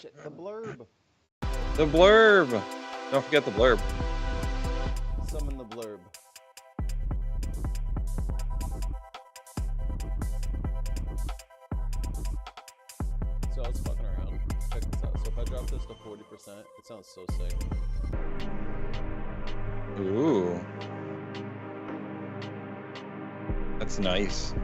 Shit, the blurb. The blurb. Don't forget the blurb. Summon the blurb. So I was fucking around. Check this out. So if I drop this to 40%, it sounds so sick. Ooh. That's nice.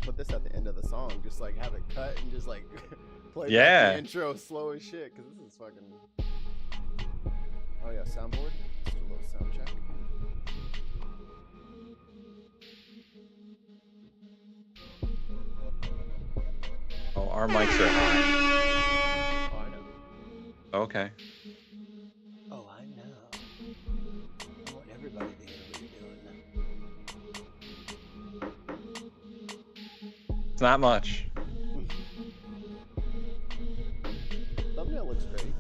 Put this at the end of the song, just like have it cut and just like play Yeah. the intro slow as shit, because this is fucking. Oh yeah, soundboard. Just a little sound check. Oh, our mics are high. Oh, I know. Okay. Oh, I know. I want everybody to hear what you're doing now. It's not much. Thumbnail looks great.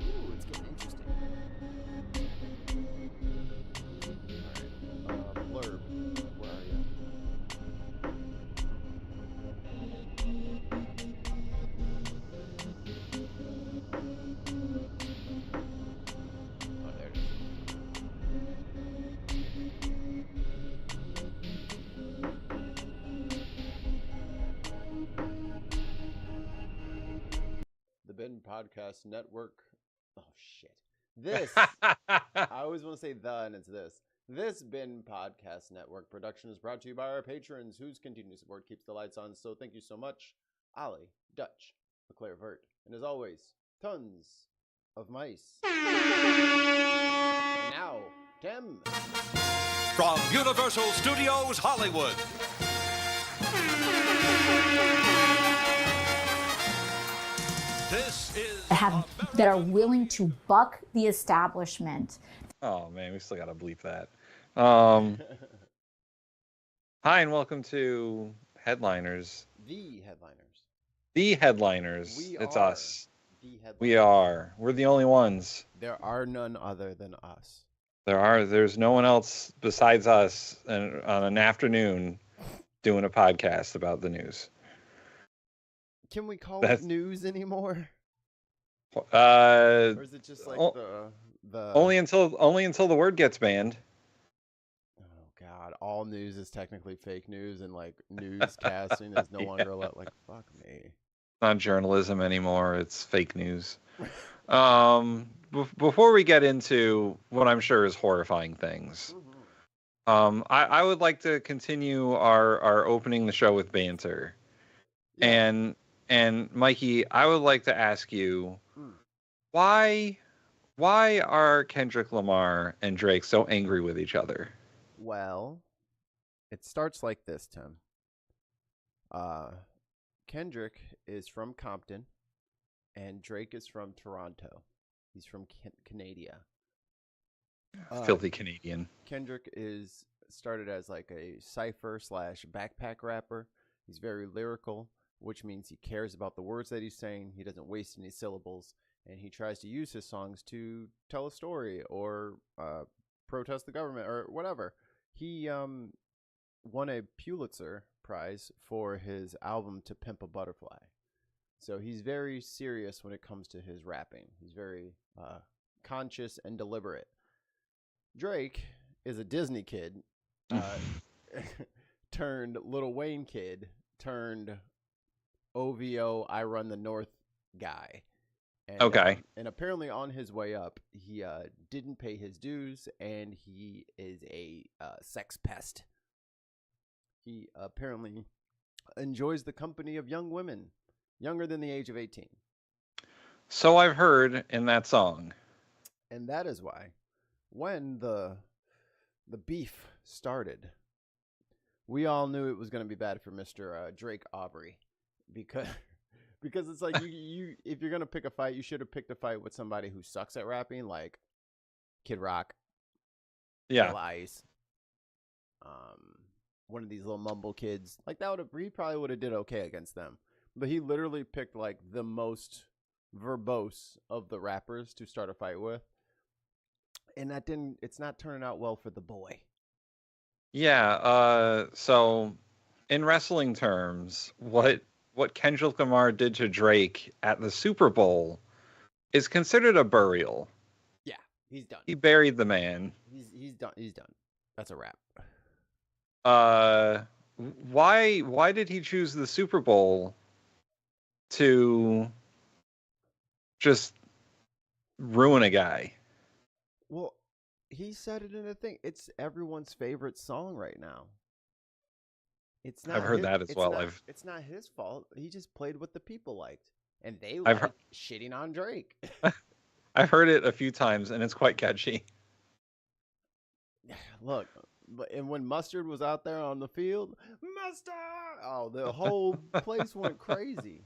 Ooh, it's getting interesting. Alright, blurb. Where are you? Oh, there it is. The Bin Podcast Network. Oh shit. This I always want to say the and it's this. This Bin Podcast Network production is brought to you by our patrons whose continued support keeps the lights on. So thank you so much, Ollie, Dutch, LeClaire Vert, and as always, tons of mice. And now, Tim. From Universal Studios Hollywood. This is that are willing to buck the establishment. Oh man, we still gotta bleep that. Hi and welcome to Headliners. The Headliners. The Headliners. We It's are us. The Headliners. We are. We're the only ones. There are none other than us. There's no one else besides us on an afternoon doing a podcast about the news. Can we call it news anymore? Or is it just like the only until the word gets banned? Oh god, all news is technically fake news, and like newscasting is no longer allowed. Like fuck me. It's not journalism anymore. It's fake news. Before we get into what I'm sure is horrifying things, I would like to continue our opening the show with banter. Yeah. And Mikey, I would like to ask you, why are Kendrick Lamar and Drake so angry with each other? Well, it starts like this, Tim. Kendrick is from Compton, and Drake is from Toronto. He's from Canada. Filthy Canadian. Kendrick is started as like a cypher / backpack rapper. He's very lyrical, which means he cares about the words that he's saying. He doesn't waste any syllables, and he tries to use his songs to tell a story or protest the government or whatever. He won a Pulitzer Prize for his album To Pimp a Butterfly. So he's very serious when it comes to his rapping. He's very conscious and deliberate. Drake is a Disney kid turned Lil Wayne kid turned OVO I Run the North guy. And, okay. And apparently on his way up, he didn't pay his dues, and he is a sex pest. He apparently enjoys the company of young women, younger than the age of 18. So I've heard in that song. And that is why, when the beef started, we all knew it was going to be bad for Mr. Drake Aubrey, Because it's like you if you're gonna pick a fight, you should have picked a fight with somebody who sucks at rapping, like Kid Rock, Yeah. Vanilla Ice, one of these little mumble kids. Like that he probably would have did okay against them. But he literally picked like the most verbose of the rappers to start a fight with. And it's not turning out well for the boy. Yeah, so in wrestling terms, what Kendrick Lamar did to Drake at the Super Bowl is considered a burial. Yeah, he's done. He buried the man. He's done. He's done. That's a wrap. Why did he choose the Super Bowl to just ruin a guy? Well, he said it in a thing. It's everyone's favorite song right now. It's not. I've heard that as well. It's not his fault. He just played what the people liked, and they I've like shitting on Drake. I've heard it a few times, and it's quite catchy. Look, and when Mustard was out there on the field, Mustard! Oh, the whole place went crazy.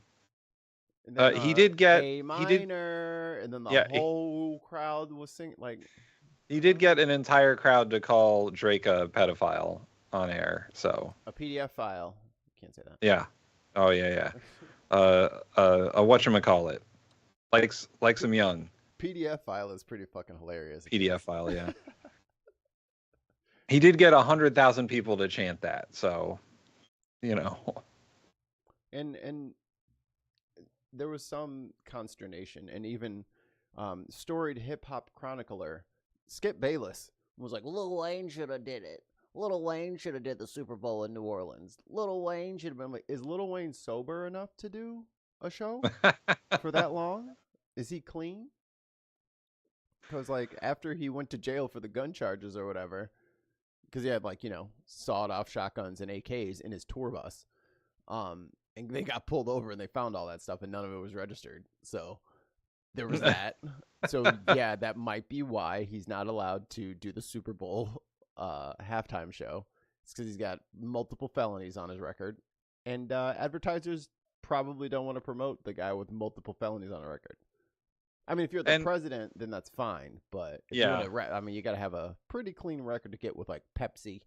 And then, he did get A minor, and then the whole crowd was singing. Like, he did get an entire crowd to call Drake a pedophile on air. So a PDF file. Can't say that. Yeah. Oh yeah. A whatchamacallit. Likes him young. PDF file is pretty fucking hilarious. PDF file, yeah. He did get 100,000 people to chant that, so And there was some consternation, and even storied hip hop chronicler Skip Bayless was like, Lil Wayne should have did it. Lil Wayne should have did the Super Bowl in New Orleans. Lil Wayne should have been like, is Lil Wayne sober enough to do a show for that long? Is he clean? Because like after he went to jail for the gun charges or whatever, because he had like sawed off shotguns and AKs in his tour bus, and they got pulled over and they found all that stuff and none of it was registered. So there was that. So yeah, that might be why he's not allowed to do the Super Bowl halftime show. It's because he's got multiple felonies on his record, and advertisers probably don't want to promote the guy with multiple felonies on a record. I mean, if you're the president, then that's fine. But if you you got to have a pretty clean record to get with like Pepsi,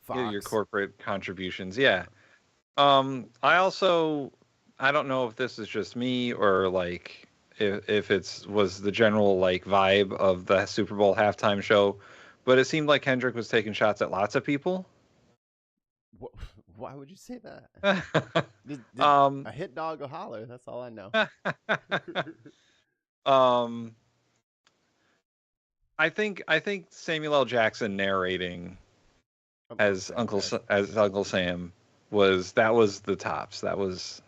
Fox. Your corporate contributions. Yeah. I don't know if this is just me or like if was the general like vibe of the Super Bowl halftime show, but it seemed like Kendrick was taking shots at lots of people. Why would you say that? A hit dog will holler. That's all I know. I think Samuel L. Jackson narrating as Uncle Sam was the tops. That was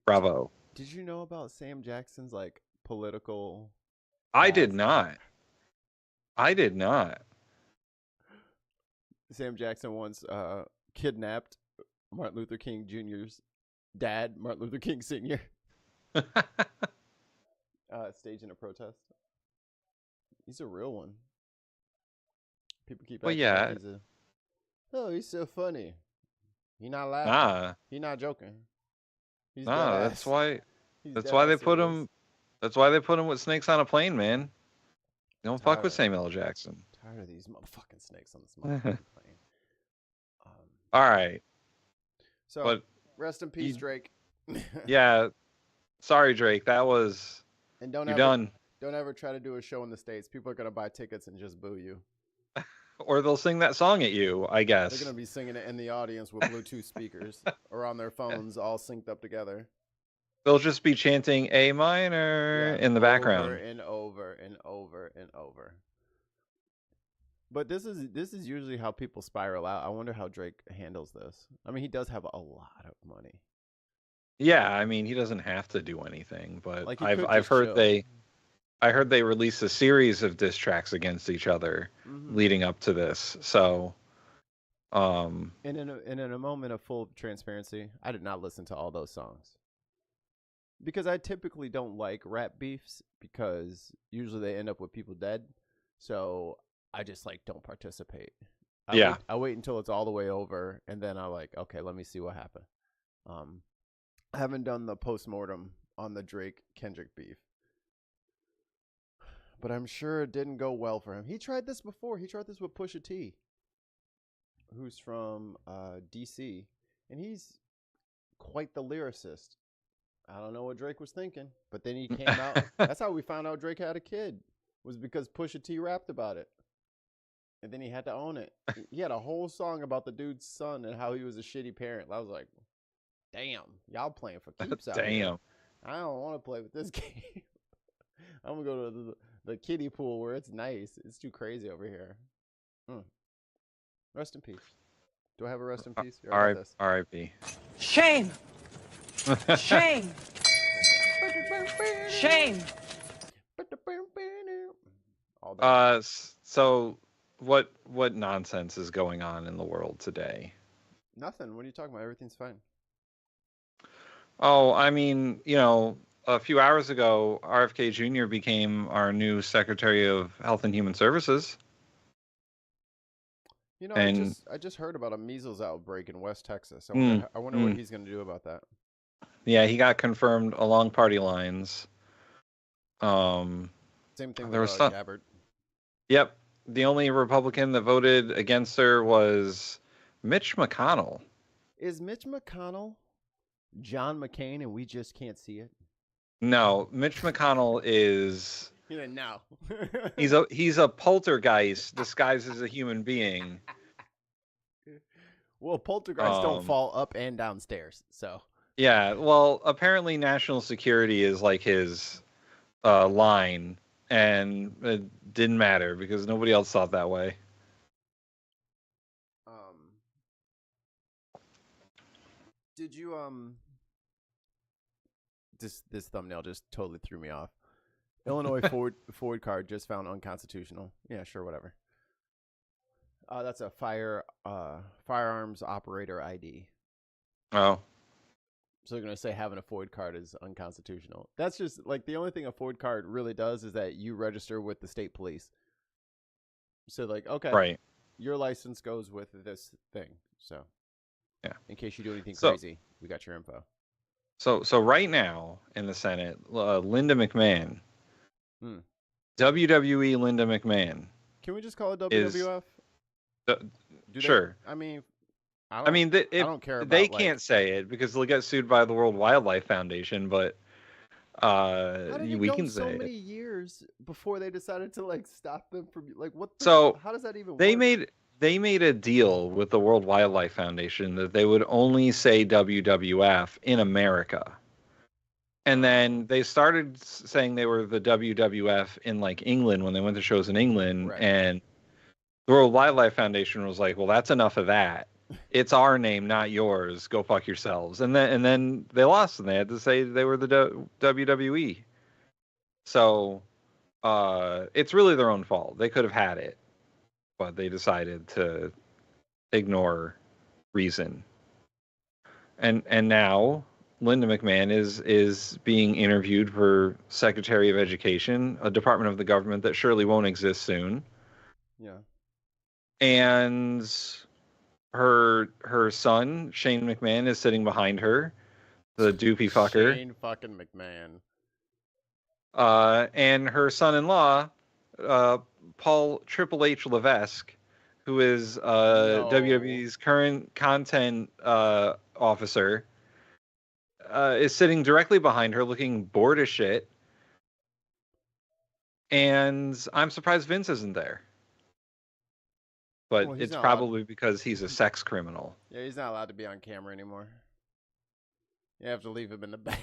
bravo. Did you know about Sam Jackson's like political? I did not. Sam Jackson once kidnapped Martin Luther King Jr.'s dad, Martin Luther King Sr. Staging a protest. He's a real one. People keep acting like he's so funny. He's not laughing. Nah. He's not joking. He's that's why they put him with Snakes on a Plane, man. Don't fuck with Samuel L. Jackson. Tired of these motherfucking snakes on this motherfucking plane. All right. So, rest in peace, Drake. Yeah. Sorry, Drake. That was. And you're done. Don't ever try to do a show in the States. People are gonna buy tickets and just boo you. Or they'll sing that song at you, I guess. They're gonna be singing it in the audience with Bluetooth speakers or on their phones, all synced up together. They'll just be chanting A minor in the background. Over and over and over and over. But this is usually how people spiral out. I wonder how Drake handles this. I mean, he does have a lot of money. Yeah, I mean, he doesn't have to do anything, but like I've heard they released a series of diss tracks against each other leading up to this. So, and in a moment of full transparency, I did not listen to all those songs because I typically don't like rap beefs because usually they end up with people dead. So I just like don't participate. I wait until it's all the way over, and then I like, okay, let me see what happened. I haven't done the post-mortem on the Drake Kendrick beef, but I'm sure it didn't go well for him. He tried this before. He tried this with Pusha T, who's from DC, and he's quite the lyricist. I don't know what Drake was thinking, but then he came out. That's how we found out Drake had a kid, was because Pusha T rapped about it. And then he had to own it. He had a whole song about the dude's son and how he was a shitty parent. I was like, damn, y'all playing for keeps out here. Damn. I don't want to play with this game. I'm going to go to the kiddie pool where it's nice. It's too crazy over here. Rest in peace. Do I have a rest in peace? R.I.P. Shame! Shame! Shame! All that. So what nonsense is going on in the world today? Nothing. What are you talking about? Everything's fine. Oh, I mean, a few hours ago, RFK Jr. became our new Secretary of Health and Human Services. I just heard about a measles outbreak in West Texas. I wonder what he's going to do about that. Yeah, he got confirmed along party lines. Same thing with Gabbard. Yep. The only Republican that voted against her was Mitch McConnell. Is Mitch McConnell John McCain and we just can't see it? No, Mitch McConnell is... No. he's a poltergeist disguised as a human being. Well, poltergeists don't fall up and downstairs, so... Yeah, well, apparently national security is like his line, and it didn't matter because nobody else thought that way. Did you this thumbnail just totally threw me off. Illinois Ford card just found unconstitutional. Yeah, sure, whatever. That's a firearms operator ID. Oh. So they're going to say having a Ford card is unconstitutional. That's just like the only thing a Ford card really does is that you register with the state police. So like, okay, right, your license goes with this thing. So yeah, in case you do anything crazy, we got your info. So right now in the Senate, Linda McMahon, WWE Linda McMahon. Can we just call it WWF? Sure. I don't care about, they can't say it because they'll get sued by the World Wildlife Foundation, but we can say it. So many years before they decided to stop them from what? How does that even work? They made a deal with the World Wildlife Foundation that they would only say WWF in America, and then they started saying they were the WWF in England when they went to shows in England, right. And the World Wildlife Foundation was like, "Well, that's enough of that. It's our name, not yours. Go fuck yourselves." And then they lost, and they had to say they were the WWE. So it's really their own fault. They could have had it, but they decided to ignore reason. And now Linda McMahon is being interviewed for Secretary of Education, a department of the government that surely won't exist soon. Yeah. And her son, Shane McMahon, is sitting behind her, the doopy fucker. Shane fucking McMahon. And her son-in-law, Paul Triple H Levesque, who is WWE's current content officer, is sitting directly behind her, looking bored as shit. And I'm surprised Vince isn't there. But it's probably because he's a sex criminal. Yeah, he's not allowed to be on camera anymore. You have to leave him in the back.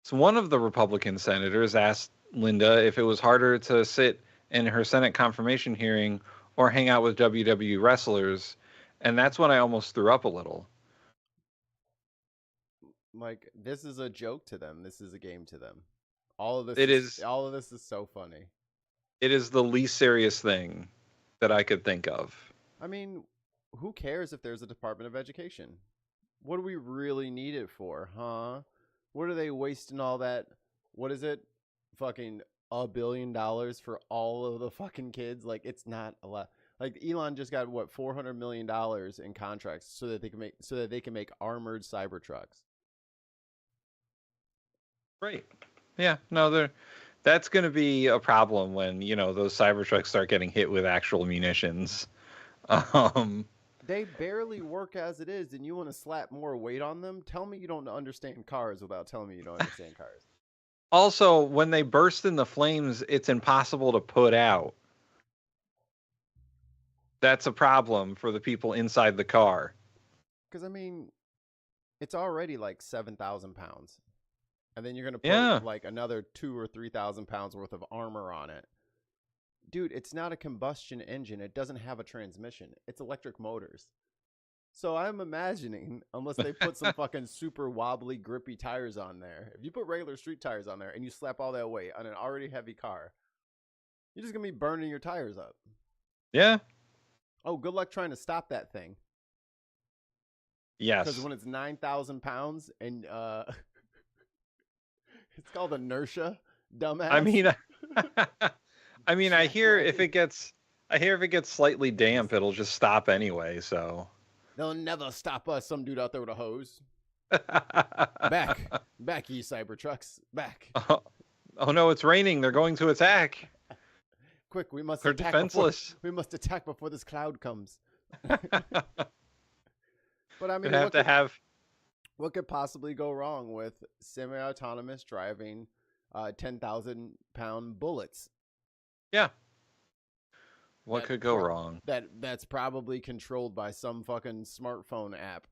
So one of the Republican senators asked Linda if it was harder to sit in her Senate confirmation hearing or hang out with WWE wrestlers, and that's when I almost threw up a little. This is a joke to them. This is a game to them. All of this is so funny. It is the least serious thing that I could think of. I mean, who cares if there's a Department of Education? What do we really need it for, huh? What are they wasting all that? What is it? Fucking $1 billion for all of the fucking kids? It's not a lot. Like Elon just got what $400 million in contracts so that they can make armored Cybertrucks. Right. Yeah. No, that's going to be a problem when those Cybertrucks start getting hit with actual munitions. They barely work as it is, and you want to slap more weight on them? Tell me you don't understand cars without telling me you don't understand cars. Also, when they burst in the flames, it's impossible to put out. That's a problem for the people inside the car. Because, I mean, it's already like 7,000 pounds. And then you're going to put like another 2,000 or 3,000 pounds worth of armor on it. Dude, it's not a combustion engine. It doesn't have a transmission. It's electric motors. So I'm imagining, unless they put some fucking super wobbly, grippy tires on there, if you put regular street tires on there and you slap all that weight on an already heavy car, you're just going to be burning your tires up. Yeah. Oh, good luck trying to stop that thing. Yes. Because when it's 9,000 pounds and it's called inertia, dumbass. I mean, I hear if it gets slightly damp, it'll just stop anyway. So they'll never stop us. Some dude out there with a hose. Back, ye Cybertrucks, back. Oh no, it's raining. They're going to attack. Quick, we must They're attack. defenseless. We must attack before this cloud comes. But I mean, what could possibly go wrong with semi-autonomous driving 10,000-pound bullets? Yeah. What could go wrong? That's probably controlled by some fucking smartphone app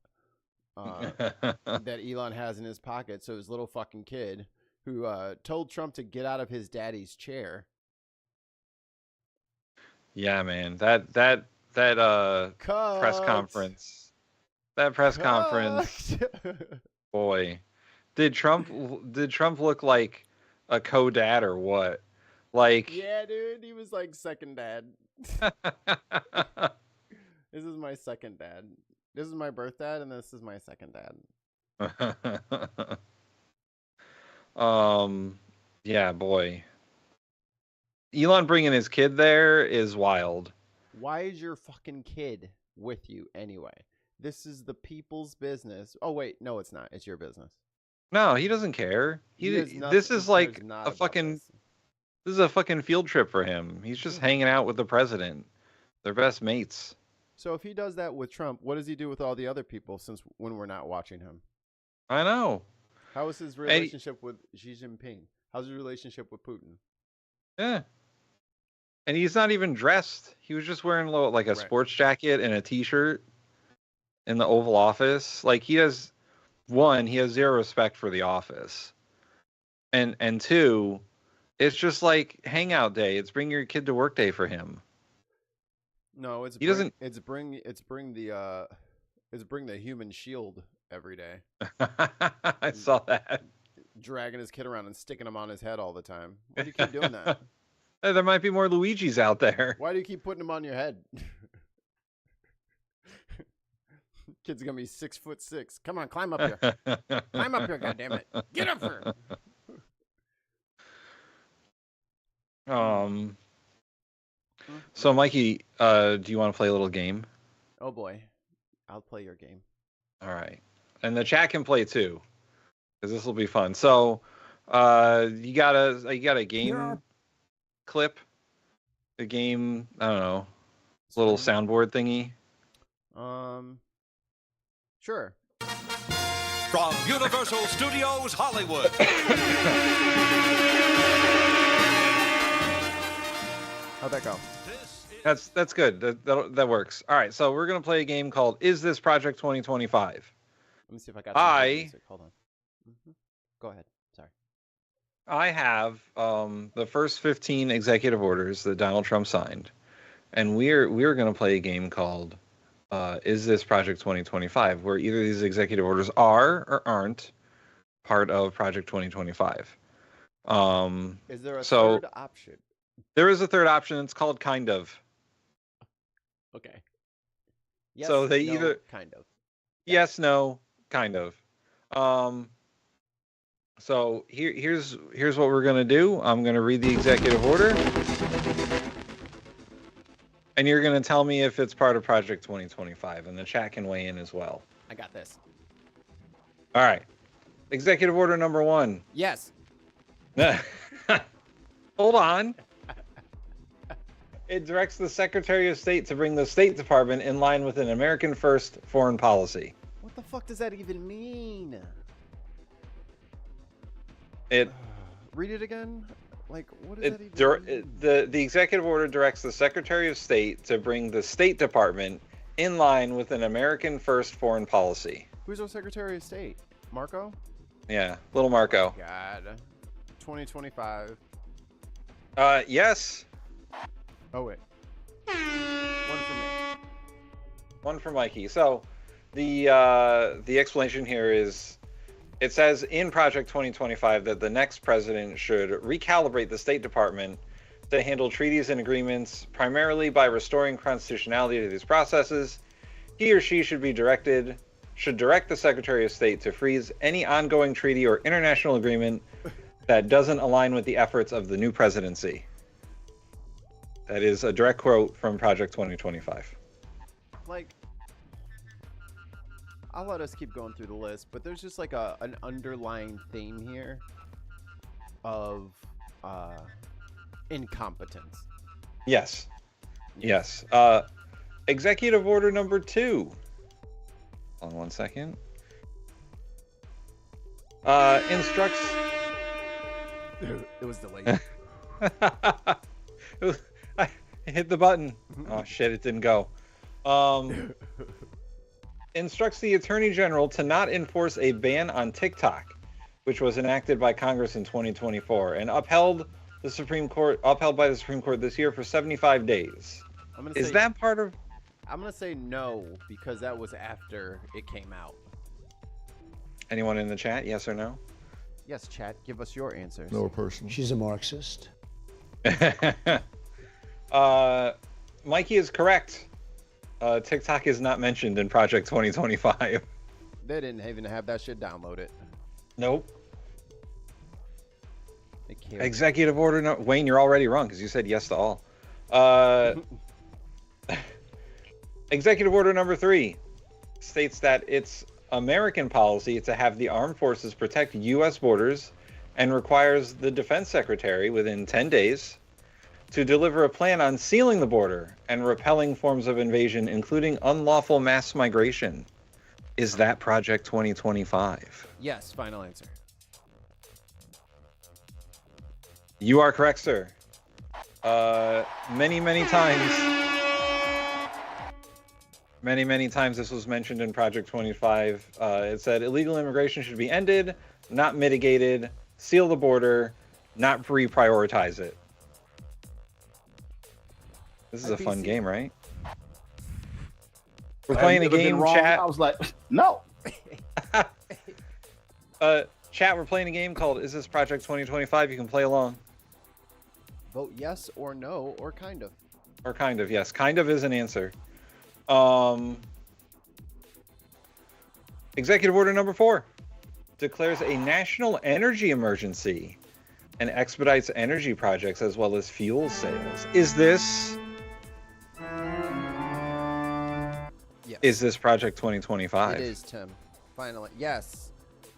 that Elon has in his pocket. So his little fucking kid who told Trump to get out of his daddy's chair. Yeah, man. That press conference. That press conference. Boy. Did Trump look like a co-dad or what? Like, yeah, dude, he was like second dad. This is my second dad. This is my birth dad, and this is my second dad. Yeah, boy. Elon bringing his kid there is wild. Why is your fucking kid with you anyway? This is the people's business. Oh wait, no, it's not. It's your business. No, he doesn't care. This is like a fucking. This is a fucking field trip for him. He's just hanging out with the president. They're best mates. So if he does that with Trump, what does he do with all the other people when we're not watching him? I know. How is his relationship with Xi Jinping? How's his relationship with Putin? Yeah. And he's not even dressed. He was just wearing like a sports jacket and a t-shirt in the Oval Office. Like he has zero respect for the office. And two, it's just like hangout day. It's bring your kid to work day for him. No, it's bring the human shield every day. I saw that. Dragging his kid around and sticking him on his head all the time. Why do you keep doing that? There might be more Luigis out there. Why do you keep putting him on your head? Kid's gonna be 6'6". Come on, climb up here. Climb up here, goddammit. Get up here. So Mikey, do you want to play a little game? Oh boy. I'll play your game. All right. And the chat can play too. Because this will be fun. So you got a game clip? A game, I don't know, little soundboard thingy? Sure. From Universal Studios Hollywood. How'd that go? That's good. That works. All right, so we're gonna play a game called "Is This Project 2025?" Let me see if I got some music. Hold on. Go ahead. Sorry. I have the first 15 executive orders that Donald Trump signed, and we're gonna play a game called "Is This Project 2025?" where either of these executive orders are or aren't part of Project 2025. Is there a third option? There is a third option. It's called kind of. Okay. Yes, so they no, either kind of. Yes, no, kind of. So here's what we're gonna do. I'm gonna read the executive order. And you're going to tell me if it's part of Project 2025, and the chat can weigh in as well. I got this. All right. Executive Order number 1. Yes. Hold on. It directs the Secretary of State to bring the State Department in line with an American First foreign policy. What the fuck does that even mean? It Read it again. Like, what does It, that even mean? the executive order directs the Secretary of State to bring the State Department in line with an American First foreign policy. Who's our Secretary of State? Marco? Yeah, little Marco. God. 2025. Yes. Oh, wait. One for me. One for Mikey. So, the explanation here is, it says in Project 2025 that the next president should recalibrate the State Department to handle treaties and agreements primarily by restoring constitutionality to these processes. He or she should direct the Secretary of State to freeze any ongoing treaty or international agreement that doesn't align with the efforts of the new presidency. That is a direct quote from Project 2025. Like, I'll let us keep going through the list, but there's just like an underlying theme here of incompetence. Yes. Yes. Executive Order number 2. Hold on one second. Instructs. It was delayed. I hit the button. Oh shit! It didn't go. Instructs the Attorney General to not enforce a ban on TikTok, which was enacted by Congress in 2024 and upheld by the Supreme Court this year for 75 days. Is that part of? I'm gonna say no because that was after it came out. Anyone in the chat? Yes or no? Yes, chat. Give us your answers. No person. She's a Marxist. Mikey is correct. TikTok is not mentioned in Project 2025. They didn't even have that shit downloaded. Nope. They can't. Executive Order no. Wayne, you're already wrong because you said yes to all. Executive Order number 3 states that it's American policy to have the armed forces protect U.S. borders and requires the Defense Secretary within 10 days to deliver a plan on sealing the border and repelling forms of invasion, including unlawful mass migration. Is that Project 2025? Yes, final answer. You are correct, sir. Many times. Many times this was mentioned in Project 25. It said illegal immigration should be ended, not mitigated, seal the border, not reprioritize it. This is a fun game, right? We're playing a game, chat. I was like, no. Chat, we're playing a game called Is This Project 2025? You can play along. Vote yes or no or kind of. Or kind of, yes. Kind of is an answer. Executive Order number 4 declares a national energy emergency and expedites energy projects as well as fuel sales. Is this... Yes. Is this Project 2025? It is, Tim. Finally. Yes.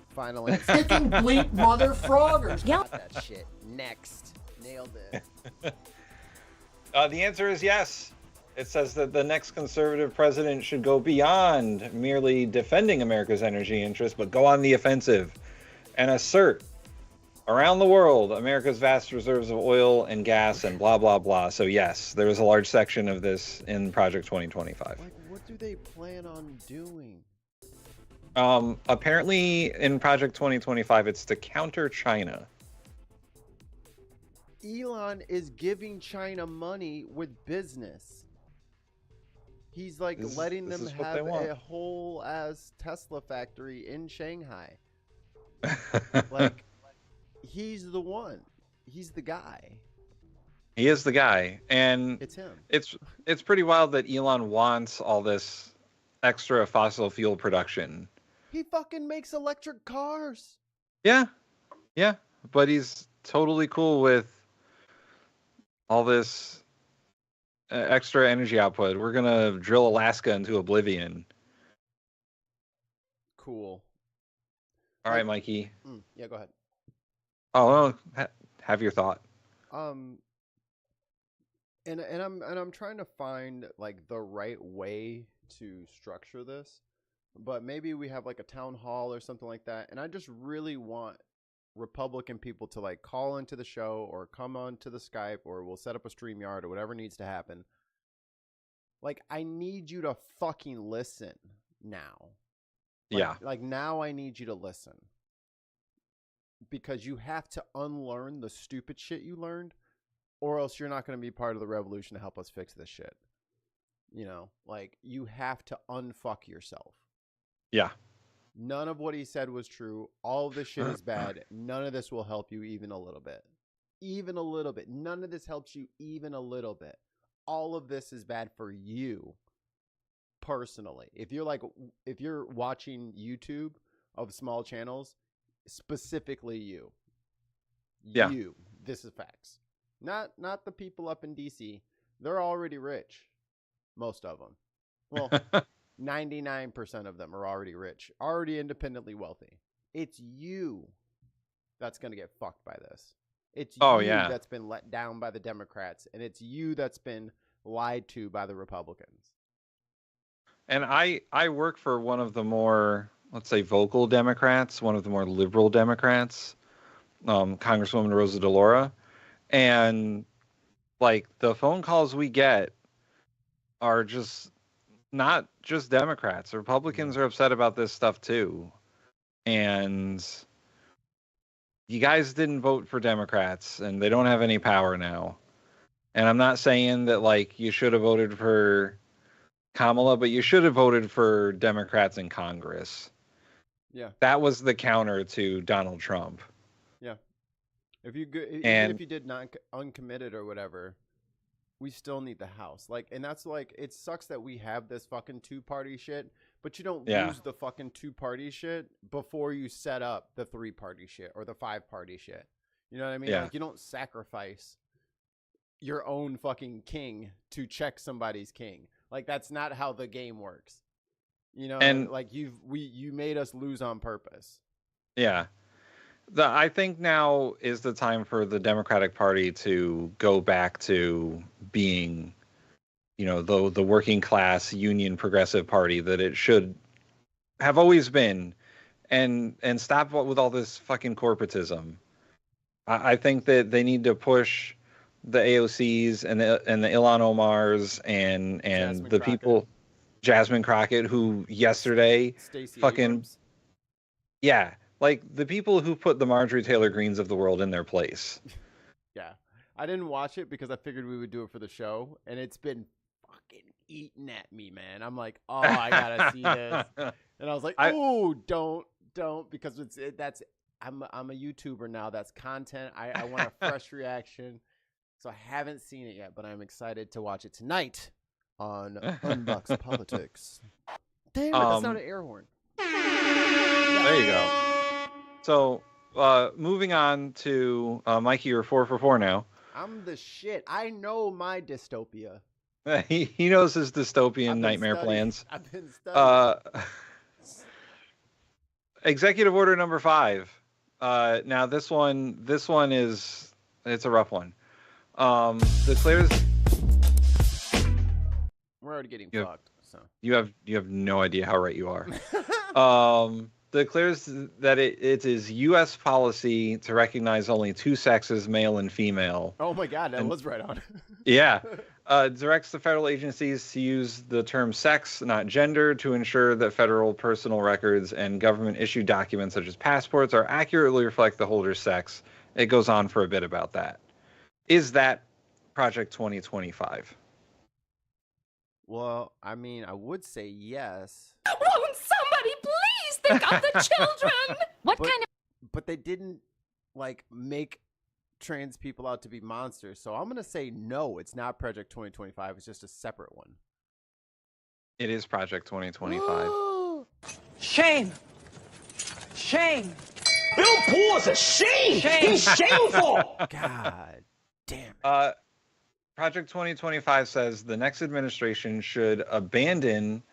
Finally. Freaking bleep mother froggers. Got that shit. Next. Nailed it. The answer is yes. It says that the next conservative president should go beyond merely defending America's energy interests, but go on the offensive and assert around the world America's vast reserves of oil and gas and blah, blah, blah. So yes, there is a large section of this in Project 2025. Like, what do they plan on doing? Apparently in Project 2025, it's to counter China. Elon is giving China money with business. He's like letting them have a whole ass Tesla factory in Shanghai. Like, he's the one. He's the guy. He is the guy, and It's him. It's pretty wild that Elon wants all this extra fossil fuel production. He fucking makes electric cars. Yeah, but he's totally cool with all this extra energy output. We're gonna drill Alaska into oblivion. Cool. All right, Mikey. Yeah, go ahead. Oh, have your thought. And I'm trying to find like the right way to structure this, but maybe we have like a town hall or something like that. And I just really want Republican people to like call into the show or come on to the Skype, or we'll set up a StreamYard or whatever needs to happen. Like, I need you to fucking listen now. Like now I need you to listen, because you have to unlearn the stupid shit you learned, or else you're not going to be part of the revolution to help us fix this shit. You know, like, you have to unfuck yourself. Yeah. None of what he said was true. All of this shit is bad. None of this will help you even a little bit. Even a little bit. None of this helps you even a little bit. All of this is bad for you personally. If you're watching YouTube of small channels, specifically you. Yeah. This is facts. Not the people up in DC. They're already rich. Most of them. Well, 99% of them are already rich, already independently wealthy. It's you that's going to get fucked by this. It's you that's been let down by the Democrats, and it's you that's been lied to by the Republicans. And I work for one of the more, let's say, vocal Democrats, one of the more liberal Democrats, Congresswoman Rosa DeLauro. And like, the phone calls we get are just not just Democrats. Republicans are upset about this stuff too. And you guys didn't vote for Democrats, and they don't have any power now. And I'm not saying that like you should have voted for Kamala, but you should have voted for Democrats in Congress. Yeah. That was the counter to Donald Trump. Yeah. Even if you did not uncommitted or whatever, we still need the House. Like, and that's like, it sucks that we have this fucking two-party shit, but you don't lose the fucking two-party shit before you set up the three-party shit or the five-party shit. You know what I mean? Like, you don't sacrifice your own fucking king to check somebody's king. Like, that's not how the game works. You know, and like you made us lose on purpose. Yeah. I think now is the time for the Democratic Party to go back to being, you know, the working class union progressive party that it should have always been, and stop with all this fucking corporatism. I think that they need to push the AOCs and the Ilhan Omars and the people, Jasmine Crockett, who yesterday Stacey fucking Abrams. Like the people who put the Marjorie Taylor Greens of the world in their place. Yeah. I didn't watch it because I figured we would do it for the show, and it's been fucking eating at me, man. I'm like, oh, I gotta see this. And I was like, oh, don't, because I'm a YouTuber now. That's content. I want a fresh reaction. So I haven't seen it yet, but I'm excited to watch it tonight on Unbox Politics. Damn it, that's not an air horn. There you go. So, moving on to Mikey, you're 4 for 4 now. I'm the shit. I know my dystopia. He knows his dystopian nightmare plans. I've been studying. Executive Order number 5. Now this one is, it's a rough one. Declares. We're already getting fucked. So you have no idea how right you are. Declares that it is U.S. policy to recognize only two sexes, male and female. Oh my God, that was right on. Yeah. Directs the federal agencies to use the term sex, not gender, to ensure that federal personal records and government-issued documents such as passports are accurately reflect the holder's sex. It goes on for a bit about that. Is that Project 2025? Well, I mean, I would say yes. Won't somebody please think of the children? But they didn't like make trans people out to be monsters. So I'm going to say no, it's not Project 2025. It's just a separate one. It is Project 2025. Shame. Shame. Bill Paul is a shame. He's shameful. God damn it. Project 2025 says the next administration should abandon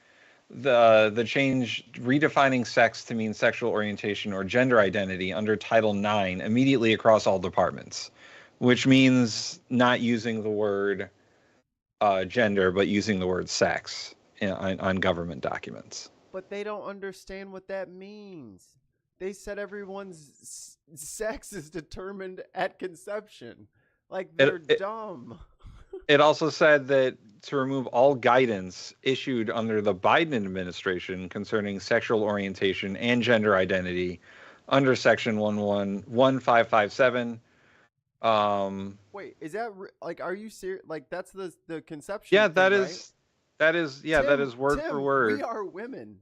the change redefining sex to mean sexual orientation or gender identity under Title IX immediately across all departments, which means not using the word gender, but using the word sex on government documents. But they don't understand what that means. They said everyone's sex is determined at conception. Like, they're dumb. It also said that to remove all guidance issued under the Biden administration concerning sexual orientation and gender identity under Section 1557. Wait, is that like? Are you serious? Like, that's the conception? Yeah, thing, that right? is that is yeah, Tim, that is word Tim, for word. We are women.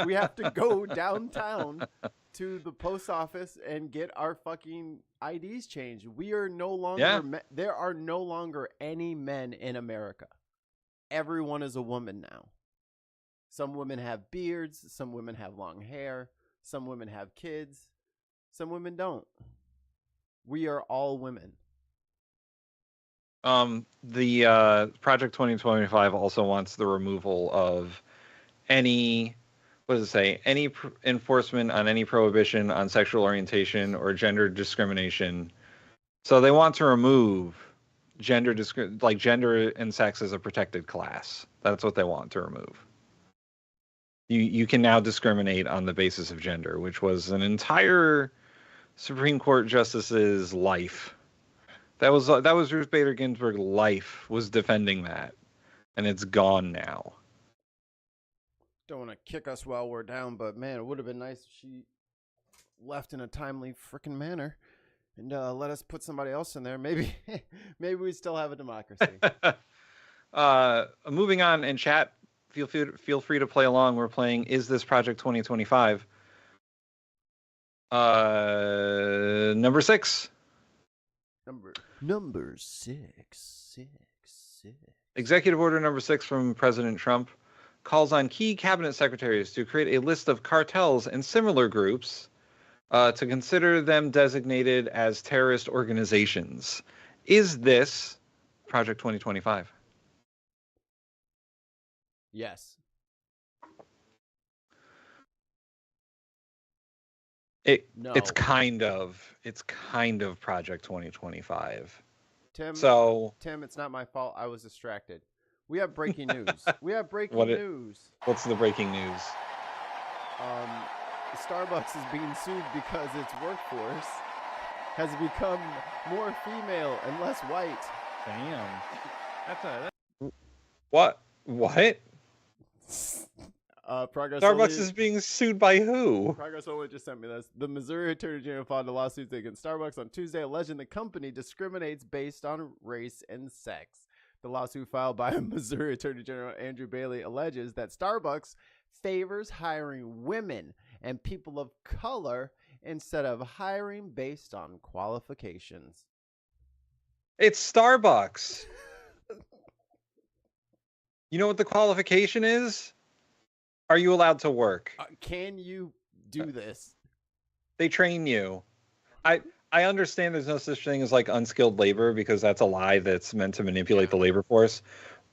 We have to go downtown to the post office and get our fucking IDs changed. We are no longer there are no longer any men in America. Everyone is a woman now. Some women have beards, some women have long hair, some women have kids, some women don't. We are all women. The Project 2025 also wants the removal of any, what does it say? Any enforcement on any prohibition on sexual orientation or gender discrimination. So they want to remove gender and sex as a protected class. That's what they want to remove. You can now discriminate on the basis of gender, which was an entire Supreme Court justice's life. That was Ruth Bader Ginsburg's life was defending that, and it's gone now. Don't want to kick us while we're down, but man, it would have been nice if she left in a timely freaking manner and let us put somebody else in there. Maybe we still have a democracy. Moving on in chat, feel free to play along. We're playing Is This Project 2025? Number 6. Number six. Executive Order number 6 from President Trump calls on key cabinet secretaries to create a list of cartels and similar groups to consider them designated as terrorist organizations. Is this Project 2025? Yes. No. It's kind of Project 2025. Tim, it's not my fault. I was distracted. We have breaking news. News. What's the breaking news? Starbucks is being sued because its workforce has become more female and less white. Damn. What? Progress Starbucks is being sued by who? Progress only just sent me this. The Missouri Attorney General filed a lawsuit against Starbucks on Tuesday, alleging the company discriminates based on race and sex. The lawsuit filed by Missouri Attorney General Andrew Bailey alleges that Starbucks favors hiring women and people of color instead of hiring based on qualifications. It's Starbucks. You know what the qualification is? Are you allowed to work? Can you do this? They train you. I understand there's no such thing as like unskilled labor because that's a lie that's meant to manipulate the labor force.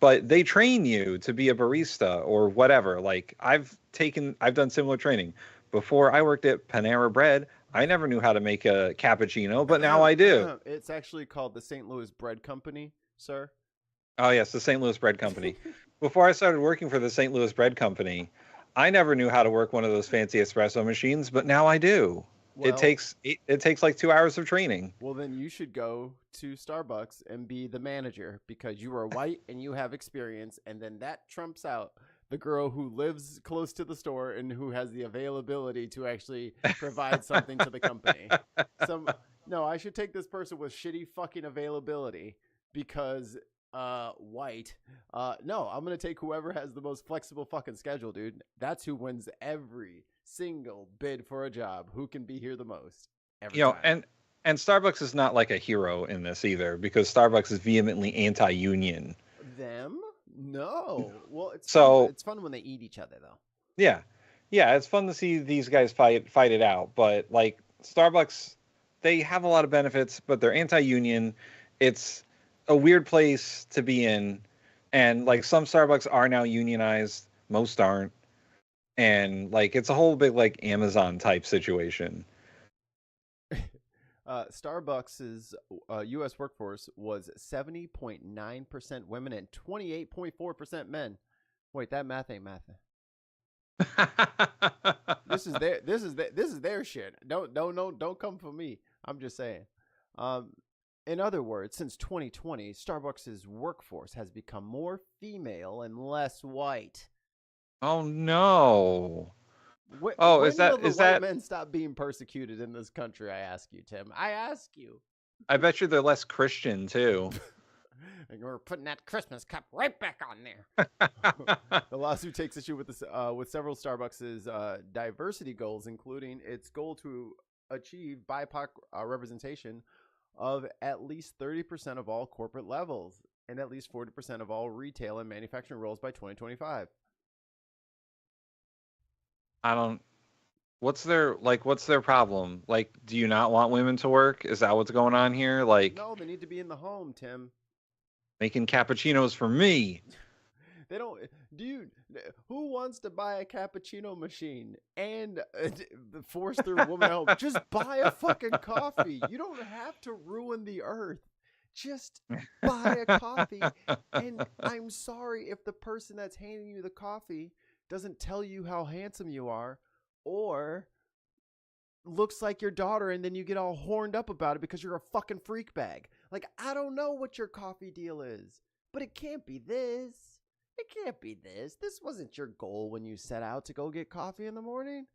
But they train you to be a barista or whatever. Like I've done similar training. Before I worked at Panera Bread, I never knew how to make a cappuccino, but now I do. It's actually called the St. Louis Bread Company, sir. Oh, yes, the St. Louis Bread Company. Before I started working for the St. Louis Bread Company, I never knew how to work one of those fancy espresso machines, but now I do. Well, it takes like 2 hours of training. Well, then you should go to Starbucks and be the manager because you are white and you have experience, and then that trumps out the girl who lives close to the store and who has the availability to actually provide something to the company. No, I should take this person with shitty fucking availability because white. No, I'm going to take whoever has the most flexible fucking schedule, dude. That's who wins every single bid for a job. Who can be here the most? Every time. And Starbucks is not like a hero in this either because Starbucks is vehemently anti-union. Them? No. Well, it's fun when they eat each other though. Yeah, it's fun to see these guys fight it out. But like Starbucks, they have a lot of benefits, but they're anti-union. it's a weird place to be in, and like some Starbucks are now unionized, most aren't, and like it's a whole big like Amazon type situation. Starbucks' U.S. workforce was 70.9% women and 28.4% men. Wait, that math ain't math. This is their shit. Don't come for me. I'm just saying. In other words, since 2020, Starbucks' workforce has become more female and less white. Oh no. When Is will that men stop being persecuted in this country? I ask you, Tim. I ask you. I bet you they're less Christian too. And we're putting that Christmas cup right back on there. The lawsuit takes issue with with several Starbucks' diversity goals, including its goal to achieve BIPOC representation of at least 30% of all corporate levels and at least 40% of all retail and manufacturing roles by 2025. What's their problem? Like, do you not want women to work? Is that what's going on here? Like, No, they need to be in the home, Tim. making cappuccinos for me. They don't, dude. Who wants to buy a cappuccino machine and force their woman home? Just buy a fucking coffee. You don't have to ruin the earth. Just buy a coffee. And I'm sorry if the person that's handing you the coffee doesn't tell you how handsome you are, or looks like your daughter, and then you get all horned up about it because you're a fucking freak bag. Like, I don't know what your coffee deal is, but it can't be this. It can't be this. This wasn't your goal when you set out to go get coffee in the morning.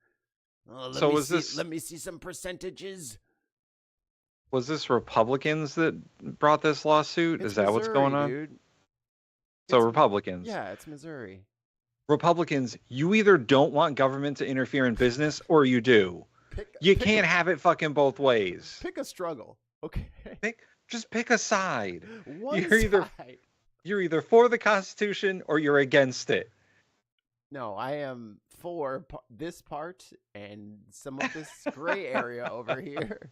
Let me see some percentages. Was this Republicans that brought this lawsuit? Is that Missouri, what's going on? Dude. So Republicans. Yeah, it's Missouri. Republicans, you either don't want government to interfere in business or you do. You can't have it fucking both ways. Pick a struggle, okay? Just pick a side. One side. You're either for the Constitution or you're against it. No, I am for this part and some of this gray area over here.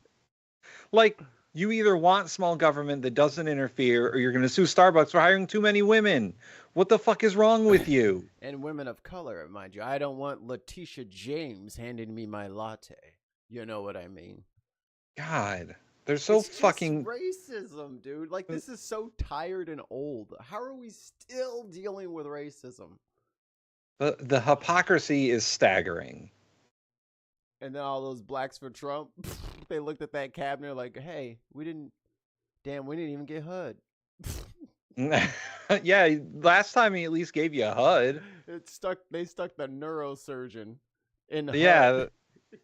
Like, you either want small government that doesn't interfere or you're going to sue Starbucks for hiring too many women. What the fuck is wrong with you? And women of color, mind you. I don't want Letitia James handing me my latte. You know what I mean? God. They're so it's fucking racism, dude. Like, this is so tired and old. How are we still dealing with racism? The hypocrisy is staggering. And then all those blacks for Trump, they looked at that cabinet like, "Hey, we didn't even get HUD." Yeah, last time he at least gave you a HUD. They stuck the neurosurgeon in HUD. Yeah.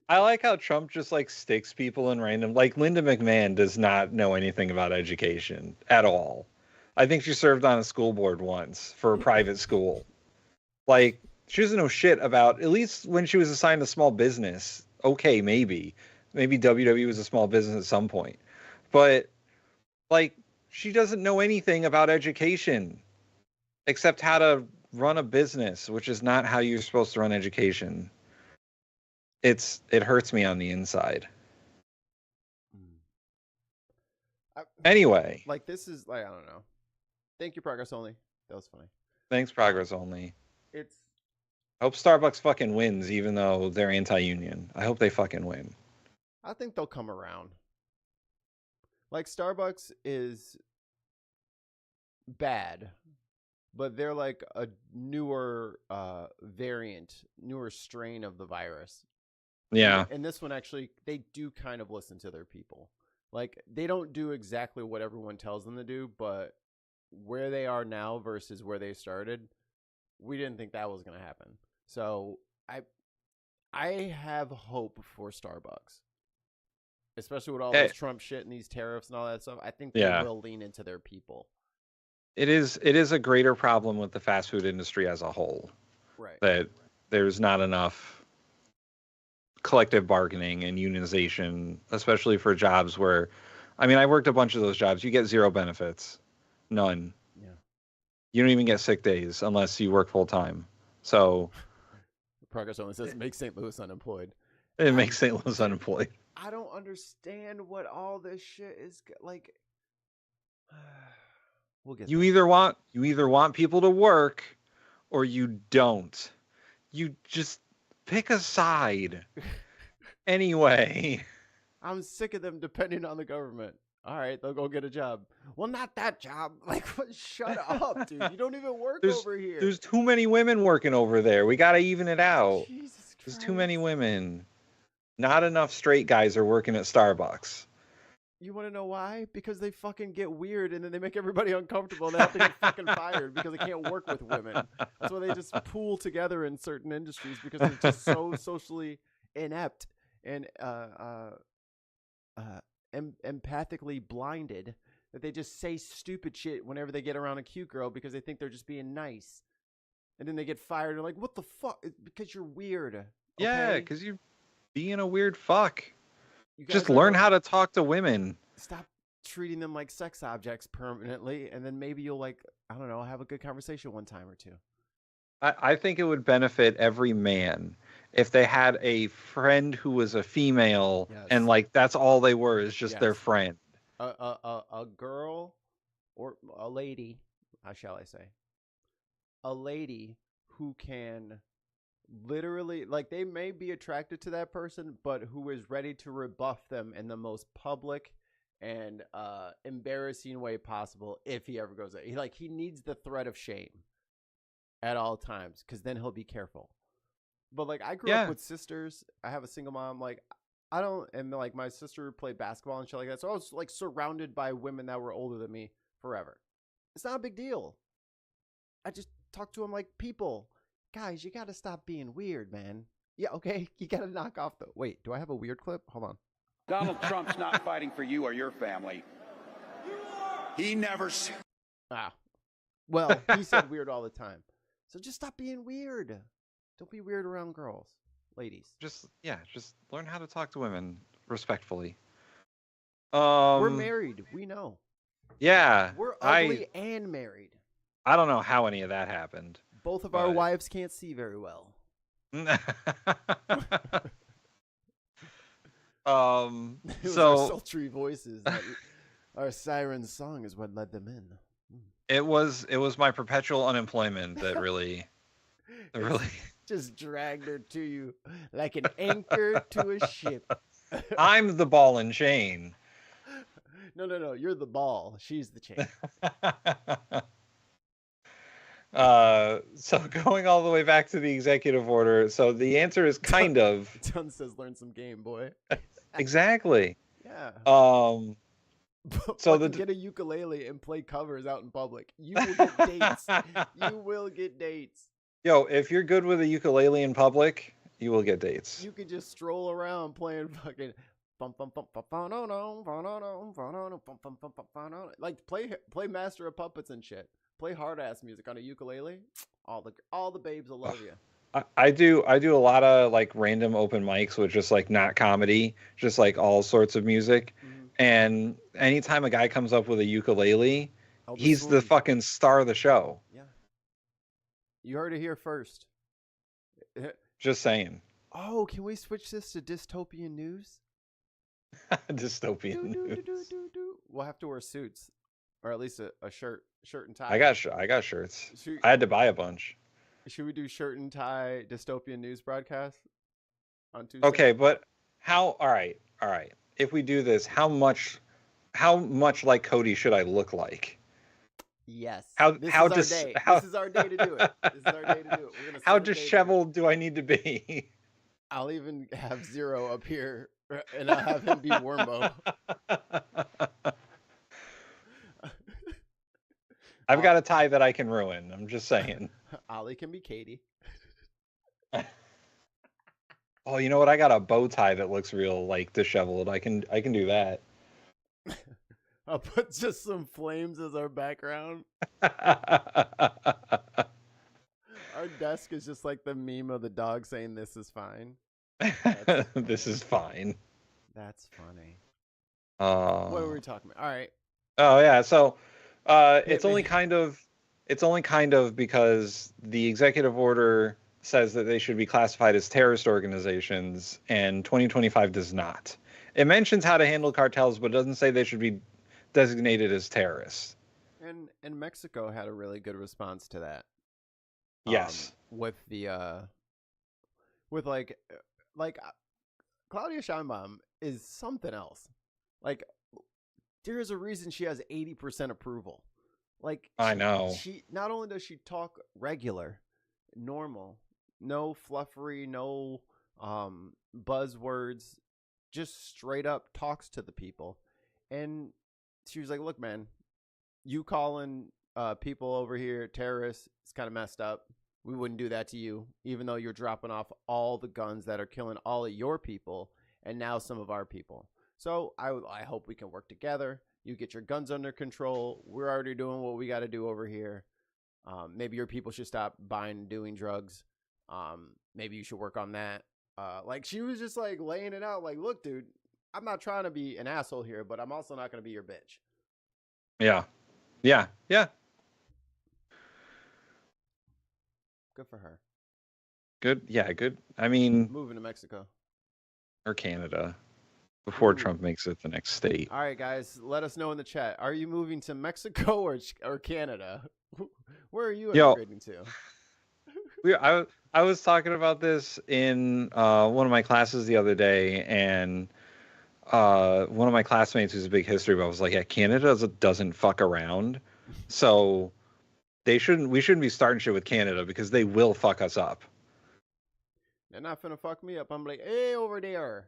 I like how Trump just like sticks people in random. Like Linda McMahon does not know anything about education at all. I think she served on a school board once for a private school. Like, she doesn't know shit about, at least when she was assigned a small business. Okay, maybe WW was a small business at some point. But like, she doesn't know anything about education except how to run a business, which is not how you're supposed to run education. It hurts me on the inside. Anyway. Like, this is, like, I don't know. Thank you, Progress Only. That was funny. Thanks, Progress Only. I hope Starbucks fucking wins, even though they're anti-union. I hope they fucking win. I think they'll come around. Like, Starbucks is bad, but they're like a newer newer strain of the virus. Yeah. And this one, actually, they do kind of listen to their people. Like, they don't do exactly what everyone tells them to do, but where they are now versus where they started, we didn't think that was going to happen. So I have hope for Starbucks, especially with all this Trump shit and these tariffs and all that stuff. I think they will lean into their people. It is a greater problem with the fast food industry as a whole. Right. That there's not enough collective bargaining and unionization, especially for jobs where, I mean, I worked a bunch of those jobs. You get zero benefits. None. Yeah. You don't even get sick days unless you work full time. So Progress Only says it makes St. Louis unemployed. It makes St. Louis unemployed. I don't understand what all this shit is like. We'll get You there. either want people to work or you don't. You just pick a side. Anyway. I'm sick of them depending on the government. All right, they'll go get a job. Well, not that job. Like, shut up, dude. You don't even work over here. There's too many women working over there. We got to even it out. Jesus Christ. There's too many women. Not enough straight guys are working at Starbucks. You want to know why? Because they fucking get weird and then they make everybody uncomfortable and they have to get fucking fired because they can't work with women. That's why they just pool together in certain industries because they're just so socially inept and empathically blinded that they just say stupid shit whenever they get around a cute girl because they think they're just being nice. And then they get fired. They're like, what the fuck? It's because you're weird. Okay? Yeah, because you're being a weird fuck. You guys Just are learn like, how to talk to women. stop treating them like sex objects permanently, and then maybe you'll, like, I don't know, have a good conversation one time or two. I think it would benefit every man if they had a friend who was a female and like that's all they were is just their Yes. friend. A girl or a lady, how shall I say? A lady who can literally, like, they may be attracted to that person, but who is ready to rebuff them in the most public and embarrassing way possible if he ever goes there. He needs the threat of shame at all times because then he'll be careful. But like, I grew up with sisters. I have a single mom. Like, I don't, and like my sister played basketball and shit like that. So I was like surrounded by women that were older than me forever. It's not a big deal. I just talk to them like people. Guys, you got to stop being weird, man. Yeah, okay. You got to knock off the... Wait, do I have a weird clip? Hold on. Donald Trump's not fighting for you or your family. He never... Well, he said weird all the time. So just stop being weird. Don't be weird around girls. Ladies. Just learn how to talk to women respectfully. We're married. We know. Yeah. We're ugly and married. I don't know how any of that happened. Both of our wives can't see very well. Our sultry voices. Our siren song is what led them in. It was my perpetual unemployment that really just dragged her to you like an anchor to a ship. I'm the ball and chain. No. You're the ball. She's the chain. So going all the way back to the executive order. So the answer is kind of. Ton says learn some game, boy. Exactly. Yeah. So get a ukulele and play covers out in public. You will get dates. You will get dates. Yo, if you're good with a ukulele in public, you will get dates. You could just stroll around playing fucking like play Master of Puppets and shit. Play hard ass music on a ukulele. All the babes will love you. I do a lot of like random open mics with just like not comedy, just like all sorts of music. Mm-hmm. And anytime a guy comes up with a ukulele, he's the fucking star of the show. Yeah. You heard it here first. Just saying. Oh, can we switch this to dystopian news? Dystopian news. We'll have to wear suits, or at least a shirt and tie. I got shirts. I had to buy a bunch. Should we do shirt and tie dystopian news broadcast on Tuesday? Okay, but how? All right. If we do this, how much like Cody should I look like? Yes. This is our day to do it. How disheveled do I need to be? I'll even have Zero up here, and I'll have him be Wormo. I've got a tie that I can ruin. I'm just saying. Ollie can be Katie. Oh, you know what? I got a bow tie that looks real like disheveled. I can do that. I'll put just some flames as our background. Our desk is just like the meme of the dog saying "This is fine." This is fine. That's funny. What were we talking about? All right. Oh yeah. So it's only kind of because the executive order says that they should be classified as terrorist organizations, and 2025 does not. It mentions how to handle cartels, but it doesn't say they should be designated as terrorists. And Mexico had a really good response to that. Yes. With the with like Claudia Sheinbaum is something else. Like, there's a reason she has 80% approval. Like, I know. She not only does she talk regular, normal, no fluffery, no buzzwords, just straight up talks to the people. And she was like, "Look, man, you calling people over here terrorists, it's kind of messed up. We wouldn't do that to you, even though you're dropping off all the guns that are killing all of your people and now some of our people. So I hope we can work together. You get your guns under control. We're already doing what we got to do over here. Maybe your people should stop buying and doing drugs. Maybe you should work on that." Like, she was just like laying it out. Like, look, dude, I'm not trying to be an asshole here, but I'm also not going to be your bitch. Yeah. Yeah. Yeah. Good for her. Good. Yeah. Good. I mean, Moving to Mexico. or Canada before Ooh. Trump makes it the next state. All right, guys, let us know in the chat. Are you moving to Mexico or Canada? Where are you immigrating to? I was talking about this in one of my classes the other day, and one of my classmates who's a big history buff was like, "Yeah, Canada doesn't fuck around, so we shouldn't be starting shit with Canada because they will fuck us up." They're not finna fuck me up. I'm like, hey, over there.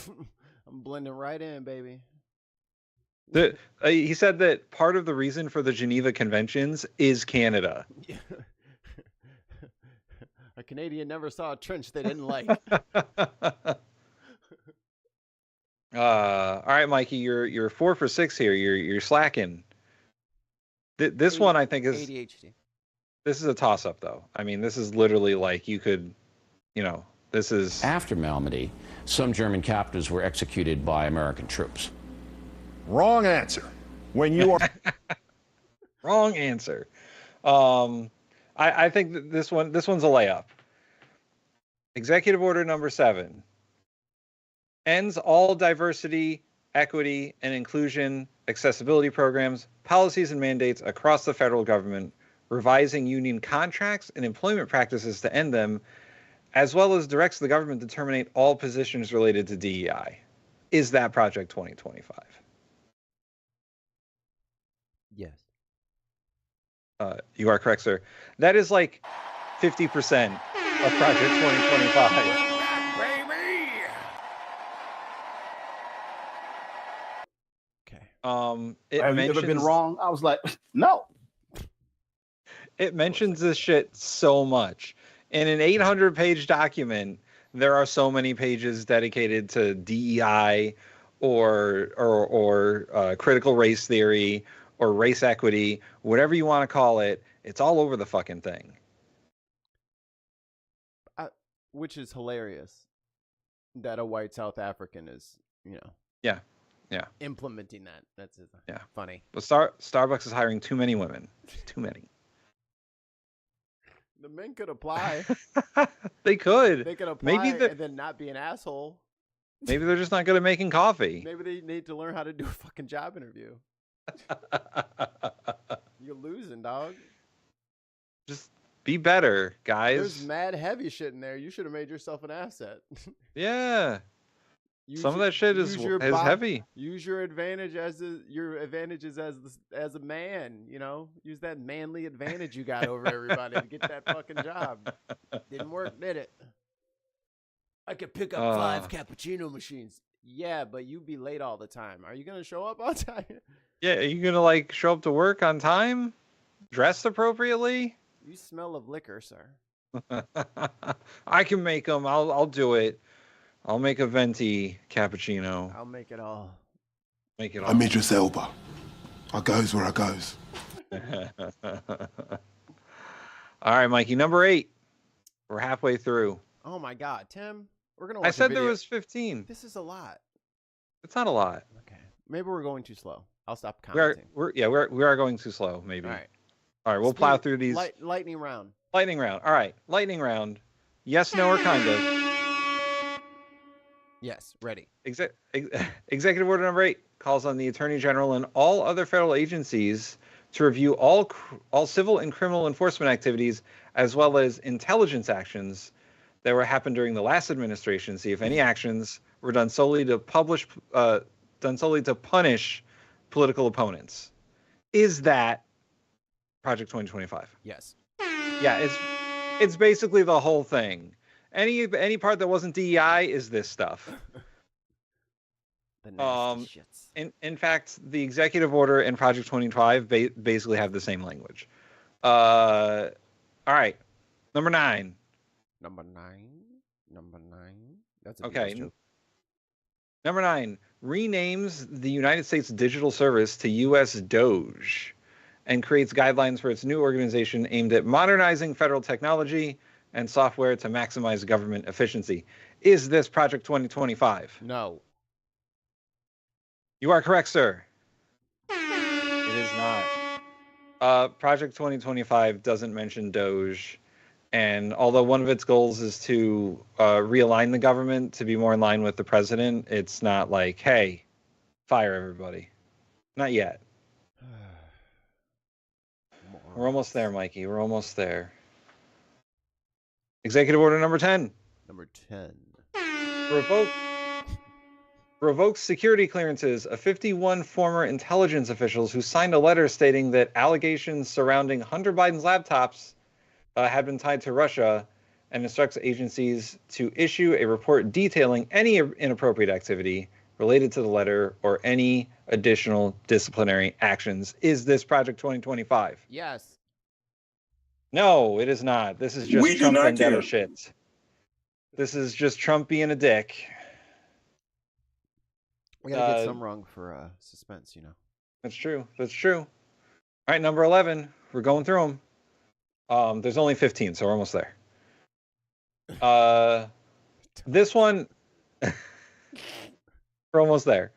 I'm blending right in, baby. He said that part of the reason for the Geneva Conventions is Canada. Yeah. A Canadian never saw a trench they didn't like. All right, Mikey, you're 4 for 6 here. You're slacking. This one I think is ADHD. This is a toss up though. I mean, this is literally like you could, this is after Malmedy. Some German captives were executed by American troops. Wrong answer. When you are wrong answer. I think that this one's a layup. Executive Order number 7 ends all diversity, equity, and inclusion accessibility programs, policies, and mandates across the federal government, revising union contracts and employment practices to end them, as well as directs the government to terminate all positions related to DEI. Is that Project 2025? Yes. You are correct, sir. That is like 50% of Project 2025. Have you ever been wrong? I was like, no. It mentions this shit so much. In an 800-page document, there are so many pages dedicated to DEI or critical race theory or race equity, whatever you want to call it. It's all over the fucking thing. Which is hilarious that a white South African is, Yeah. implementing that. That's funny. But Starbucks is hiring too many women. Too many. The men could apply. They could. They could apply and then not be an asshole. Maybe they're just not good at making coffee. Maybe they need to learn how to do a fucking job interview. You're losing, dog. Just be better, guys. There's mad heavy shit in there. You should have made yourself an asset. Yeah. Some of that shit is heavy. Use your advantage your advantages as a man. Use that manly advantage you got over everybody to get that fucking job. Didn't work, did it? I could pick up 5 cappuccino machines. Yeah, but you be late all the time. Are you gonna show up on time? Yeah, are you gonna show up to work on time, dressed appropriately? You smell of liquor, sir. I can make them. I'll do it. I'll make a venti cappuccino. I'll make it all. Make it all. I'm Idris Elba. I goes where I goes. All right, Mikey, number 8. We're halfway through. Oh my God, Tim. We're gonna watch I said a video. there was 15. This is a lot. It's not a lot. Okay. Maybe we're going too slow. I'll stop commenting. We are going too slow, maybe. All right. All right, we'll plow through these. Lightning round. Lightning round. All right, lightning round. Yes, no, or kind of. Yes, ready. Executive Order number 8 calls on the Attorney General and all other federal agencies to review all civil and criminal enforcement activities, as well as intelligence actions that were happened during the last administration. See if any actions were done solely to punish political opponents. Is that Project 2025? Yes. Yeah, it's basically the whole thing. Any part that wasn't DEI is this stuff. The nasty shits. In fact, the executive order and Project 25 basically have the same language. All right, number 9. Number 9. That's a Okay. joke. Number 9 renames the United States Digital Service to U.S. Doge and creates guidelines for its new organization aimed at modernizing federal technology and software to maximize government efficiency. Is this Project 2025? No. You are correct, sir. It is not. Project 2025 doesn't mention Doge, and although one of its goals is to realign the government to be more in line with the president, it's not like, hey, fire everybody. Not yet. We're almost there, Mikey. We're almost there. Executive Order number 10. Number 10. Revokes security clearances of 51 former intelligence officials who signed a letter stating that allegations surrounding Hunter Biden's laptops had been tied to Russia, and instructs agencies to issue a report detailing any inappropriate activity related to the letter or any additional disciplinary actions. Is this Project 2025? Yes. No, it is not. This is just Trump vendetta shit. This is just Trump being a dick. We gotta get some wrong for suspense, you know. That's true. All right, number 11. We're going through them. There's only 15, so we're almost there. This one, we're almost there.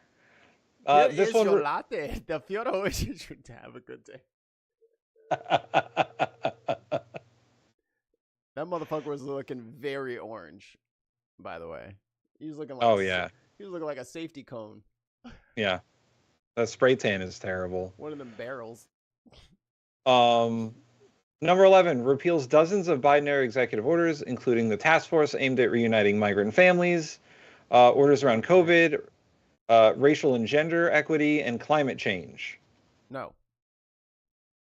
This one, your latte. The Fiona wishes you to have a good day. That motherfucker was looking very orange, by the way. He was looking like he was looking like a safety cone. Yeah. That spray tan is terrible. One of them barrels. Number 11 repeals dozens of Biden-era executive orders, including the task force aimed at reuniting migrant families, orders around COVID, racial and gender equity, and climate change. No.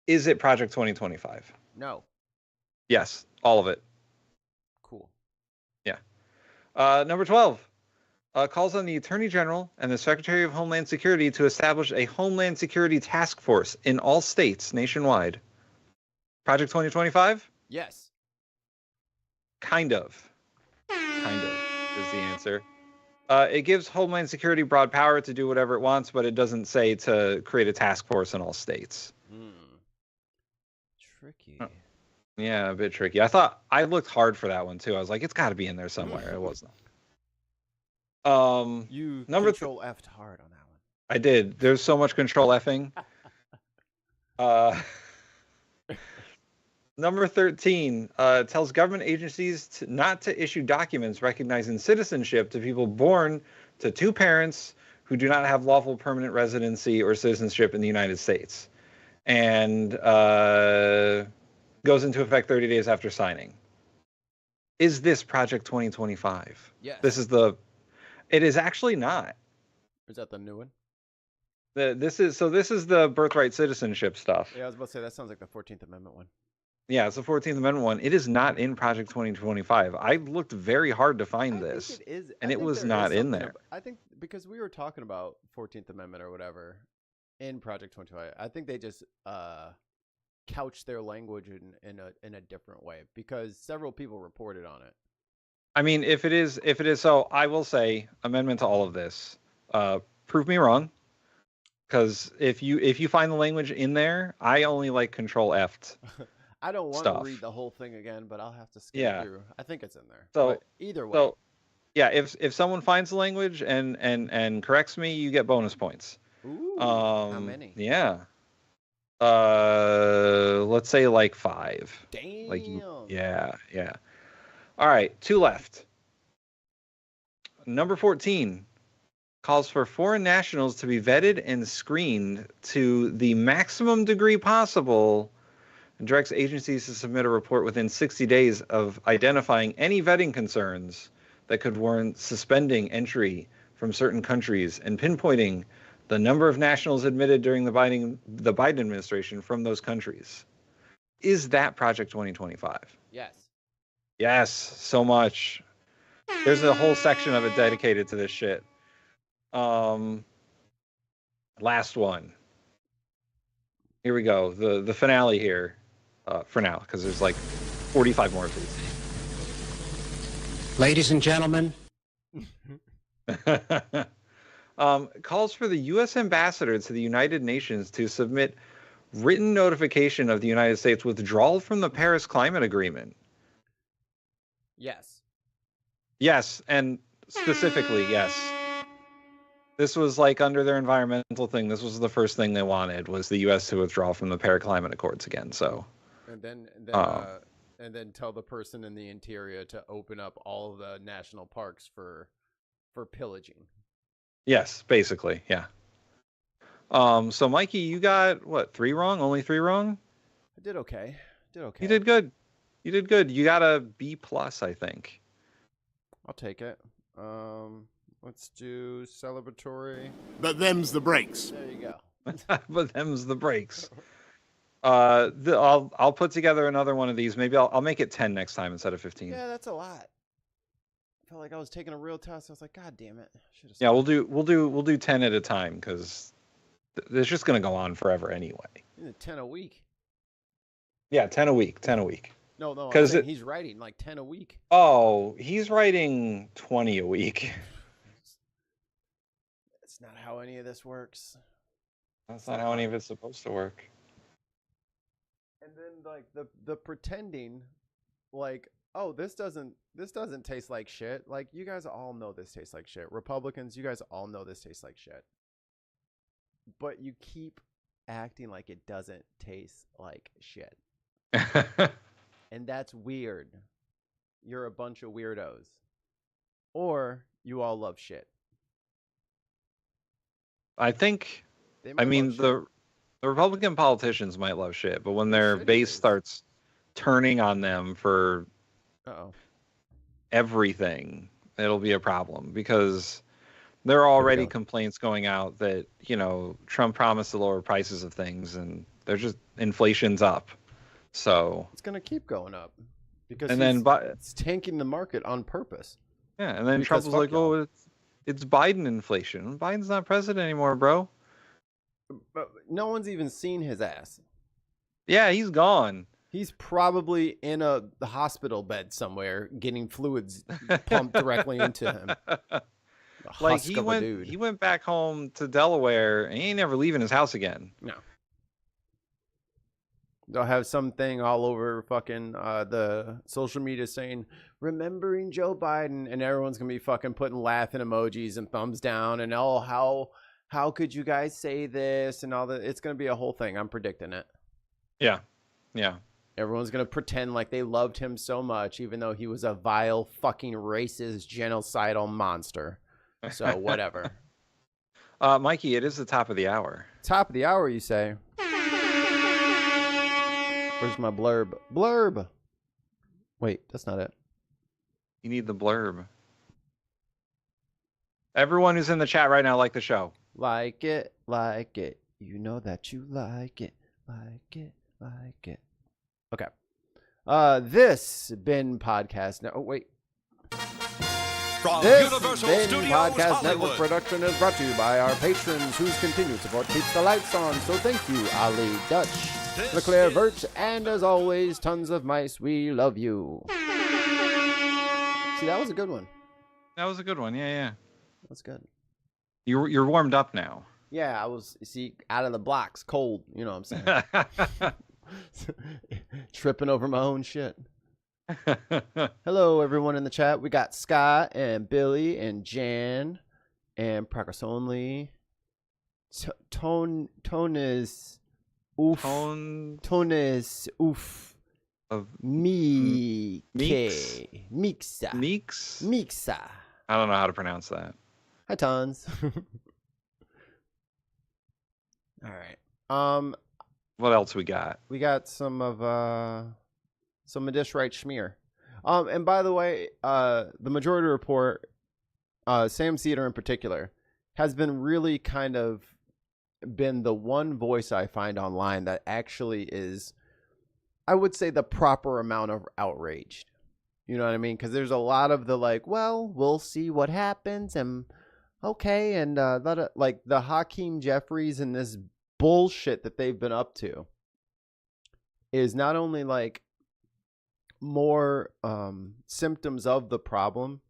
Is it Project 2025? No. Yes, all of it. Cool. Yeah. Number 12 calls on the Attorney General and the Secretary of Homeland Security to establish a Homeland Security task force in all states nationwide. Project 2025? Yes. Kind of. Kind of is the answer. It gives Homeland Security broad power to do whatever it wants, but it doesn't say to create a task force in all states. Tricky. Yeah, a bit tricky. I looked hard for that one too. I was like, it's got to be in there somewhere. It wasn't. You number control F'd hard on that one. I did. There's so much control effing. Number 13 tells government agencies not to issue documents recognizing citizenship to people born to two parents who do not have lawful permanent residency or citizenship in the United States, and goes into effect 30 days after signing. Is this Project 2025? Yes. It is actually not. Is that the new one? This is the birthright citizenship stuff. Yeah, I was about to say that sounds like the 14th Amendment one. Yeah, it's the 14th Amendment one. It is not in Project 2025. I looked very hard to find this, and it was not in there. I think because we were talking about 14th Amendment or whatever in Project 2025, I think they just couched their language in a different way because several people reported on it. I mean, if it is so, I will say amendment to all of this. Prove me wrong, because if you find the language in there, I only like Control F. I don't want to read the whole thing again, but I'll have to skim through. I think it's in there. So but either way. So yeah, if someone finds the language and corrects me, you get bonus points. Ooh, how many? Yeah. Let's say like 5. Damn. Yeah. All right, 2 left. Number 14 calls for foreign nationals to be vetted and screened to the maximum degree possible and directs agencies to submit a report within 60 days of identifying any vetting concerns that could warrant suspending entry from certain countries and pinpointing the number of nationals admitted during the Biden administration from those countries. Is that Project 2025? Yes. Yes, so much. There's a whole section of it dedicated to this shit. Last one. Here we go. The finale here. For now, because there's like 45 more of these. Ladies and gentlemen. Calls for the U.S. ambassador to the United Nations to submit written notification of the United States withdrawal from the Paris Climate Agreement. Yes. Yes, and specifically, yes. This was like under their environmental thing. This was the first thing they wanted, was the U.S. to withdraw from the Paris Climate Accords again. So, and then tell the person in the interior to open up all of the national parks for pillaging. Yes, basically, yeah. So Mikey, you got what, 3 wrong? Only 3 wrong? I did okay. You did good. You got a B+, I think. I'll take it. Let's do celebratory. But them's the breaks. There you go. But them's the breaks. I'll put together another one of these. Maybe I'll make it 10 next time instead of 15. Yeah, that's a lot. I felt like I was taking a real test. I was like, God damn it. Yeah, we'll do 10 at a time because it's just gonna go on forever anyway. 10 a week. Yeah, 10 a week. No, because he's writing like 10 a week. Oh, he's writing 20 a week. That's not how any of this works. That's not how any of it's supposed to work. And then like the pretending, like, oh, this doesn't taste like shit. Like, you guys all know this tastes like shit. Republicans, you guys all know this tastes like shit. But you keep acting like it doesn't taste like shit. And that's weird. You're a bunch of weirdos. Or you all love shit. I mean, the Republican politicians might love shit, but when their base starts turning on them for everything, it'll be a problem, because there are already complaints going out that, Trump promised to lower prices of things and they're just, inflation's up. So it's going to keep going up because it's tanking the market on purpose. Yeah, and then Trump was like, "Oh, it's Biden inflation. Biden's not president anymore, bro." But no one's even seen his ass. Yeah, he's gone. He's probably in a hospital bed somewhere getting fluids pumped directly into him. Like he went back home to Delaware and he ain't never leaving his house again. No. They'll have something all over fucking the social media saying, remembering Joe Biden, and everyone's going to be fucking putting laughing emojis and thumbs down and, oh, how could you guys say this and all that. It's going to be a whole thing. I'm predicting it. Yeah. Yeah. Everyone's going to pretend like they loved him so much, even though he was a vile, fucking racist, genocidal monster. So whatever. Mikey, it is the top of the hour. Top of the hour, you say? Where's my blurb? Blurb! Wait, that's not it. You need the blurb. Everyone who's in the chat right now, like the show. Like it, like it. You know that you like it. Like it, like it. Okay. This been podcast now. Oh, wait. From This Universal Bin Studios Podcast Hollywood. Network production is brought to you by our patrons whose continued support keeps the lights on. So thank you, Ali Dutch, LeClaire Vert, and as always, tons of mice. We love you. See, that was a good one. That was a good one. Yeah. That's good. You're warmed up now. Yeah, I was, out of the blocks, cold. You know what I'm saying? Tripping over my own shit. Hello, everyone in the chat. We got Scott and Billy and Jan and Progress Only. Tone is oof. Tone is oof. Of Mixa. Meeks. I don't know how to pronounce that. Hi, Tons. All right. What else we got? We got some of dish right schmear. And by the way, the Majority Report, Sam Cedar in particular, has been really kind of been the one voice I find online that actually is, I would say, the proper amount of outraged. You know what I mean? Because there's a lot of the like, well, we'll see what happens, and okay, and like the Hakeem Jeffries and this bullshit that they've been up to is not only like more symptoms of the problem,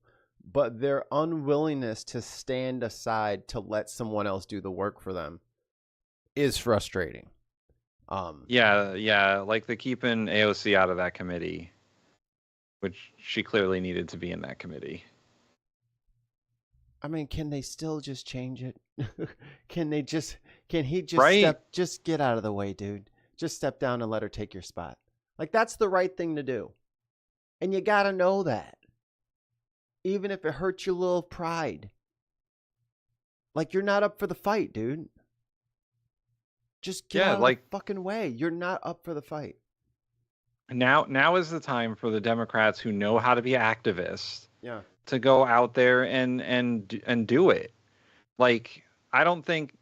but their unwillingness to stand aside to let someone else do the work for them is frustrating. Yeah, like the keeping AOC out of that committee, which she clearly needed to be in that committee. I mean, can they still just change it? Can he just Right. just get out of the way, dude? Just step down and let her take your spot. Like, that's the right thing to do. And you got to know that. Even if it hurts your little pride. Like, you're not up for the fight, dude. Just get out of the fucking way. You're not up for the fight. Now is the time for the Democrats who know how to be activists to go out there and do it. Like, I don't think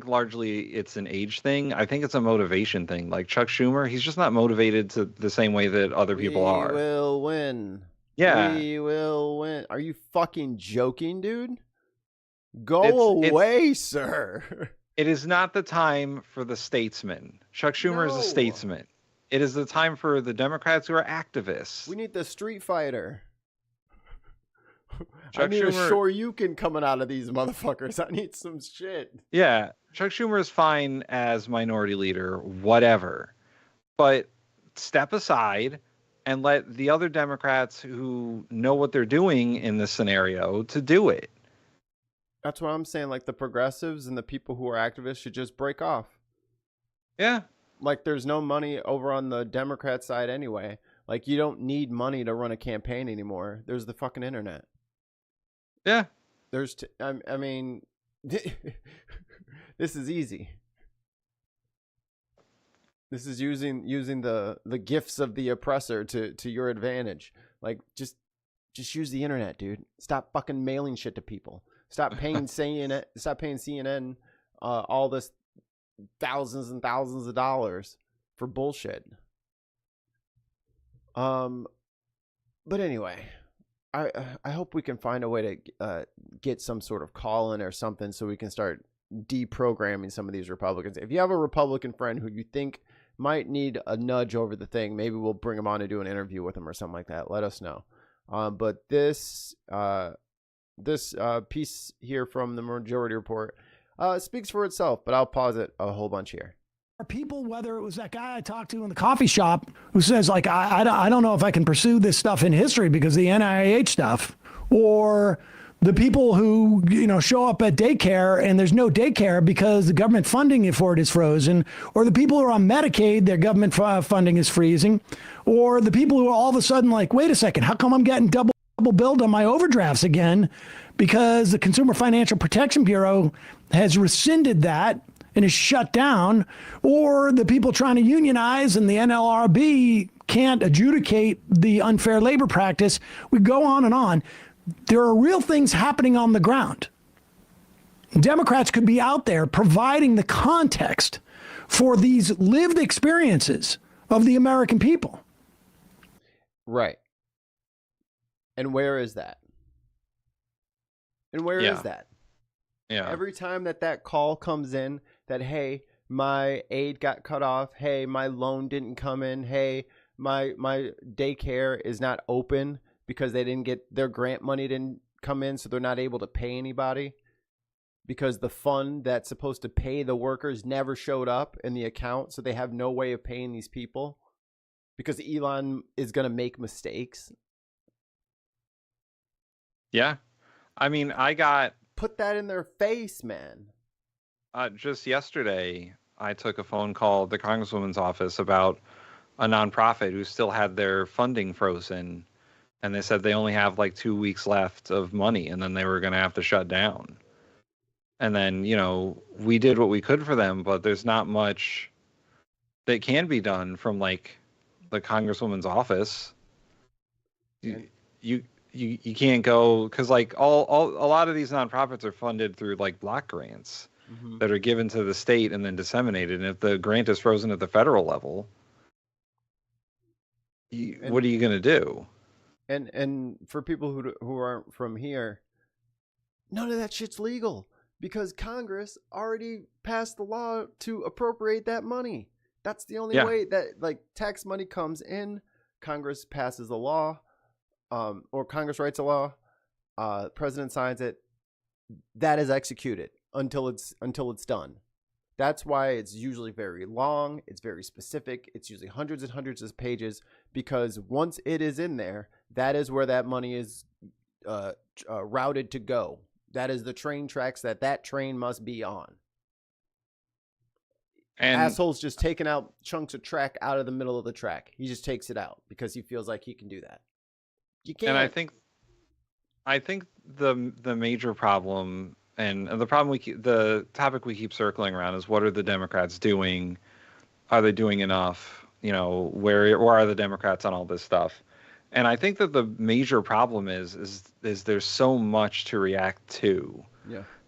largely it's an age thing. I think it's a motivation thing. Like Chuck Schumer, he's just not motivated to the same way that other people are. We will win. Yeah. We will win. Are you fucking joking, dude? Go away, sir. It is not the time for the statesman. Chuck Schumer is a statesman. It is the time for the Democrats who are activists. We need the street fighter. Chuck I need Schumer, a Shoryuken coming out of these motherfuckers. I need some shit. Yeah, Chuck Schumer is fine as minority leader, whatever. But step aside and let the other Democrats who know what they're doing in this scenario to do it. That's what I'm saying. Like, the progressives and the people who are activists should just break off. Yeah. Like, there's no money over on the Democrat side anyway. Like, you don't need money to run a campaign anymore. There's the fucking internet. Yeah. There's, I mean, this is easy. This is using the gifts of the oppressor to your advantage. Like, just use the internet, dude. Stop fucking mailing shit to people. Stop paying CNN. Stop paying CNN all this thousands and thousands of dollars for bullshit. But anyway, I hope we can find a way to get some sort of call in or something so we can start deprogramming some of these Republicans. If you have a Republican friend who you think might need a nudge over the thing, maybe we'll bring him on to do an interview with him or something like that. Let us know. But this piece here from the Majority Report speaks for itself, but I'll pause it a whole bunch here. People, whether it was that guy I talked to in the coffee shop who says, like, I don't know if I can pursue this stuff in history because of the NIH stuff, or the people who, show up at daycare and there's no daycare because the government funding for it is frozen, or the people who are on Medicaid, their government funding is freezing, or the people who are all of a sudden like, wait a second, how come I'm getting double billed on my overdrafts again? Because the Consumer Financial Protection Bureau has rescinded that and is shut down, or the people trying to unionize and the NLRB can't adjudicate the unfair labor practice. We go on and on. There are real things happening on the ground. Democrats could be out there providing the context for these lived experiences of the American people. Right. And where is that? And where is that? Yeah. Every time that call comes in that, hey, my aid got cut off. Hey, my loan didn't come in. Hey, my daycare is not open because they didn't get their grant money didn't come in, so they're not able to pay anybody because the fund that's supposed to pay the workers never showed up in the account, so they have no way of paying these people because Elon is going to make mistakes. Yeah. I mean, put that in their face, man. Just yesterday, I took a phone call at the Congresswoman's office about a nonprofit who still had their funding frozen and they said they only have like 2 weeks left of money, and then they were going to have to shut down. And then, you know, we did what we could for them, but there's not much that can be done from like the Congresswoman's office. You can't go, because like a lot of these nonprofits are funded through like block grants that are given to the state and then disseminated. And if the grant is frozen at the federal level, what are you going to do? And for people who aren't from here, none of that shit's legal because Congress already passed the law to appropriate that money. That's the only way that like tax money comes in. Congress passes a law, or Congress writes a law. President signs it. That is executed until it's done. That's why it's usually very long. It's very specific. It's usually hundreds and hundreds of pages because once it is in there, that is where that money is routed to go. That is the train tracks that train must be on. And asshole's just taking out chunks of track out of the middle of the track. He just takes it out because he feels like he can do that. You can't. And I think the major problem and the problem the topic we keep circling around is what are the Democrats doing? Are they doing enough? You know, where are the Democrats on all this stuff? And I think that the major problem is there's so much to react to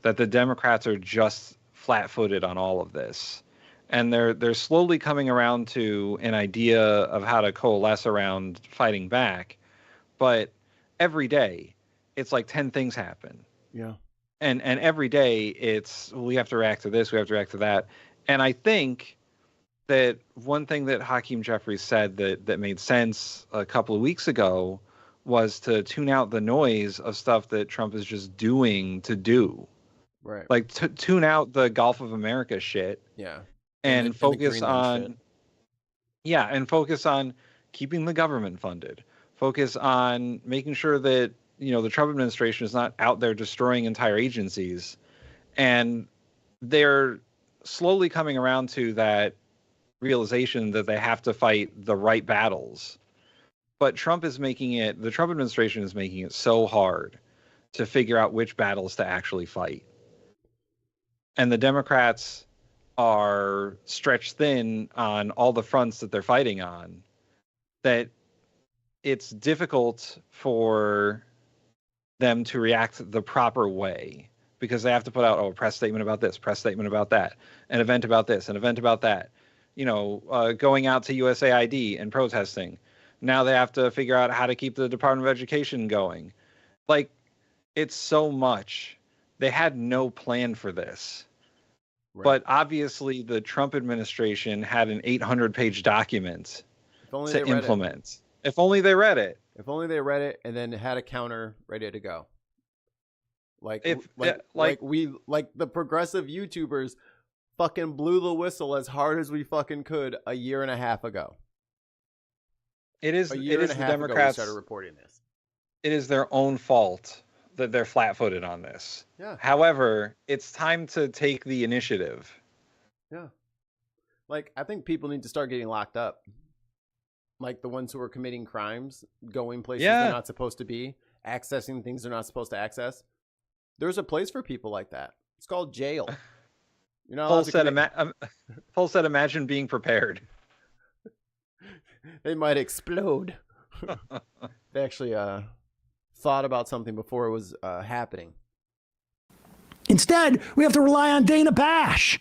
that the Democrats are just flat-footed on all of this. And they're slowly coming around to an idea of how to coalesce around fighting back. But every day, it's like 10 things happen. Yeah. And every day, it's, we have to react to this, we have to react to that. And I think that one thing that Hakeem Jeffries said that made sense a couple of weeks ago was to tune out the noise of stuff that Trump is just doing to do. Right. Like, tune out the Gulf of America shit. Yeah. And focus on, and focus on keeping the government funded. Focus on making sure that, you know, the Trump administration is not out there destroying entire agencies. And they're slowly coming around to that realization that they have to fight the right battles. But the Trump administration is making it so hard to figure out which battles to actually fight. And the Democrats are stretched thin on all the fronts that they're fighting on, that it's difficult for them to react the proper way because they have to put out a press statement about this, press statement about that, an event about this, an event about that, you know, going out to USAID and protesting. Now they have to figure out how to keep the Department of Education going. Like, it's so much. They had no plan for this. Right. But obviously, the Trump administration had an 800-page document to implement. If only they read it. If only they read it, and then had a counter ready to go. Like the progressive YouTubers fucking blew the whistle as hard as we fucking could a year and a half ago. It is the Democrats started reporting this. It is their own fault that they're flat-footed on this. Yeah. However, it's time to take the initiative. Yeah. Like, I think people need to start getting locked up. Like the ones who are committing crimes, going places they're not supposed to be, accessing things they're not supposed to access. There's a place for people like that. It's called jail. You know, Paul said, imagine being prepared. They might explode. They actually thought about something before it was happening. Instead, we have to rely on Dana Bash.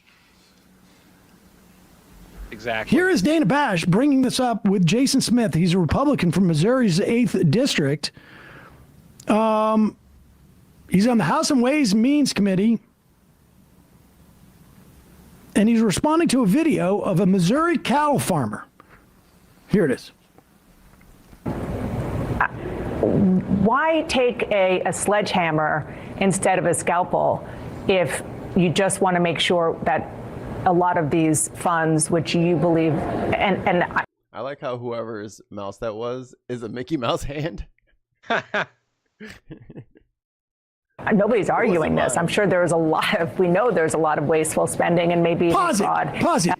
Exactly. Here is Dana Bash bringing this up with Jason Smith. He's a Republican from Missouri's 8th District. He's on the House and Ways and Means Committee. And he's responding to a video of a Missouri cattle farmer. Here it is. Why take a sledgehammer instead of a scalpel if you just want to make sure that a lot of these funds, which you believe, and I like how whoever's mouse that was is a Mickey Mouse hand. Nobody's arguing this. I'm sure we know there's a lot of wasteful spending and maybe fraud. Pause it.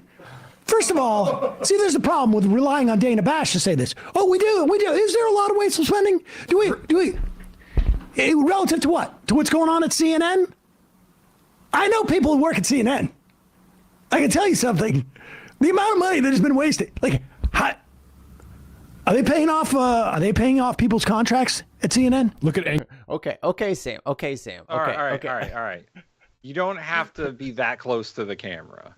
First of all, see, there's a problem with relying on Dana Bash to say this. Oh, we do. Is there a lot of wasteful spending? Do we? Relative to what? To what's going on at CNN? I know people who work at CNN. I can tell you something. The amount of money that has been wasted. Like, are they paying off? Are they paying off people's contracts at CNN? Look at Okay, Sam. Okay, Sam. All right. Okay. You don't have to be that close to the camera.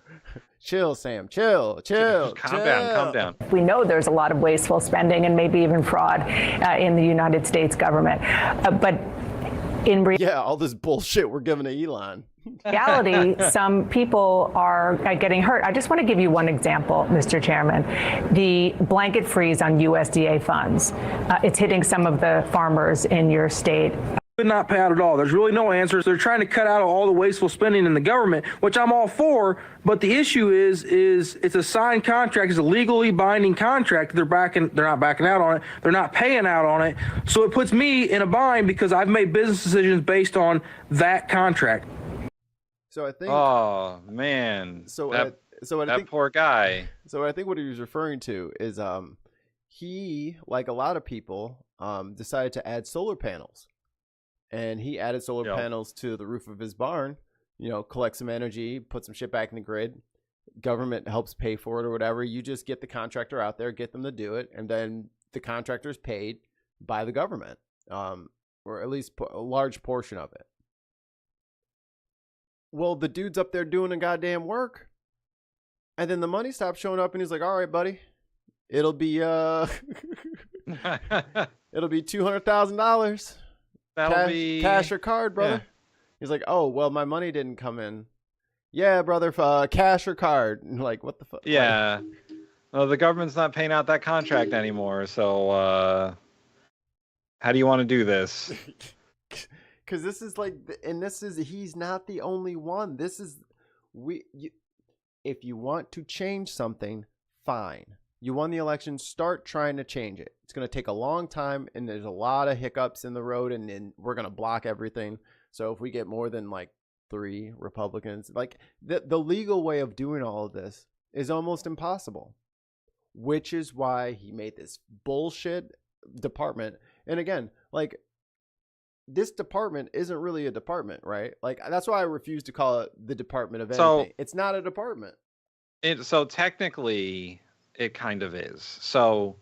Chill, Sam. Chill. Calm down. We know there's a lot of wasteful spending and maybe even fraud in the United States government. But in all this bullshit we're giving to Elon. reality, some people are getting hurt. I just want to give you one example, Mr. Chairman. The blanket freeze on USDA funds. It's hitting some of the farmers in your state. Would not pay out at all. There's really no answers. They're trying to cut out all the wasteful spending in the government, which I'm all for. But the issue is it's a signed contract. It's a legally binding contract. They're not backing out on it. They're not paying out on it. So it puts me in a bind because I've made business decisions based on that contract. So I think. Oh man. That poor guy. So I think what he was referring to is he, like a lot of people, decided to add solar panels. And he added solar panels to the roof of his barn, collect some energy, put some shit back in the grid. Government helps pay for it or whatever. You just get the contractor out there, get them to do it, and then the contractor is paid by the government, or at least a large portion of it. Well, the dude's up there doing the goddamn work, and then the money stops showing up, and he's like, "All right, buddy, it'll be $200,000." That'll be cash or card, brother. Yeah. He's like, "Oh, well, my money didn't come in." Yeah, brother, cash or card. And like, what the fuck? Yeah. Well, the government's not paying out that contract anymore. So, how do you want to do this? Because this is he's not the only one. If you want to change something, fine. You won the election, start trying to change it. It's going to take a long time, and there's a lot of hiccups in the road, and we're going to block everything. So if we get more than 3 Republicans, the legal way of doing all of this is almost impossible, which is why he made this bullshit department. And again, this department isn't really a department, right? That's why I refuse to call it the Department of anything. It's not a department. So technically, it kind of is. So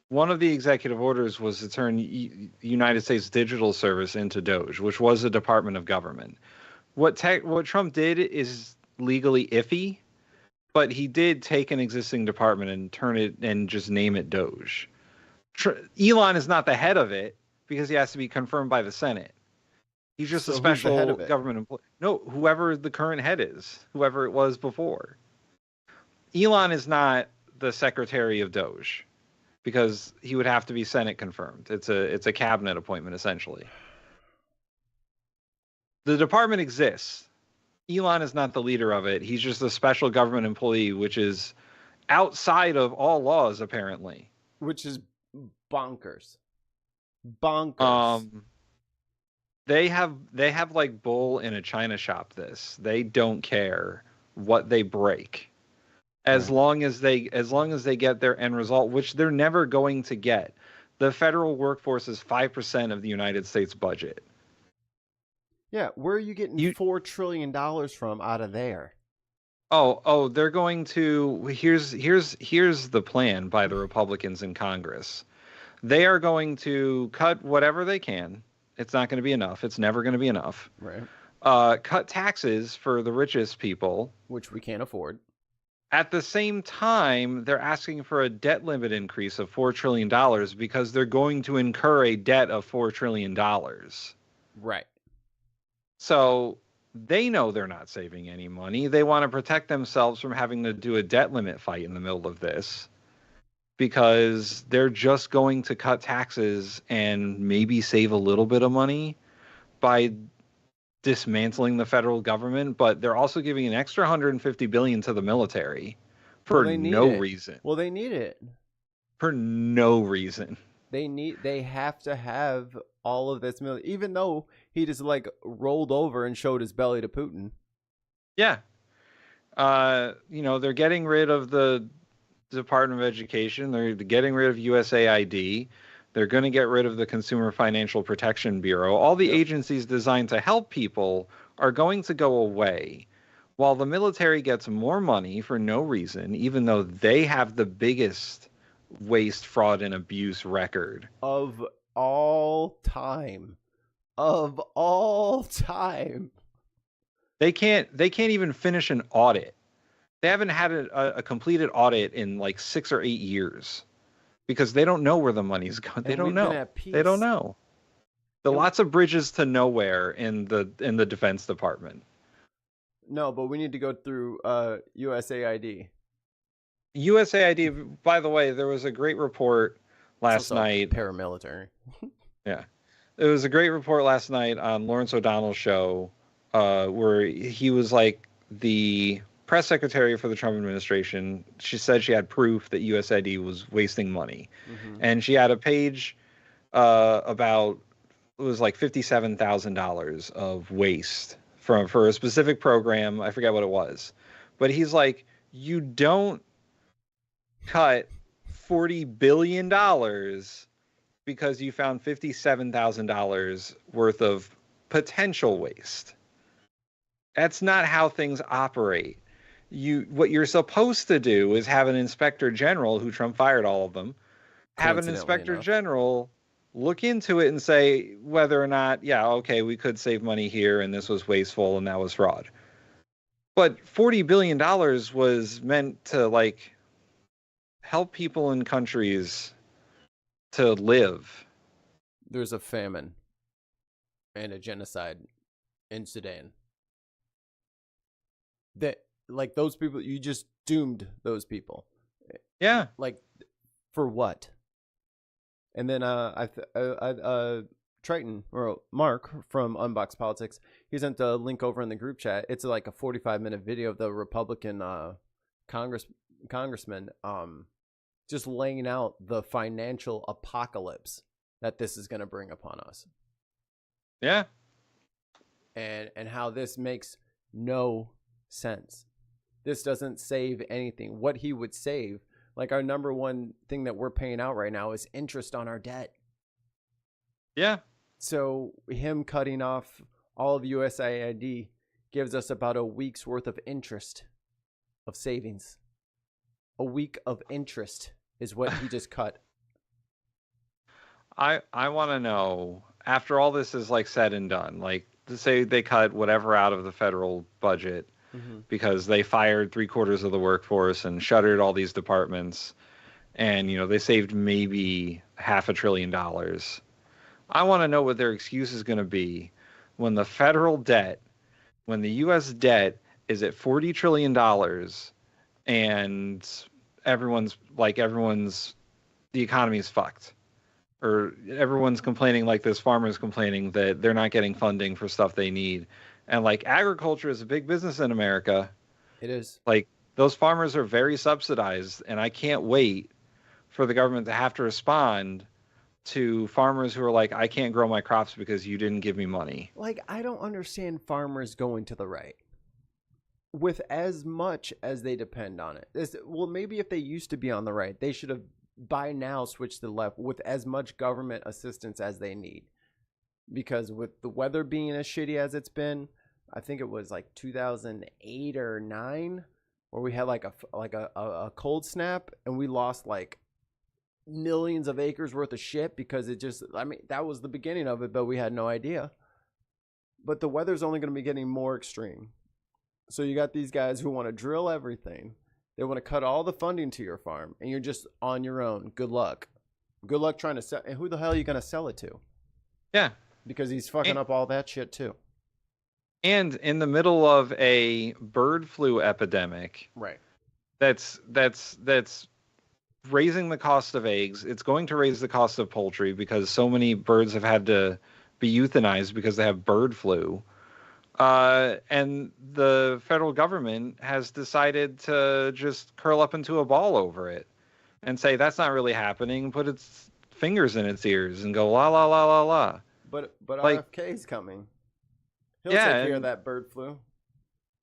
one of the executive orders was to turn United States Digital Service into DOGE, which was a department of government. What Trump did is legally iffy, but he did take an existing department and turn it and just name it DOGE. Elon is not the head of it because he has to be confirmed by the Senate. He's just a special government employee. No, whoever the current head is, whoever it was before. Elon is not the secretary of DOGE because he would have to be Senate confirmed. It's a cabinet appointment essentially. The department exists. Elon is not the leader of it. He's just a special government employee, which is outside of all laws apparently. Which is bonkers. They have like bull in a china shop. They don't care what they break. As long as they get their end result, which they're never going to get. The federal workforce is 5% of the United States budget. Yeah, where are you getting $4 trillion from out of there? Oh, they're going to. Here's the plan by the Republicans in Congress. They are going to cut whatever they can. It's not going to be enough. It's never going to be enough. Right. Cut taxes for the richest people, which we can't afford. At the same time, they're asking for a debt limit increase of $4 trillion because they're going to incur a debt of $4 trillion. Right. So they know they're not saving any money. They want to protect themselves from having to do a debt limit fight in the middle of this because they're just going to cut taxes and maybe save a little bit of money by dismantling the federal government, but they're also giving an extra $150 billion to the military for no reason. Well, they need it for no reason. They have to have all of this military, even though he just rolled over and showed his belly to Putin. Yeah, They're getting rid of the Department of Education. They're getting rid of USAID. They're going to get rid of the Consumer Financial Protection Bureau. All the agencies designed to help people are going to go away, while the military gets more money for no reason, even though they have the biggest waste, fraud, and abuse record of all time. Of all time. They can't even finish an audit. They haven't had a completed audit in like 6 or 8 years because they don't know where the money's going. They don't know. They don't know. There are lots of bridges to nowhere in the Defense Department. No, but we need to go through USAID. USAID, by the way, there was a great report last night. Paramilitary. Yeah. It was a great report last night on Lawrence O'Donnell's show where he was like the press secretary for the Trump administration. She said she had proof that USAID was wasting money. Mm-hmm. And she had a page about, it was like $57,000 of waste for a specific program. I forget what it was. But he's like, you don't cut $40 billion because you found $57,000 worth of potential waste. That's not how things operate. What you're supposed to do is have an inspector general, who Trump fired all of them, have an inspector general look into it and say whether or not, yeah, okay, we could save money here and this was wasteful and that was fraud. But $40 billion was meant to like help people in countries to live. There's a famine and a genocide in Sudan. That, like, those people, you just doomed those people. Yeah. Like, for what? And then Triton, or Mark from Unbox Politics, he sent a link over in the group chat. It's like a 45-minute video of the Republican congressman just laying out the financial apocalypse that this is going to bring upon us. Yeah. And how this makes no sense. This doesn't save anything. What he would save, like our number one thing that we're paying out right now, is interest on our debt. Yeah. So him cutting off all of USAID gives us about a week's worth of interest of savings. A week of interest is what he just cut. I want to know, after all this is like said and done, like to say they cut whatever out of the federal budget because they fired 3/4 of the workforce and shuttered all these departments, and they saved maybe $500 billion. I want to know what their excuse is going to be when the federal debt, when the U.S. debt is at $40 trillion and the economy is fucked. Or everyone's complaining, like this farmer's complaining that they're not getting funding for stuff they need. And like agriculture is a big business in America. It is. Like those farmers are very subsidized, and I can't wait for the government to have to respond to farmers who are like, I can't grow my crops because you didn't give me money. Like, I don't understand farmers going to the right with as much as they depend on it. Well, maybe if they used to be on the right, they should have by now switched to the left with as much government assistance as they need. Because with the weather being as shitty as it's been, I think it was like 2008 or 9 where we had like a cold snap and we lost like millions of acres worth of shit because that was the beginning of it, but we had no idea. But the weather's only going to be getting more extreme. So you got these guys who want to drill everything. They want to cut all the funding to your farm, and you're just on your own. Good luck. Good luck trying to sell. And who the hell are you going to sell it to? Yeah. Because he's fucking up all that shit too. And in the middle of a bird flu epidemic, right? That's raising the cost of eggs. It's going to raise the cost of poultry because so many birds have had to be euthanized because they have bird flu. And the federal government has decided to just curl up into a ball over it and say that's not really happening, put its fingers in its ears and go la la la la la. But like, RFK's coming. He'll take care of that bird flu.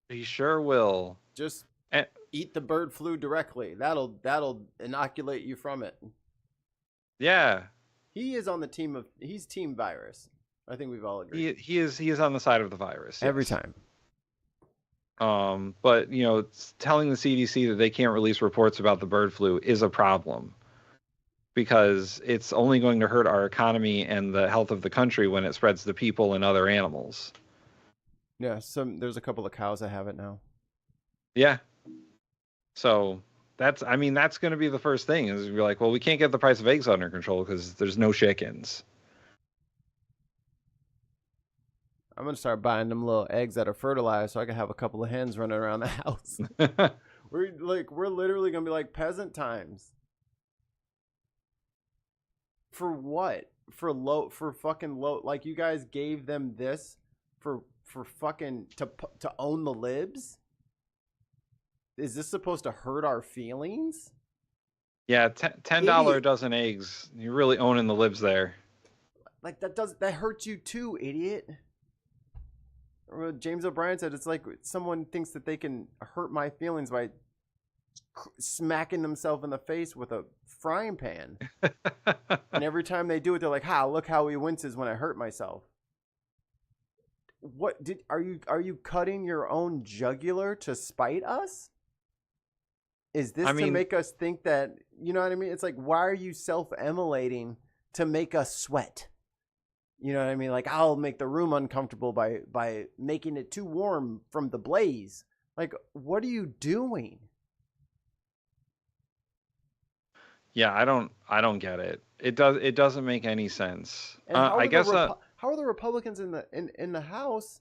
He sure will. eat the bird flu directly. That'll inoculate you from it. Yeah. He is on the team he's team virus. I think we've all agreed. He is on the side of the virus. Every yes. time. But telling the CDC that they can't release reports about the bird flu is a problem, because it's only going to hurt our economy and the health of the country when it spreads to people and other animals. Yeah, there's a couple of cows that have it now. Yeah. So that's going to be the first thing, is you're like, well, we can't get the price of eggs under control because there's no chickens. I'm going to start buying them little eggs that are fertilized so I can have a couple of hens running around the house. We're literally going to be like peasant times. For what? For fucking low, like you guys gave them this for fucking to own the libs? Is this supposed to hurt our feelings? Yeah, $10 dozen eggs. You're really owning the libs there. Like that hurts you too, idiot. Or James O'Brien said it's like someone thinks that they can hurt my feelings by smacking themselves in the face with a frying pan. And every time they do it, they're like, look how he winces when I hurt myself. What are you cutting your own jugular to spite us? Is this to make us think that, you know what I mean? It's like, why are you self-immolating to make us sweat? You know what I mean? Like, I'll make the room uncomfortable by making it too warm from the blaze. Like, what are you doing? Yeah, I don't get it. It doesn't make any sense. And how are the Republicans in the House?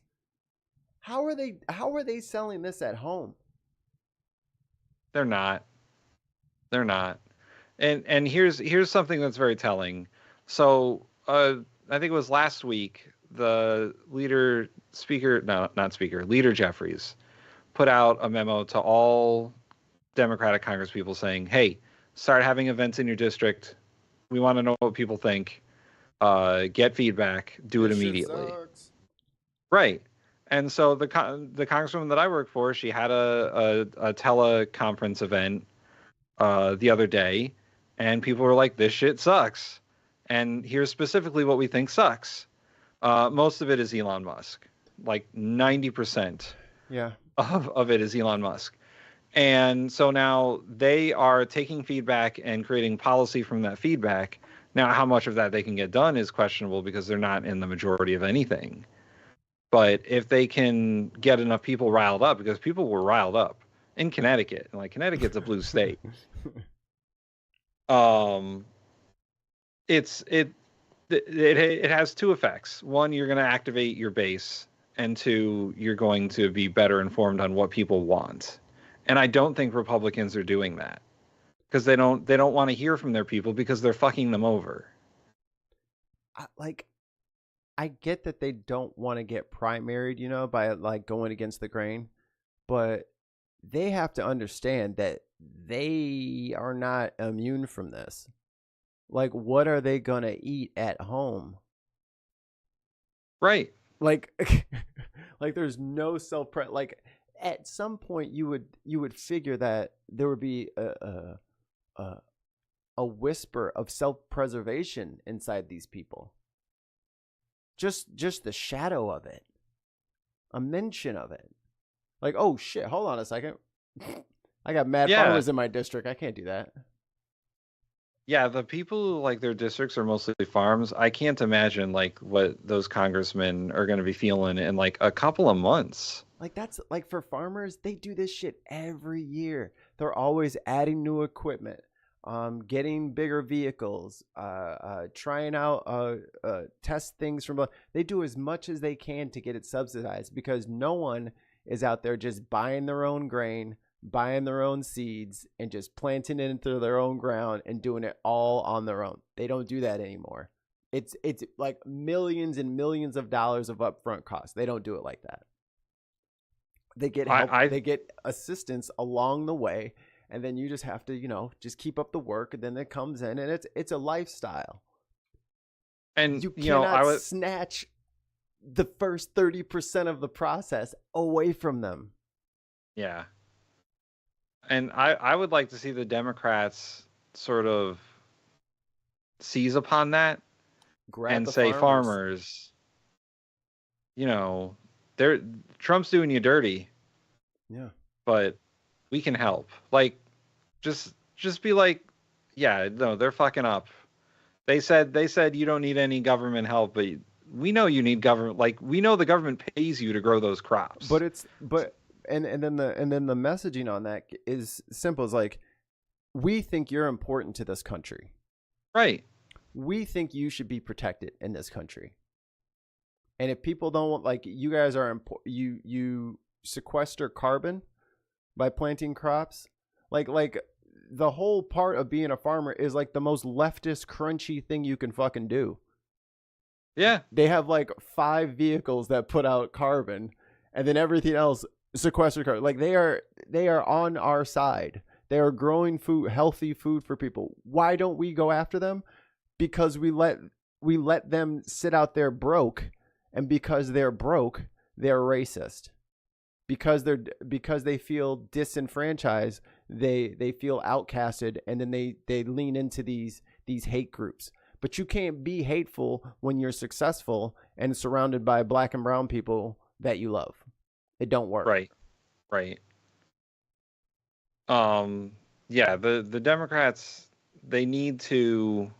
How are they selling this at home? They're not. And here's something that's very telling. So I think it was last week, the Leader Jeffries put out a memo to all Democratic Congresspeople saying, hey, start having events in your district. We want to know what people think. Get feedback. Do it immediately. Right. And so the congresswoman that I work for, she had a teleconference event the other day, and people were like, this shit sucks. And here's specifically what we think sucks. Most of it is Elon Musk. Like 90% of it is Elon Musk. And so now they are taking feedback and creating policy from that feedback. Now, how much of that they can get done is questionable because they're not in the majority of anything. But if they can get enough people riled up, because people were riled up in Connecticut, and like Connecticut's a blue state. It has two effects. One, you're going to activate your base, and two, you're going to be better informed on what people want. And I don't think Republicans are doing that, because they don't want to hear from their people because they're fucking them over. I get that they don't want to get primaried, by like going against the grain, but they have to understand that they are not immune from this. Like, what are they going to eat at home? Right. Like there's no like at some point you would figure that there would be a whisper of self-preservation inside these people. Just the shadow of it. A mention of it. Like, oh shit, hold on a second. I got mad farmers in my district. I can't do that. Yeah, the people who like their districts are mostly farms. I can't imagine like what those congressmen are going to be feeling in like a couple of months. Like that's like for farmers, they do this shit every year. They're always adding new equipment, getting bigger vehicles, trying out test things from. They do as much as they can to get it subsidized because no one is out there just buying their own grain, buying their own seeds, and just planting it into their own ground and doing it all on their own. They don't do that anymore. It's like millions and millions of dollars of upfront costs. They don't do it like that. They get help, they get assistance along the way, and then you just have to, just keep up the work, and then it comes in, and it's a lifestyle. And you cannot snatch the first 30% of the process away from them. Yeah. And I would like to see the Democrats sort of seize upon that and say, farmers, they're Trump's doing you dirty. Yeah. But we can help. Like, just be like, yeah, no, they're fucking up. They said you don't need any government help, but we know you need government. Like, we know the government pays you to grow those crops. And then the messaging on that is simple. It's like, we think you're important to this country. Right. We think you should be protected in this country. And if people don't like, you guys are you sequester carbon by planting crops. Like the whole part of being a farmer is like the most leftist crunchy thing you can fucking do. Yeah. They have like 5 vehicles that put out carbon, and then everything else sequester carbon. Like they are on our side. They are growing food, healthy food for people. Why don't we go after them? Because we let them sit out there broke, and because they're broke, they're racist. Because they feel disenfranchised, they feel outcasted, and then they lean into these hate groups. But you can't be hateful when you're successful and surrounded by black and brown people that you love. It don't work. Right. Yeah, the Democrats, they need to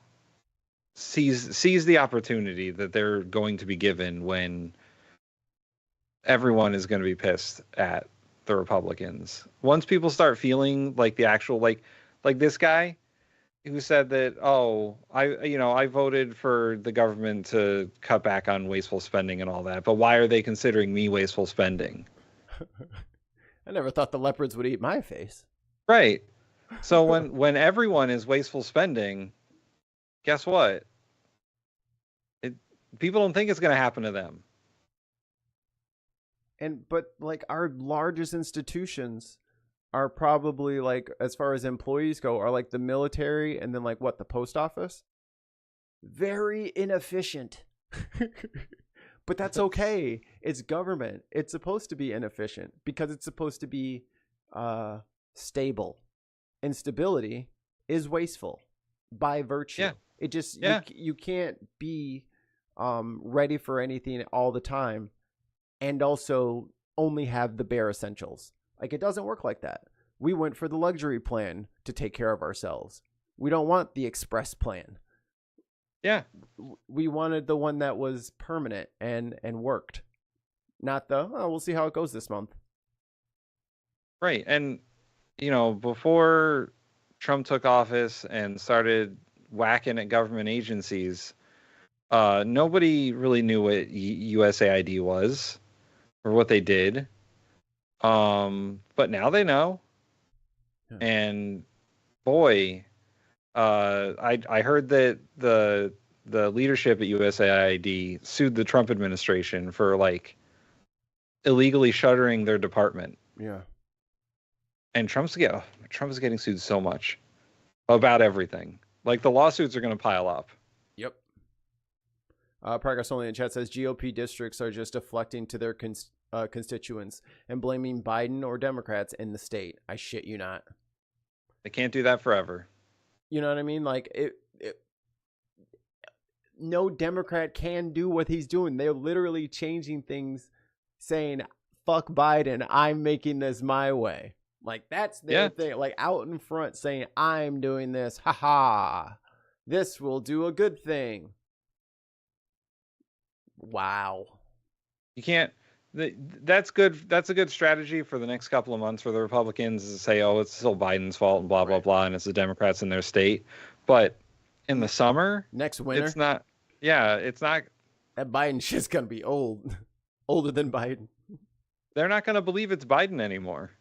seize the opportunity that they're going to be given when everyone is going to be pissed at the Republicans. Once people start feeling like the actual, like this guy who said that, I voted for the government to cut back on wasteful spending and all that, but why are they considering me wasteful spending? I never thought the leopards would eat my face. Right. So when everyone is wasteful spending, guess what? People don't think it's going to happen to them. But like our largest institutions are probably, like, as far as employees go, are like the military, and then like the post office. Very inefficient. But that's okay. It's government. It's supposed to be inefficient because it's supposed to be stable. And stability is wasteful by virtue. Yeah. It just, you can't be ready for anything all the time and also only have the bare essentials. Like, it doesn't work like that. We went for the luxury plan to take care of ourselves. We don't want the express plan. Yeah. We wanted the one that was permanent and worked. Not the, we'll see how it goes this month. Right. And, before Trump took office and started whacking at government agencies, nobody really knew what USAID was or what they did. But now they know. Yeah. And boy, I heard that the leadership at USAID sued the Trump administration for like illegally shuttering their department. Yeah. And Trump's getting sued so much about everything. Like, the lawsuits are going to pile up. Yep. Progress Only in chat says GOP districts are just deflecting to their constituents and blaming Biden or Democrats in the state. I shit you not. They can't do that forever. You know what I mean? Like, no Democrat can do what he's doing. They're literally changing things, saying, fuck Biden, I'm making this my way. Like, that's their thing. Like, out in front saying, I'm doing this. Ha ha. This will do a good thing. Wow. You can't. That's good. That's a good strategy for the next couple of months for the Republicans, is to say, oh, it's still Biden's fault and blah, blah, blah. And it's the Democrats in their state. But in the summer, next winter, it's not. Yeah, it's not. That Biden shit's going to be old. Older than Biden. They're not going to believe it's Biden anymore.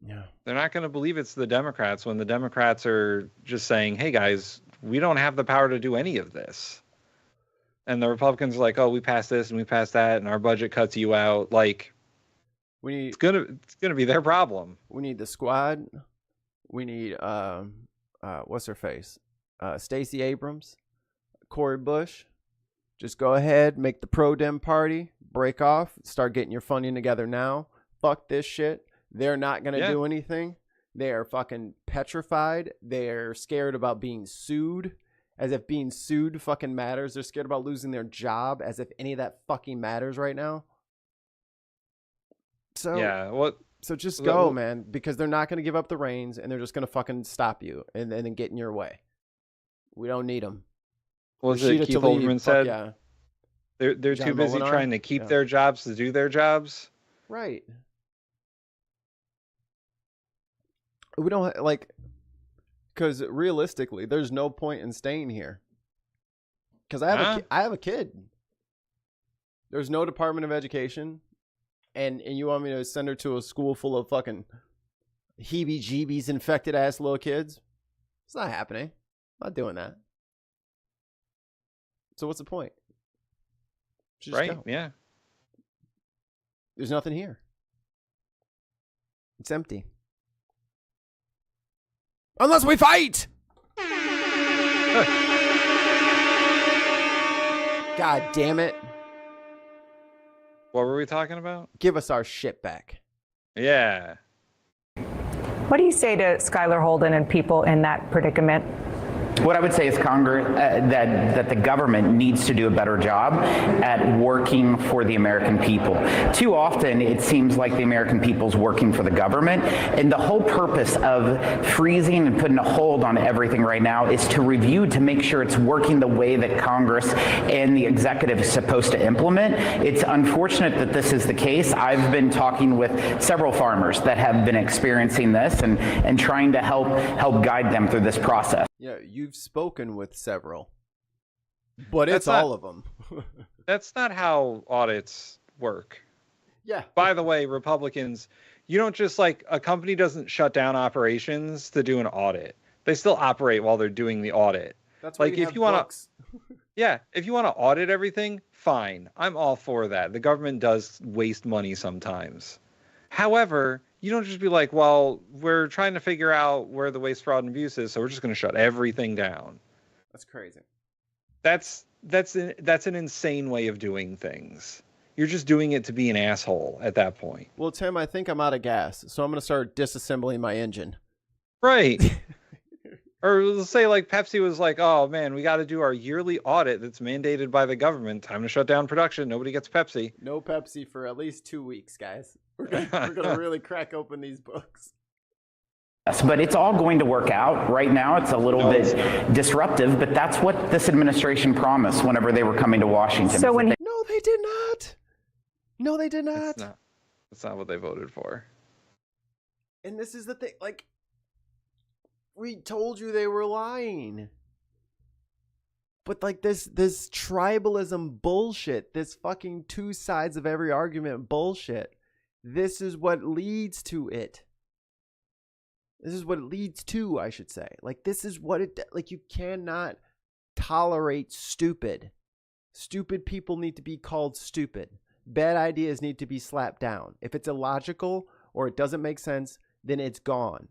Yeah. They're not going to believe it's the Democrats when the Democrats are just saying, hey, guys, we don't have the power to do any of this. And the Republicans are like, oh, we passed this and we passed that, and our budget cuts you out. Like, it's gonna be their problem. We need the squad. We need what's her face? Stacey Abrams, Cori Bush. Just go ahead, make the pro-Dem party, break off, start getting your funding together now. Fuck this shit. They're not going to do anything. They are fucking petrified. They're scared about being sued, as if being sued fucking matters. They're scared about losing their job, as if any of that fucking matters right now. So So just go, man, because they're not going to give up the reins, and they're just going to fucking stop you and then get in your way. We don't need them. Was it Keith Olbermann said? Yeah. They're too busy trying to keep their jobs to do their jobs. Right. We don't because realistically, there's no point in staying here. Because I have a kid. There's no Department of Education, and you want me to send her to a school full of fucking heebie-jeebies, infected ass little kids? It's not happening. I'm not doing that. So what's the point? Just right? Go. Yeah. There's nothing here. It's empty. Unless we fight! God damn it. What were we talking about? Give us our shit back. Yeah. What do you say to Skylar Holden and people in that predicament? What I would say is Congress, that the government needs to do a better job at working for the American people. Too often, it seems like the American people's working for the government, and the whole purpose of freezing and putting a hold on everything right now is to review to make sure it's working the way that Congress and the executive is supposed to implement. It's unfortunate that this is the case. I've been talking with several farmers that have been experiencing this and trying to help guide them through this process. Yeah, you've spoken with several, but it's all of them. That's not how audits work. Yeah. By the way, Republicans, you don't just a company doesn't shut down operations to do an audit. They still operate while they're doing the audit. That's why if you want to, if you want to audit everything, fine. I'm all for that. The government does waste money sometimes. However, you don't just be like, well, we're trying to figure out where the waste, fraud, and abuse is, so we're just going to shut everything down. That's crazy. That's an insane way of doing things. You're just doing it to be an asshole at that point. Well, Tim, I think I'm out of gas, so I'm going to start disassembling my engine. Right. Or let's say Pepsi was like, oh man, we got to do our yearly audit that's mandated by the government. Time to shut down production. Nobody gets Pepsi. No Pepsi for at least 2 weeks, guys. We're gonna really crack open these books. Yes, but it's all going to work out. Right now, it's a little bit disruptive, but that's what this administration promised whenever they were coming to Washington. So when No, they did not. No, they did not. That's not what they voted for. And this is the thing. We told you they were lying. But this tribalism bullshit, this fucking two sides of every argument bullshit, this is what leads to it. This is what it leads to, I should say. This is what it, you cannot tolerate stupid. Stupid people need to be called stupid. Bad ideas need to be slapped down. If it's illogical or it doesn't make sense, then it's gone.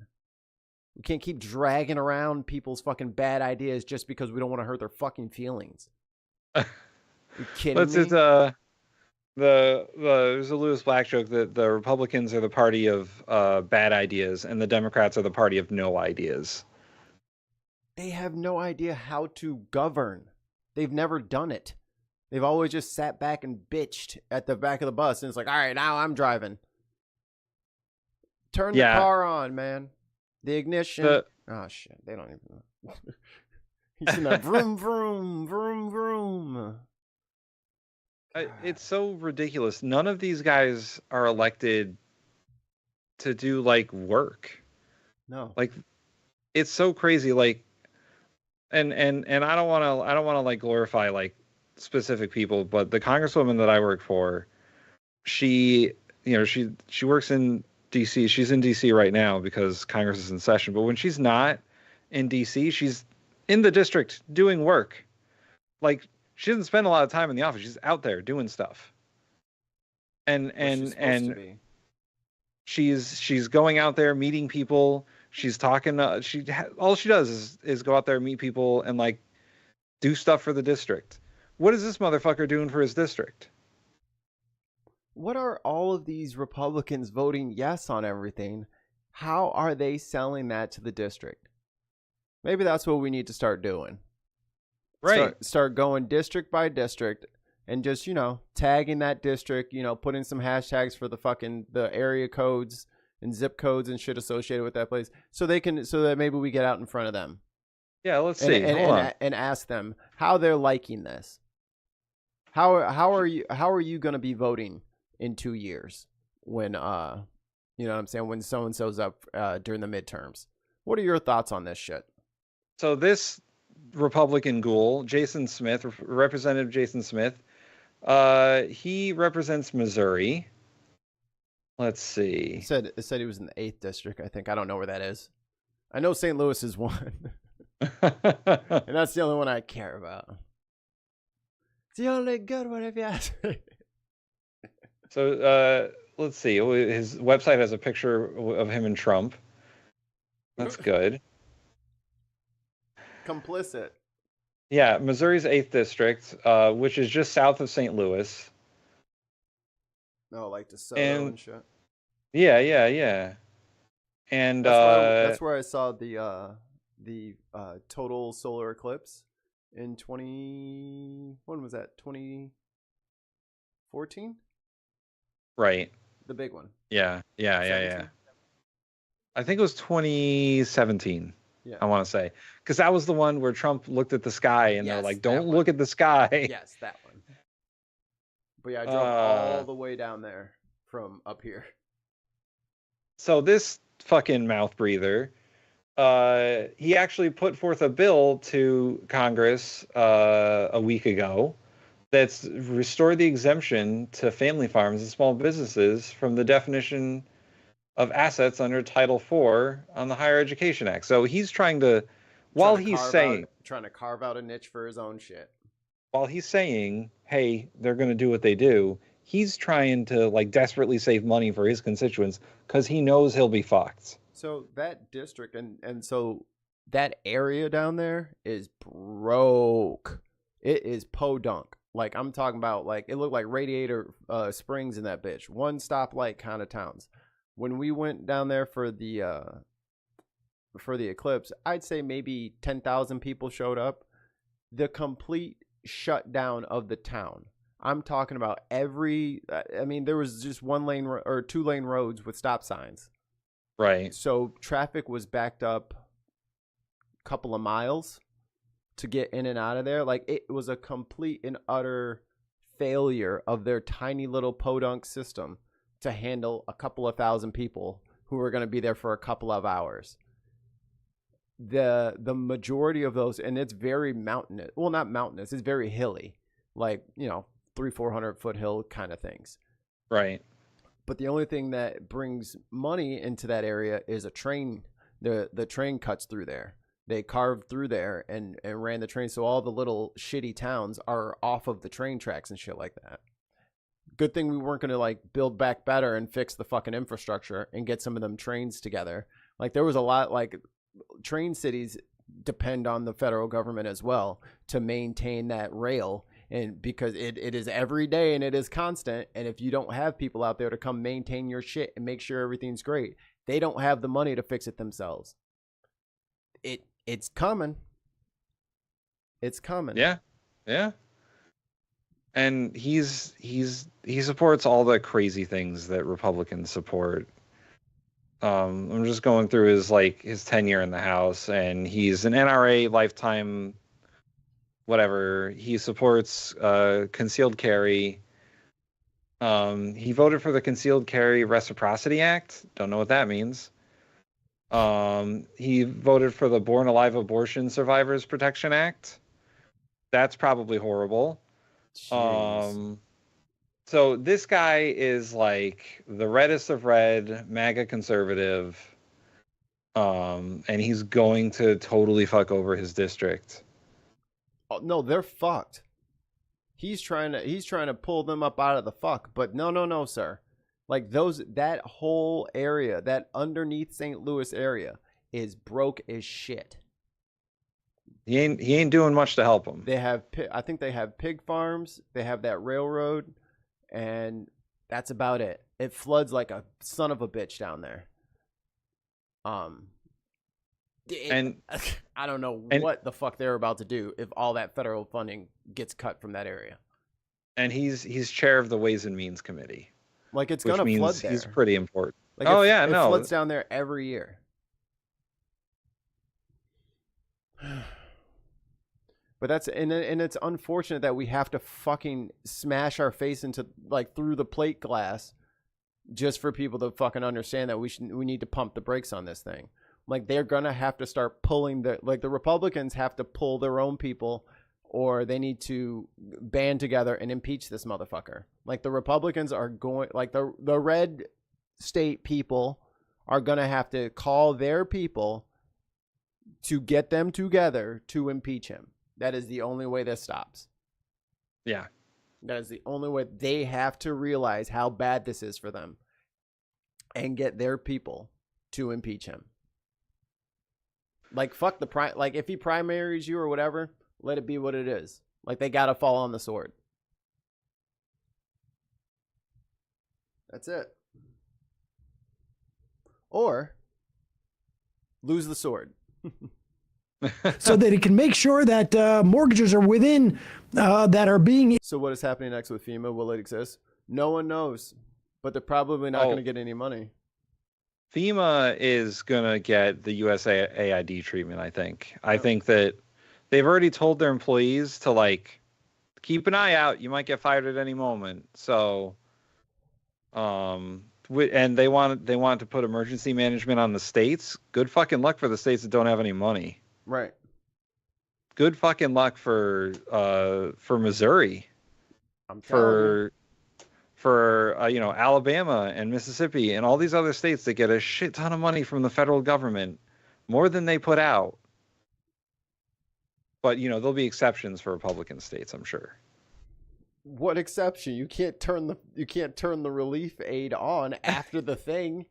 We can't keep dragging around people's fucking bad ideas just because we don't want to hurt their fucking feelings. You kidding me? There's a Lewis Black joke that the Republicans are the party of bad ideas and the Democrats are the party of no ideas. They have no idea how to govern. They've never done it. They've always just sat back and bitched at the back of the bus, and it's like, all right, now I'm driving. Turn the car on, man. The ignition. Oh, shit. They don't even know. He's in that vroom, vroom, vroom, vroom. It's so ridiculous. None of these guys are elected to do work. No. It's so crazy. And I don't want to glorify specific people, but the congresswoman that I work for, she works in DC. She's in DC right now because Congress is in session. But when she's not in DC, she's in the district doing work. She doesn't spend a lot of time in the office. She's out there doing stuff. And she's going out there meeting people. She's talking. All she does is go out there, meet people, and do stuff for the district. What is this motherfucker doing for his district? what are all of these Republicans voting yes on everything? How are they selling that to the district? Maybe that's what we need to start doing. Right. Start going district by district and just, tagging that district, putting some hashtags for the area codes and zip codes and shit associated with that place so that maybe we get out in front of them. Yeah, let's see. And ask them how they're liking this. How are you going to be voting in 2 years when you know what I'm saying, when so and so's up during the midterms? What are your thoughts on this shit? So this Republican ghoul, Jason Smith, Representative Jason Smith, he represents Missouri. Let's see. It said he was in the 8th district, I think. I don't know where that is. I know St. Louis is one. And that's the only one I care about. It's the only good one if you ask me. So let's see. His website has a picture of him and Trump. That's good. Complicit. Yeah, Missouri's 8th district, which is just south of St. Louis. No, like DeSoto and shit. Yeah. And that's where I saw the total solar eclipse in when was that? 2014? Right. The big one. Yeah. I think it was 2017. Yeah. I want to say, because that was the one where Trump looked at the sky and they're like, "Don't look at the sky." Yes, that one. But yeah, I drove all the way down there from up here. So this fucking mouth breather, he actually put forth a bill to Congress a week ago that's restored the exemption to family farms and small businesses from the definition of assets under Title IV on the Higher Education Act. So he's trying to carve out a niche for his own shit. While he's saying, hey, they're going to do what they do, he's trying to desperately save money for his constituents because he knows he'll be fucked. So that district and so that area down there is broke. It is podunk. I'm talking about it looked like Radiator Springs in that bitch. One stoplight kind of towns. When we went down there for the eclipse, I'd say maybe 10,000 people showed up. The complete shutdown of the town. I'm talking about there was just 1 lane or 2 lane roads with stop signs. Right. So traffic was backed up a couple of miles to get in and out of there. It was a complete and utter failure of their tiny little podunk system to handle a couple of thousand people who were going to be there for a couple of hours. The majority of those, and it's very mountainous. Well, not mountainous. It's very hilly, 300-400 foot hill kind of things. Right. But the only thing that brings money into that area is a train. The train cuts through there. They carved through there and ran the train. So all the little shitty towns are off of the train tracks and shit like that. Good thing we weren't going to build back better and fix the fucking infrastructure and get some of them trains together. There was a lot train cities depend on the federal government as well to maintain that rail, and because it is every day and it is constant, and if you don't have people out there to come maintain your shit and make sure everything's great, they don't have the money to fix it themselves. It's coming. Yeah. And he supports all the crazy things that Republicans support. I'm just going through his tenure in the House, and he's an NRA lifetime whatever. He supports concealed carry. He voted for the Concealed Carry Reciprocity Act. Don't know what that means. He voted for the Born Alive Abortion Survivors Protection Act. That's probably horrible. Jeez. So this guy is the reddest of red, MAGA conservative, and he's going to totally fuck over his district. Oh, no, they're fucked. He's trying to pull them up out of the fuck, but no, sir. That whole area, that underneath St. Louis area, is broke as shit. He ain't doing much to help them. I think they have pig farms. They have that railroad, and That's about it. It floods like a son of a bitch down there. And I don't know what the fuck they're about to do if all that federal funding gets cut from that area. And he's chair of the Ways and Means Committee. Like, it's gonna flood there. He's pretty important. Like, it floods down there every year. But that's and it's unfortunate that we have to fucking smash our face into like through the plate glass just for people to fucking understand that we need to pump the brakes on this thing. Like, they're gonna have to start pulling the Republicans have to pull their own people, or they need to band together and impeach this motherfucker. Like, the Republicans are going, like the red state people are gonna have to call their people to get them together to impeach him. That is the only way this stops. Yeah. That is the only way. They have to realize how bad this is for them and get their people to impeach him. Like, fuck like, if he primaries you or whatever, let it be what it is. Like, they gotta fall on the sword. That's it. Or lose the sword. So that it can make sure that mortgages are within that are being. So what is happening next with FEMA? Will it exist? No one knows, but they're probably not going to get any money. FEMA is going to get the USAID treatment, I think. I think that they've already told their employees to, like, keep an eye out. You might get fired at any moment. So, and they want to put emergency management on the states. Good fucking luck for the states that don't have any money. Right. Good fucking luck for Missouri. For Alabama and Mississippi and all these other states that get a shit ton of money from the federal government, more than they put out. But there'll be exceptions for Republican states, I'm sure. What exception? You can't turn the relief aid on after the thing.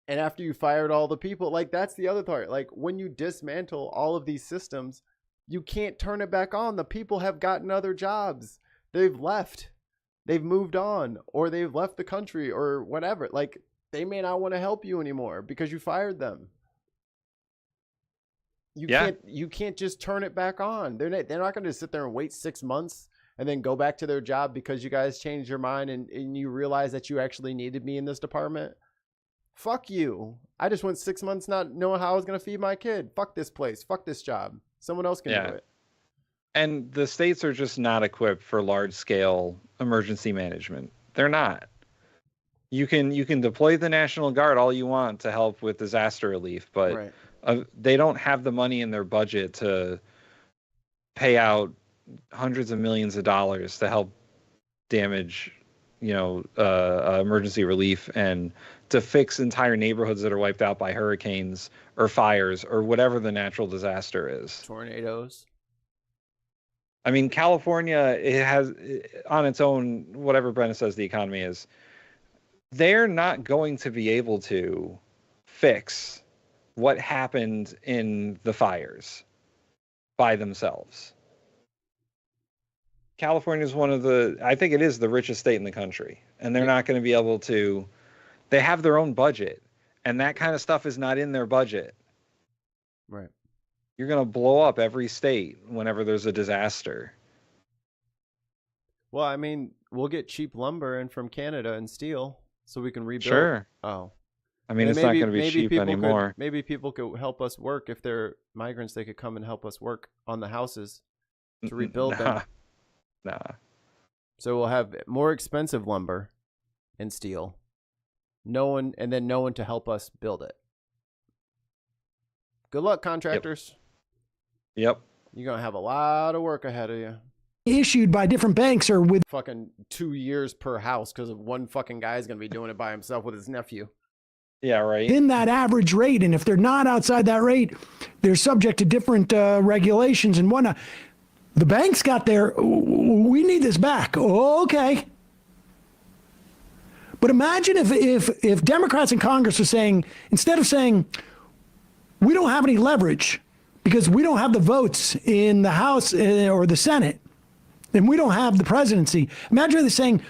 And after you fired all the people. Like, that's the other part. Like, when you dismantle all of these systems, you can't turn it back on. The people have gotten other jobs. They've left. They've moved on, or they've left the country, or whatever. Like, they may not want to help you anymore because you fired them. You can't just turn it back on. They're not going to sit there and wait 6 months and then go back to their job because you guys changed your mind and you realize that you actually needed me in this department. Fuck you. I just went 6 months not knowing how I was going to feed my kid. Fuck this place. Fuck this job. Someone else can do it. And the states are just not equipped for large-scale emergency management. They're not. You can deploy the National Guard all you want to help with disaster relief, but they don't have the money in their budget to pay out hundreds of millions of dollars to help damage, emergency relief and to fix entire neighborhoods that are wiped out by hurricanes or fires or whatever the natural disaster is. Tornadoes. I mean, California, it has on its own, whatever Brenna says the economy is, they're not going to be able to fix what happened in the fires by themselves. California is I think it is the richest state in the country, and they're not going to be able to, they have their own budget, and that kind of stuff is not in their budget. Right. You're going to blow up every state whenever there's a disaster. Well, I mean, we'll get cheap lumber in from Canada and steel so we can rebuild. Sure. Oh. I mean, it's not going to be cheap anymore. Maybe people could help us work. If they're migrants, they could come and help us work on the houses to rebuild them. Nah. So we'll have more expensive lumber and steel. No one to help us build it. Good luck, contractors. Yep. You're going to have a lot of work ahead of you. Issued by different banks or with fucking 2 years per house because one fucking guy is going to be doing it by himself with his nephew. Yeah, right. In that average rate. And if they're not outside that rate, they're subject to different regulations and whatnot. The banks got their, we need this back. Okay. But imagine if Democrats in Congress are saying, instead of saying, we don't have any leverage because we don't have the votes in the House or the Senate, and we don't have the presidency. Imagine they're saying,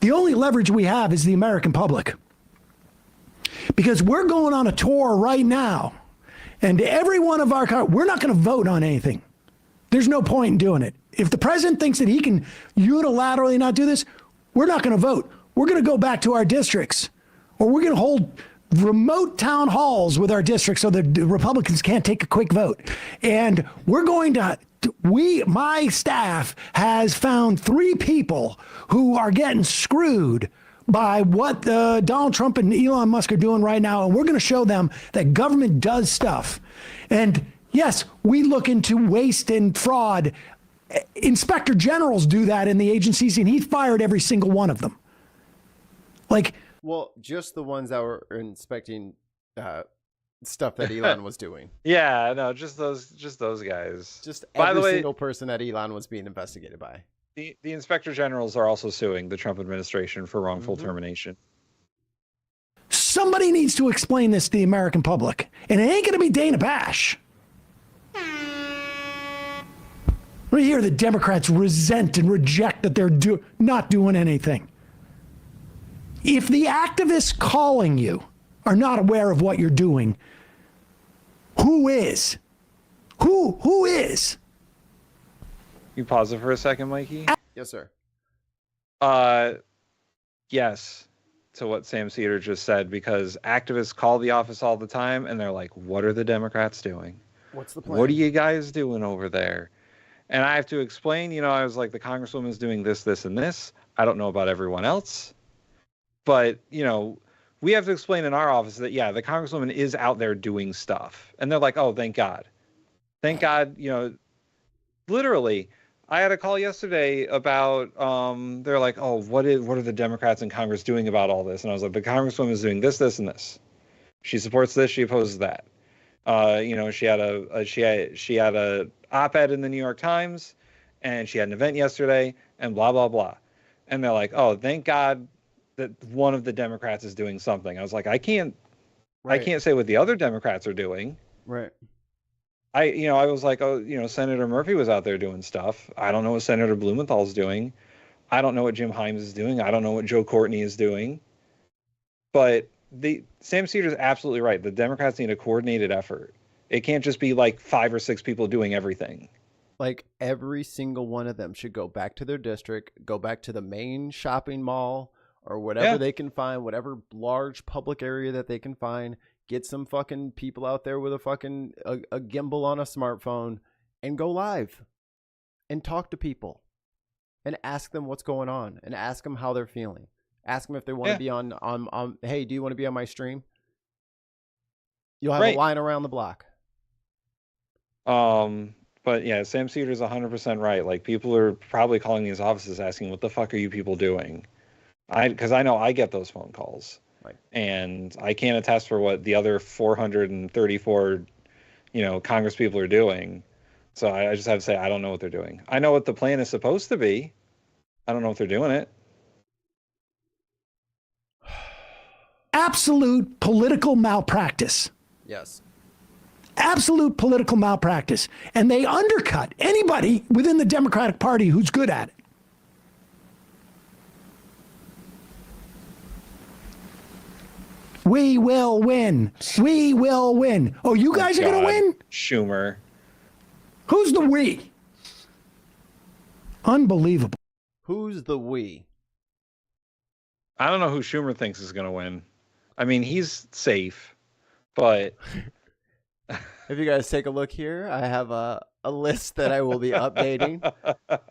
The only leverage we have is the American public. Because we're going on a tour right now, and every one of we're not going to vote on anything. There's no point in doing it. If the president thinks that he can unilaterally not do this, we're not going to vote. We're going to go back to our districts, or we're going to hold remote town halls with our districts so the Republicans can't take a quick vote. And we're going to, my staff has found 3 people who are getting screwed by what Donald Trump and Elon Musk are doing right now. And we're going to show them that government does stuff. And yes, we look into waste and fraud. Inspector generals do that in the agencies, and he fired every single one of them. Well, just the ones that were inspecting stuff that Elon was doing. Yeah, no, just those guys. Just every single person that Elon was being investigated by. The inspector generals are also suing the Trump administration for wrongful termination. Somebody needs to explain this to the American public, and it ain't going to be Dana Bash. We hear the Democrats resent and reject that they're not doing anything. If the activists calling you are not aware of what you're doing, who is? Who is? You pause it for a second, Mikey? Yes, sir. Yes, to what Sam Cedar just said, because activists call the office all the time and they're like, what are the Democrats doing? What's the plan? What are you guys doing over there? And I have to explain, I was like, the Congresswoman's doing this, this, and this. I don't know about everyone else. But, we have to explain in our office that, yeah, the Congresswoman is out there doing stuff. And they're like, oh, thank God. Thank God, literally. I had a call yesterday about, they're like, oh, what are the Democrats in Congress doing about all this? And I was like, the Congresswoman is doing this, this, and this. She supports this, she opposes that. She had a op-ed in the New York Times, and she had an event yesterday, and blah, blah, blah. And they're like, oh, thank God that one of the Democrats is doing something. I was like, I can't say what the other Democrats are doing. Right. I was like, Senator Murphy was out there doing stuff. I don't know what Senator Blumenthal's doing. I don't know what Jim Himes is doing. I don't know what Joe Courtney is doing. But Sam Cedar's absolutely right. The Democrats need a coordinated effort. It can't just be like 5 or 6 people doing everything. Like every single one of them should go back to their district, go back to the main shopping mall or whatever they can find, whatever large public area that they can find. Get some fucking people out there with a fucking a gimbal on a smartphone and go live and talk to people and ask them what's going on and ask them how they're feeling. Ask them if they want to be on, hey, do you want to be on my stream? You'll have a line around the block. But yeah, Sam Cedar's 100% right. Like, people are probably calling these offices asking, what the fuck are you people doing? Because I know I get those phone calls. Right. And I can't attest for what the other 434, Congress people are doing. So I just have to say, I don't know what they're doing. I know what the plan is supposed to be. I don't know if they're doing it. Absolute political malpractice. Yes. Absolute political malpractice. And they undercut anybody within the Democratic Party who's good at it. We will win. We will win. Oh, you guys are going to win? Schumer. Who's the we? Unbelievable. Who's the we? I don't know who Schumer thinks is going to win. I mean, he's safe, but... If you guys take a look here, I have a list that I will be updating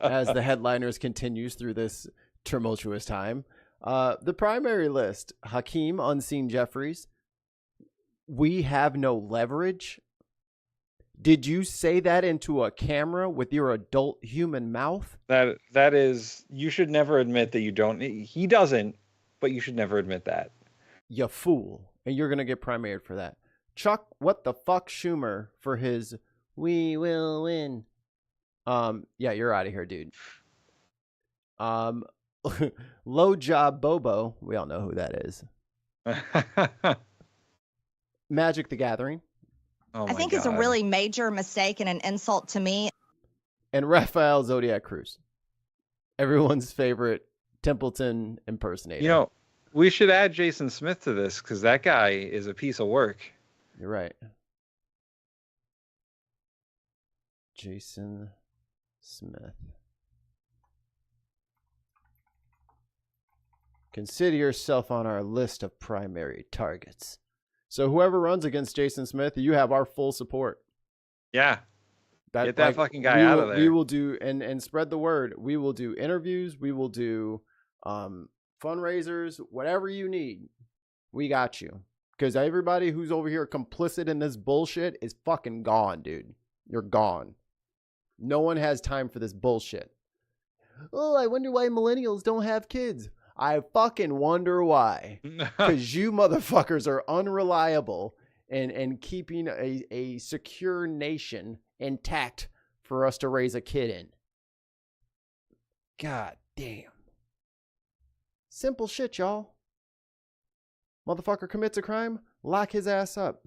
as the headliners continues through this tumultuous time. The primary list: Hakeem Unseen Jeffries. We have no leverage. Did you say that into a camera with your adult human mouth? That is, you should never admit that you don't. He doesn't, but you should never admit that. You fool. And you're going to get primaried for that. Chuck, what the fuck Schumer for his "we will win." Yeah, you're out of here, dude. Low Job Bobo, we all know who that is. Magic the Gathering. Oh I think it's a really major mistake and an insult to me. And Raphael Zodiac Cruz. Everyone's favorite Templeton impersonator. You know, we should add Jason Smith to this because that guy is a piece of work. You're right. Jason Smith. Consider yourself on our list of primary targets. So whoever runs against Jason Smith, you have our full support. Yeah. Get that fucking guy out of there. We will do, and spread the word. We will do interviews. We will do fundraisers, whatever you need. We got you. Because everybody who's over here complicit in this bullshit is fucking gone, dude. You're gone. No one has time for this bullshit. Oh, I wonder why millennials don't have kids. I fucking wonder why. Because you motherfuckers are unreliable and keeping a secure nation intact for us to raise a kid in. God damn. Simple shit, y'all. Motherfucker commits a crime, lock his ass up.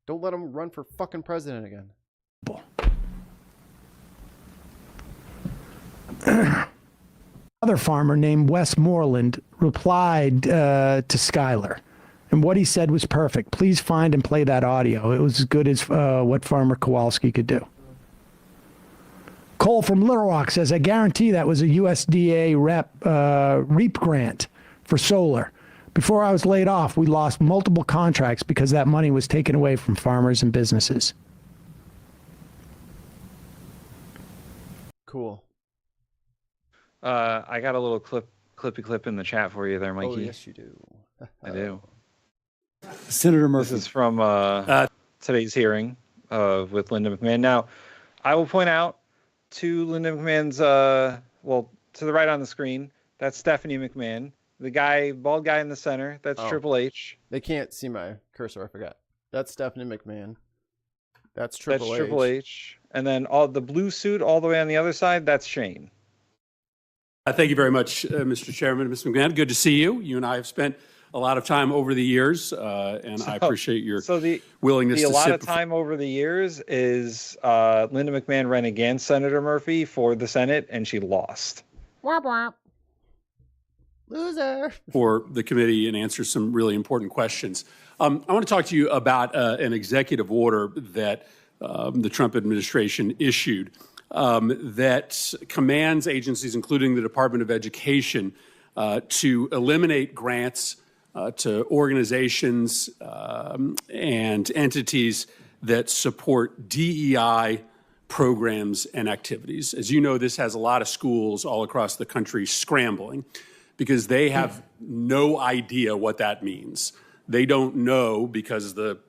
Don't let him run for fucking president again. Another farmer named Westmoreland replied to Schuyler, and what he said was perfect. Please find and play that audio. It was as good as what Farmer Kowalski could do. Cole from Little Rock says, I guarantee that was a USDA REAP grant for solar. Before I was laid off, we lost multiple contracts because that money was taken away from farmers and businesses. Cool. I got a little clippy clip in the chat for you there, Mikey. Oh, yes, you do. I do. Senator Murphy. This is from today's hearing with Linda McMahon. Now, I will point out to Linda McMahon's, to the right on the screen, that's Stephanie McMahon. The bald guy in the center, that's Triple H. They can't see my cursor, I forgot. That's Stephanie McMahon. That's Triple H. Triple H. And then all the blue suit all the way on the other side, that's Shane. Thank you very much, Mr. Chairman. Ms. McMahon, good to see you. You and I have spent a lot of time over the years, and I appreciate your willingness to sit. A lot of time over the years is Linda McMahon ran against Senator Murphy for the Senate, and she lost. Womp womp. Loser. For the committee and answer some really important questions. I want to talk to you about an executive order that the Trump administration issued that commands agencies, including the Department of Education, to eliminate grants to organizations and entities that support DEI programs and activities. As you know, this has a lot of schools all across the country scrambling because they have no idea what that means. They don't know because the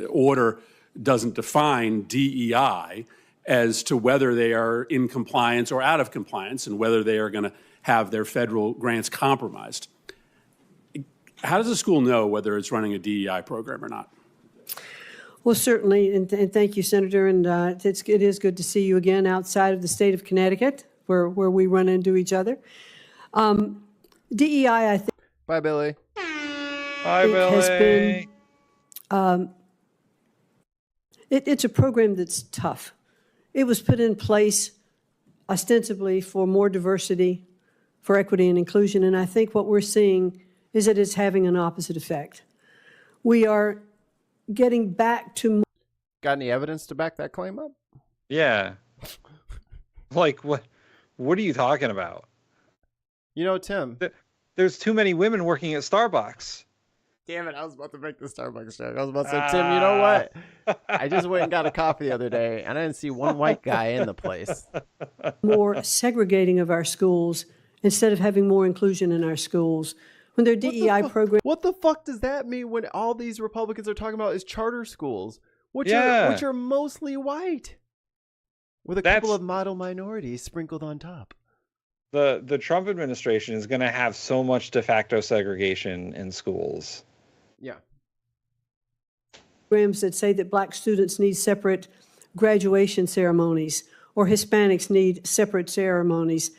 order doesn't define DEI as to whether they are in compliance or out of compliance and whether they are going to have their federal grants compromised. How does a school know whether it's running a DEI program or not? Well, certainly, and thank you, Senator, and it is good to see you again outside of the state of Connecticut, where we run into each other. DEI, I think. Bye, Billy. Bye, Billy. Has been, it's a program that's tough. It was put in place ostensibly for more diversity, for equity and inclusion, and I think what we're seeing is that it's having an opposite effect. We are getting back to... Got any evidence to back that claim up? Yeah. Like, what are you talking about? You know, Tim. There's too many women working at Starbucks. Damn it, I was about to make the Starbucks joke. I was about to say, Tim, you know what? I just went and got a coffee the other day, and I didn't see one white guy in the place. More segregating of our schools instead of having more inclusion in our schools. When their DEI program... What the fuck does that mean when all these Republicans are talking about is charter schools, which are mostly white, with a couple of model minorities sprinkled on top? The Trump administration is going to have so much de facto segregation in schools. Yeah. Programs that say that black students need separate graduation ceremonies or Hispanics need separate ceremonies.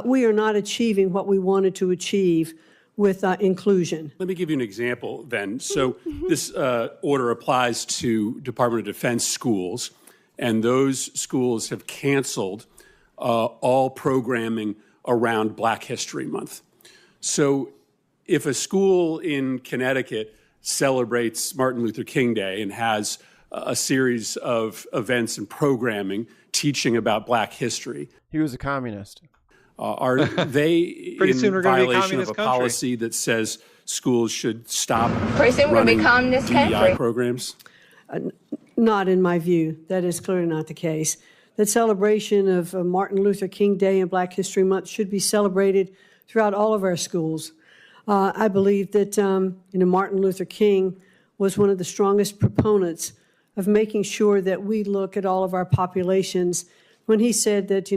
We are not achieving what we wanted to achieve with inclusion. Let me give you an example then. So this order applies to Department of Defense schools, and those schools have canceled all programming around Black History Month. So if a school in Connecticut celebrates Martin Luther King Day and has a series of events and programming teaching about Black history. He was a communist. Are they Pretty in soon we're gonna be a violation of communist a country. policy that says schools should stop Pretty soon we're gonna be running communist DEI country. programs? Not in my view. That is clearly not the case. That celebration of Martin Luther King Day and Black History Month should be celebrated throughout all of our schools. I believe that Martin Luther King was one of the strongest proponents of making sure that we look at all of our populations when he said that,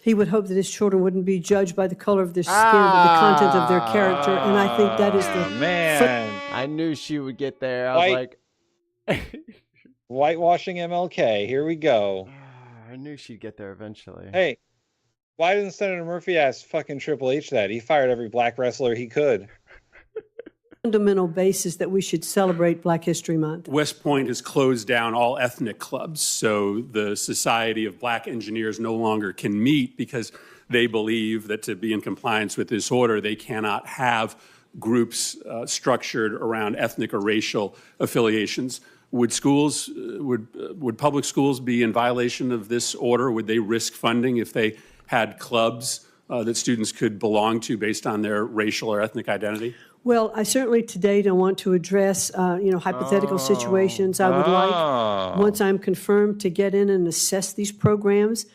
he would hope that his children wouldn't be judged by the color of their skin, but the content of their character. And I think that is the Man, I knew she would get there. I was like, whitewashing MLK. Here we go. I knew she'd get there eventually. Hey, why didn't Senator Murphy ask fucking Triple H that? He fired every black wrestler he could. fundamental basis that we should celebrate Black History Month. West Point has closed down all ethnic clubs, so the Society of Black Engineers no longer can meet because they believe that to be in compliance with this order, they cannot have groups structured around ethnic or racial affiliations. Would schools, would public schools be in violation of this order? Would they risk funding if they had clubs that students could belong to based on their racial or ethnic identity? Well, I certainly today don't want to address, hypothetical situations. I would like, once I'm confirmed, to get in and assess these programs.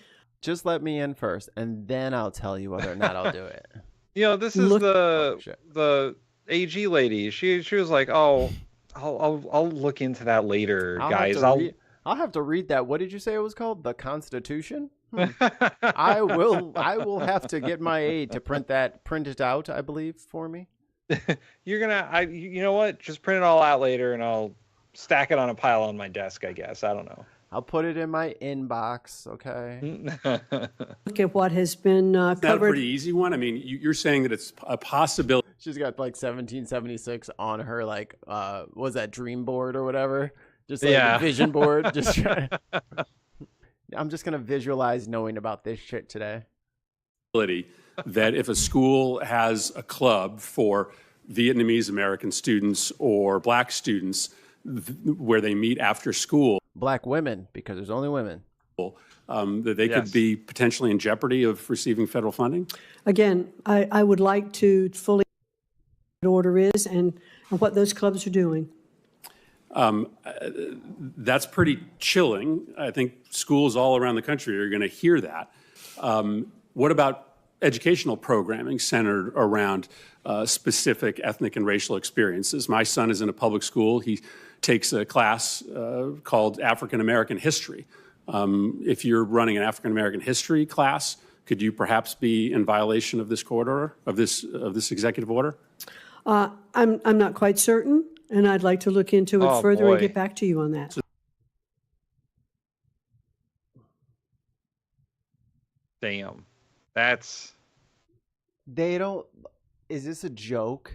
Just let me in first, and then I'll tell you whether or not I'll do it. This is the AG lady. She was like, "Oh, I'll look into that later, guys. I'll have to read that. What did you say it was called? The Constitution? I will have to get my aide to print it out, I believe, for me. You're gonna, you know what? Just print it all out later, and I'll stack it on a pile on my desk. I guess I don't know. I'll put it in my inbox. Okay. Look at what has been covered. That's a pretty easy one. I mean, you're saying that it's a possibility. She's got like 1776 on her what was that, dream board or whatever? Just like a vision board. Just trying. I'm just gonna visualize knowing about this shit today. That if a school has a club for Vietnamese American students or Black students where they meet after school, Black women, because there's only women, that they could be potentially in jeopardy of receiving federal funding? Again, I would like to fully what order is and what those clubs are doing. That's pretty chilling. I think schools all around the country are going to hear that. What about educational programming centered around specific ethnic and racial experiences? My son is in a public school. He takes a class called African American History. If you're running an African American history class, could you perhaps be in violation of this court order, of this executive order? I'm not quite certain, and I'd like to look into it further and get back to you on that. Damn. Is this a joke?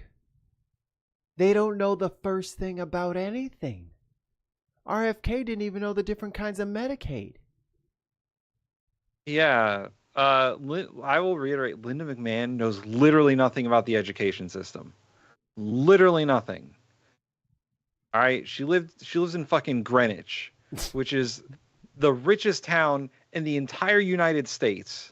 They don't know the first thing about anything. RFK didn't even know the different kinds of Medicaid. Yeah. I will reiterate, Linda McMahon knows literally nothing about the education system. Literally nothing. All right. She lives in fucking Greenwich, which is the richest town in the entire United States.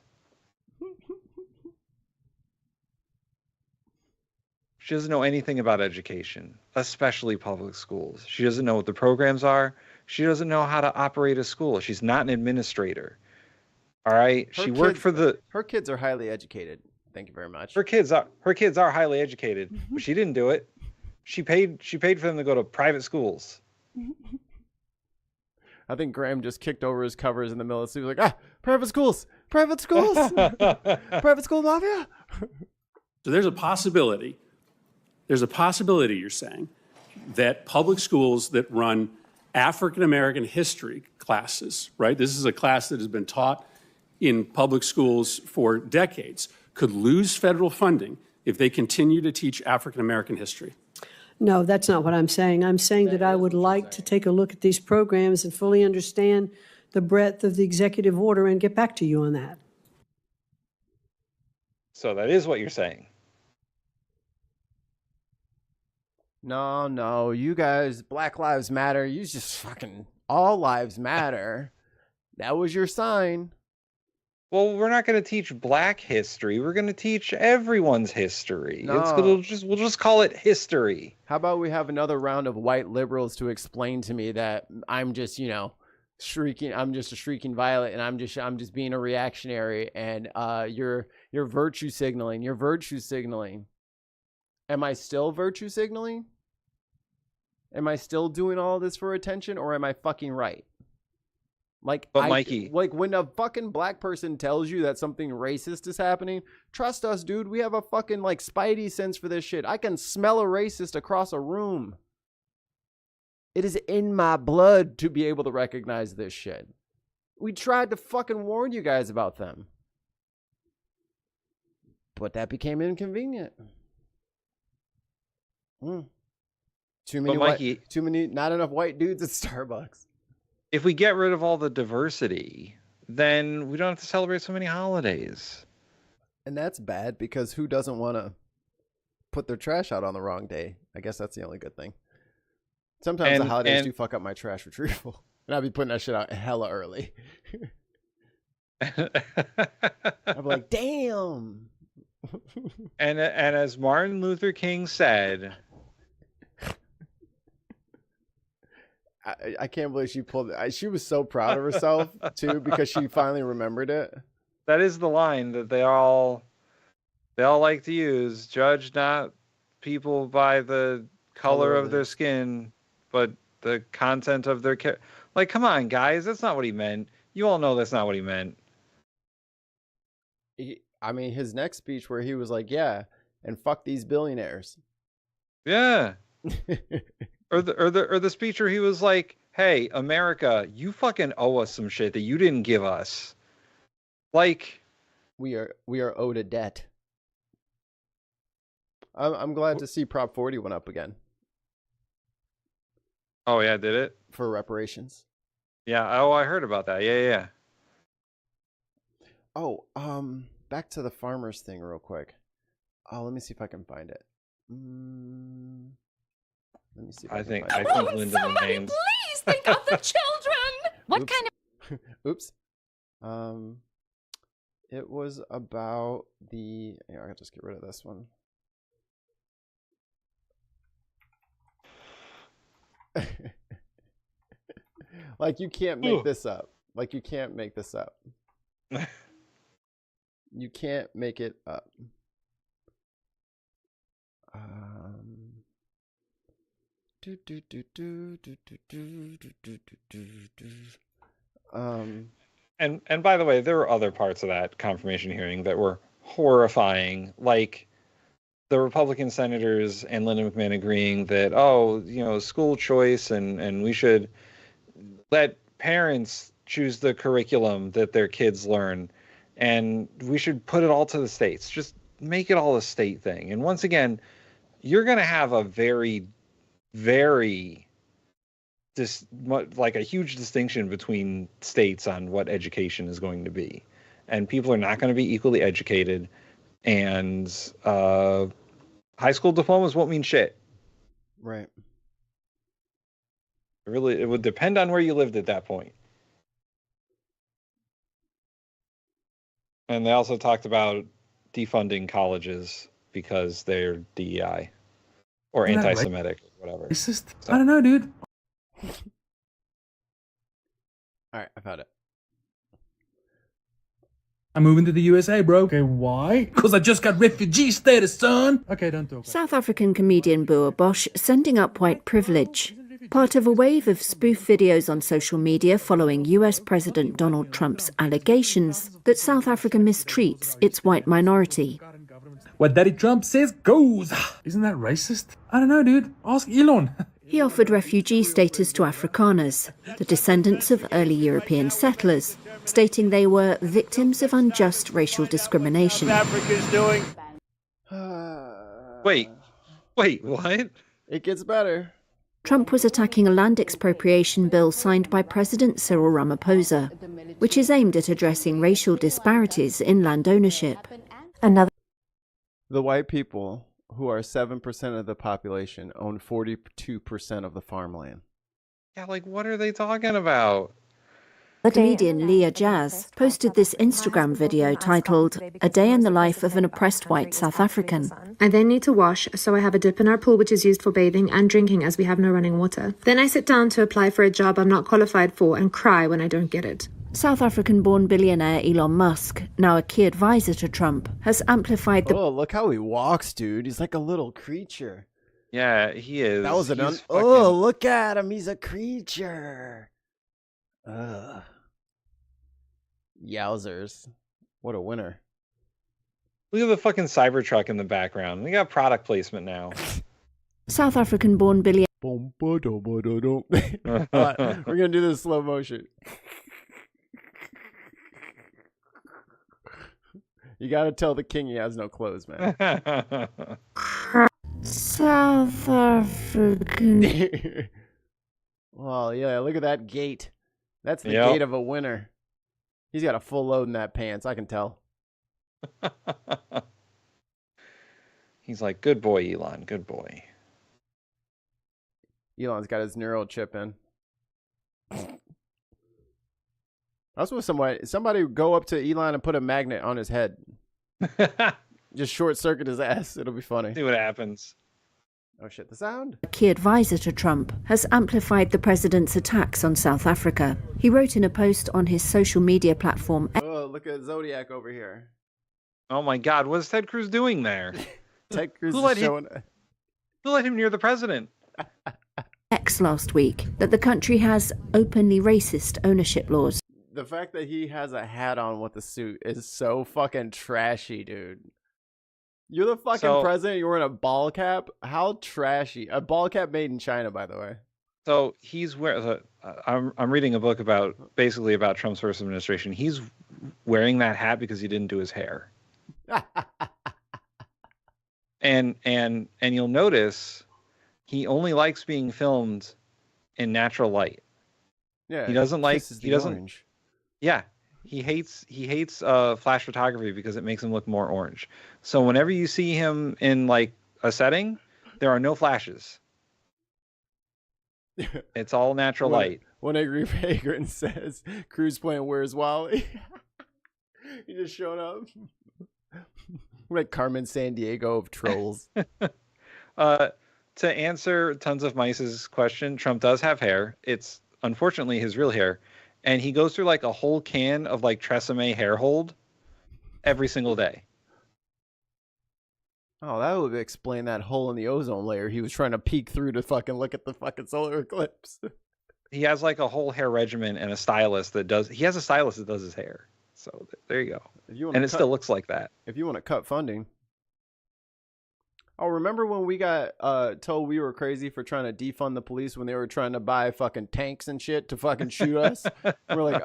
She doesn't know anything about education, especially public schools. She doesn't know what the programs are. She doesn't know how to operate a school. She's not an administrator. All right. Her kids are highly educated. Thank you very much. Her kids are highly educated, but she didn't do it. She paid for them to go to private schools. I think Graham just kicked over his covers in the middle of the school. He was like, private schools, private school mafia. So there's a possibility. There's a possibility, you're saying, that public schools that run African American history classes, right? This is a class that has been taught in public schools for decades, could lose federal funding if they continue to teach African American history. No, that's not what I'm saying. I'm saying that I would like to take a look at these programs and fully understand the breadth of the executive order and get back to you on that. So that is what you're saying. No, you guys, Black Lives Matter. You just fucking all lives matter. That was your sign. Well, we're not going to teach black history. We're going to teach everyone's history. No. We'll just call it history. How about we have another round of white liberals to explain to me that I'm just, shrieking. I'm just a shrieking violet, and I'm just being a reactionary. And you're virtue signaling. You're virtue signaling. Am I still virtue signaling? Am I still doing all this for attention, or am I fucking right? But Mikey, when a fucking black person tells you that something racist is happening, trust us, dude. We have a fucking spidey sense for this shit. I can smell a racist across a room. It is in my blood to be able to recognize this shit. We tried to fucking warn you guys about them, but that became inconvenient. Too many, not enough white dudes at Starbucks. If we get rid of all the diversity, then we don't have to celebrate so many holidays. And that's bad, because who doesn't want to put their trash out on the wrong day? I guess that's the only good thing. Sometimes the holidays do fuck up my trash retrieval. And I'll be putting that shit out hella early. I'll be like, damn. And as Martin Luther King said... I can't believe she pulled it. She was so proud of herself, too, because she finally remembered it. That is the line that they all like to use. Judge not people by the color of their skin, but the content of their character. Like, come on, guys. That's not what he meant. You all know that's not what he meant. His next speech where he was like, yeah, and fuck these billionaires. Yeah. Or the speech where he was like, hey, America, you fucking owe us some shit that you didn't give us. Like, we are owed a debt. I'm glad to see Prop 40 went up again. Oh yeah, did it? For reparations. Yeah, I heard about that. Yeah. Oh, back to the farmers thing real quick. Oh, let me see if I can find it. Let me see if I think Linda named. Please think of the children. What kind of? Oops. It was about the. Yeah, I'll just get rid of this one. You can't make this up. You can't make this up. You can't make it up. And by the way, there were other parts of that confirmation hearing that were horrifying, like the Republican senators and Linda McMahon agreeing that, school choice and we should let parents choose the curriculum that their kids learn, and we should put it all to the states. Just make it all a state thing. And once again, you're going to have a very, very a huge distinction between states on what education is going to be, and people are not going to be equally educated, and high school diplomas won't mean shit. Right. It would depend on where you lived at that point. And they also talked about defunding colleges because they're DEI or anti-Semitic or whatever. It's just, I don't know, dude. All right, I found it. I'm moving to the USA, bro. Okay, why? Because I just got refugee status, son. Okay, don't talk. South African comedian Boer Bosch sending up white privilege. Part of a wave of spoof videos on social media following US President Donald Trump's allegations that South Africa mistreats its white minority. What Daddy Trump says goes. Isn't that racist? I don't know, dude. Ask Elon. He offered refugee status to Afrikaners, the descendants of early European settlers, stating they were victims of unjust racial discrimination. Africa's doing. Wait, what? It gets better. Trump was attacking a land expropriation bill signed by President Cyril Ramaphosa, which is aimed at addressing racial disparities in land ownership. Another The white people, who are 7% of the population, own 42% of the farmland. Yeah, like, what are they talking about? Comedian Leah Jazz posted this Instagram video titled "A Day in the Life of an Oppressed White South African." I then need to wash, so I have a dip in our pool which is used for bathing and drinking as we have no running water. Then I sit down to apply for a job I'm not qualified for and cry when I don't get it. South African-born billionaire Elon Musk, now a key advisor to Trump, has amplified the... Oh, look how he walks, dude. He's like a little creature. Yeah, he is. That was an... Fucking... Oh, look at him. He's a creature. Ugh. Yowzers. What a winner. Look at the fucking Cybertruck in the background. We got product placement now. South African-born billionaire... We're going to do this slow motion. You got to tell the king he has no clothes, man. South African... Well, yeah, look at that gait. That's the gait of a winner. He's got a full load in that pants, I can tell. He's like, good boy, Elon, good boy. Elon's got his neural chip in. That's what somebody go up to Elon and put a magnet on his head. Just short circuit his ass. It'll be funny. See what happens. Oh shit, the sound. A key advisor to Trump has amplified the president's attacks on South Africa. He wrote in a post on his social media platform... Oh, look at Zodiac over here. Oh my God, what is Ted Cruz doing there? Ted Cruz Who is showing... Who let him near the president? X last week that the country has openly racist ownership laws. The fact that he has a hat on with the suit is so fucking trashy, dude. You're the fucking president. You're wearing a ball cap. How trashy! A ball cap made in China, by the way. So he's wearing. I'm reading a book basically about Trump's first administration. He's wearing that hat because he didn't do his hair. and you'll notice he only likes being filmed in natural light. Yeah, he doesn't like. He doesn't. Orange. Yeah. He hates flash photography because it makes him look more orange. So whenever you see him in like a setting, there are no flashes. It's all natural light. When Angry Vagrant says Cruz playing Where's Wally, he just showing up like Carmen Sandiego of trolls. To answer Tons of Mice's question, Trump does have hair. It's unfortunately his real hair. And he goes through like a whole can of like Tresemme hair hold every single day. Oh, that would explain that hole in the ozone layer. He was trying to peek through to fucking look at the fucking solar eclipse. He has like a whole hair regimen and a stylist that does. He has a stylist that does his hair. So there you go. And it still looks like that. If you want to cut funding. Oh, remember when we got told we were crazy for trying to defund the police when they were trying to buy fucking tanks and shit to fucking shoot us? We're like,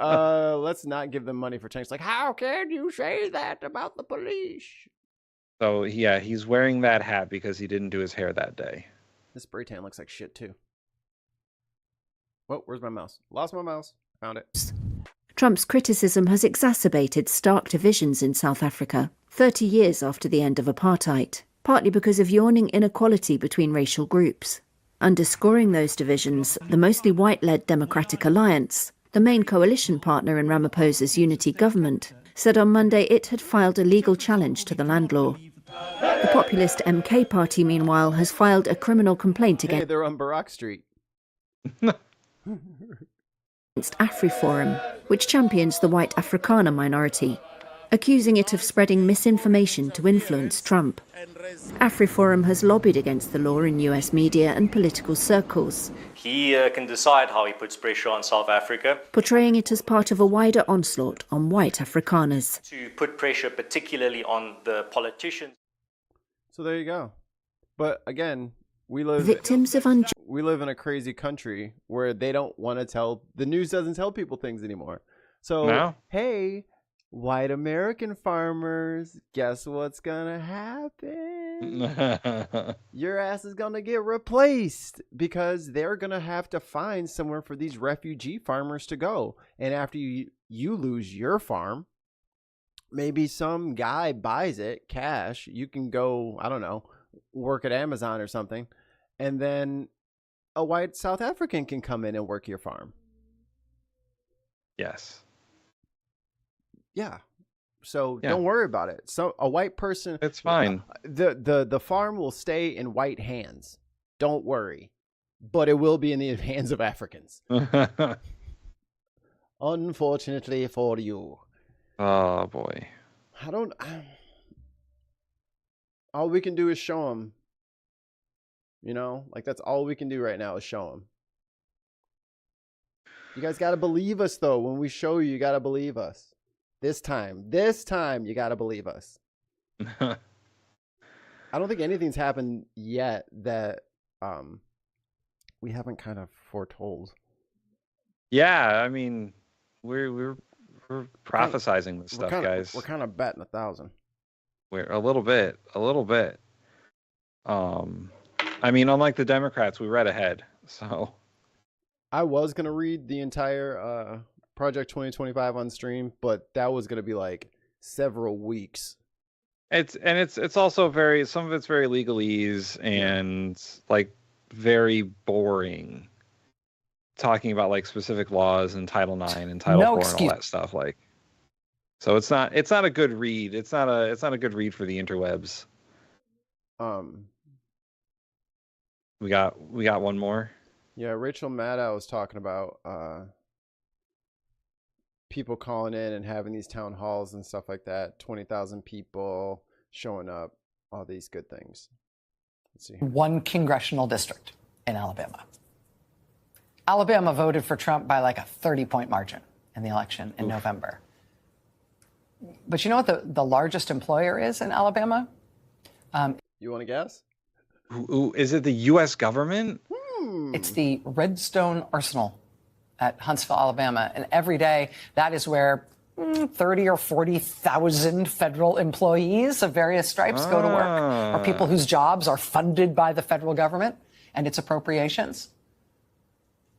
let's not give them money for tanks. Like, how can you say that about the police? So yeah, he's wearing that hat because he didn't do his hair that day. This spray tan looks like shit too. Whoa, where's my mouse? Lost my mouse. Found it. Trump's criticism has exacerbated stark divisions in South Africa 30 years after the end of apartheid, partly because of yawning inequality between racial groups. Underscoring those divisions, the mostly white-led Democratic Alliance, the main coalition partner in Ramaphosa's unity government, said on Monday it had filed a legal challenge to the land law. The populist MK party, meanwhile, has filed a criminal complaint against... Hey, they're on Barack Street. ...against AfriForum, which champions the white Afrikaner minority, accusing it of spreading misinformation to influence Trump. AfriForum has lobbied against the law in US media and political circles. He can decide how he puts pressure on South Africa. Portraying it as part of a wider onslaught on white Afrikaners. To put pressure particularly on the politicians. So there you go. But again, we live in a crazy country where they don't want to tell, the news doesn't tell people things anymore. So, hey, white American farmers, guess what's gonna happen? Your ass is gonna get replaced because they're gonna have to find somewhere for these refugee farmers to go. And after you lose your farm, Maybe some guy buys it cash. You can go, I don't know, work at Amazon or something. And then a white South African can come in and work your farm. Yes. Yeah. So don't worry about it. So a white person, it's fine. The farm will stay in white hands. Don't worry. But it will be in the hands of Africans. Unfortunately for you. Oh boy. All we can do is show them. You know, like that's all we can do right now is show them. You guys got to believe us though. When we show you, you got to believe us. This time, you got to believe us. I don't think anything's happened yet that we haven't kind of foretold. Yeah, I mean, we're prophesizing this stuff, guys. We're kind of betting 1,000. We're a little bit. I mean, unlike the Democrats, we read ahead. So I was gonna read the entire Project 2025 on stream, but that was gonna be like several weeks. It's also some of it's very legalese and like very boring. Talking about like specific laws and Title IX and Title IV and all that stuff, like. So it's not a good read. It's not a good read for the interwebs. We got one more. Yeah, Rachel Maddow was talking about people calling in and having these town halls and stuff like that. 20,000 people showing up, all these good things. Let's see. One congressional district in Alabama. Alabama voted for Trump by like a 30-point margin in the election in November. But you know what the largest employer is in Alabama? You want to guess? Is it the U.S. government? It's the Redstone Arsenal at Huntsville, Alabama. And every day, that is where 30 or 40,000 federal employees of various stripes go to work, or people whose jobs are funded by the federal government and its appropriations.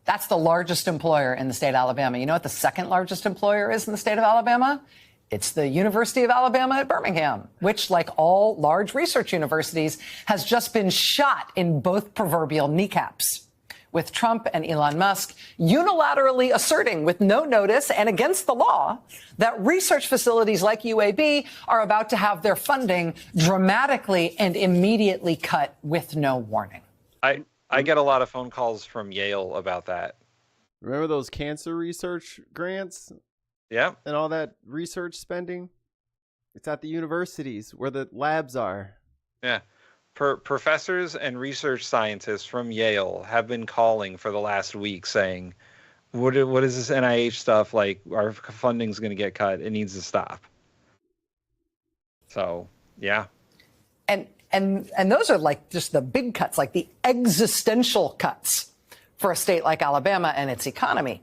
That's the largest employer in the state of Alabama. You know what the second largest employer is in the state of Alabama? It's the University of Alabama at Birmingham, which, like all large research universities, has just been shot in both proverbial kneecaps, with Trump and Elon Musk unilaterally asserting with no notice and against the law that research facilities like UAB are about to have their funding dramatically and immediately cut with no warning. I get a lot of phone calls from Yale about that. Remember those cancer research grants? Yeah. And all that research spending? It's at the universities where the labs are. Yeah. Professors and research scientists from Yale have been calling for the last week saying, what is this NIH stuff? Like, our funding's going to get cut. It needs to stop. So, yeah. And those are like just the big cuts, like the existential cuts for a state like Alabama and its economy.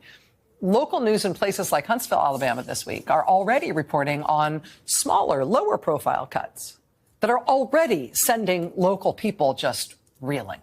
Local news in places like Huntsville, Alabama this week are already reporting on smaller, lower profile cuts that are already sending local people just reeling.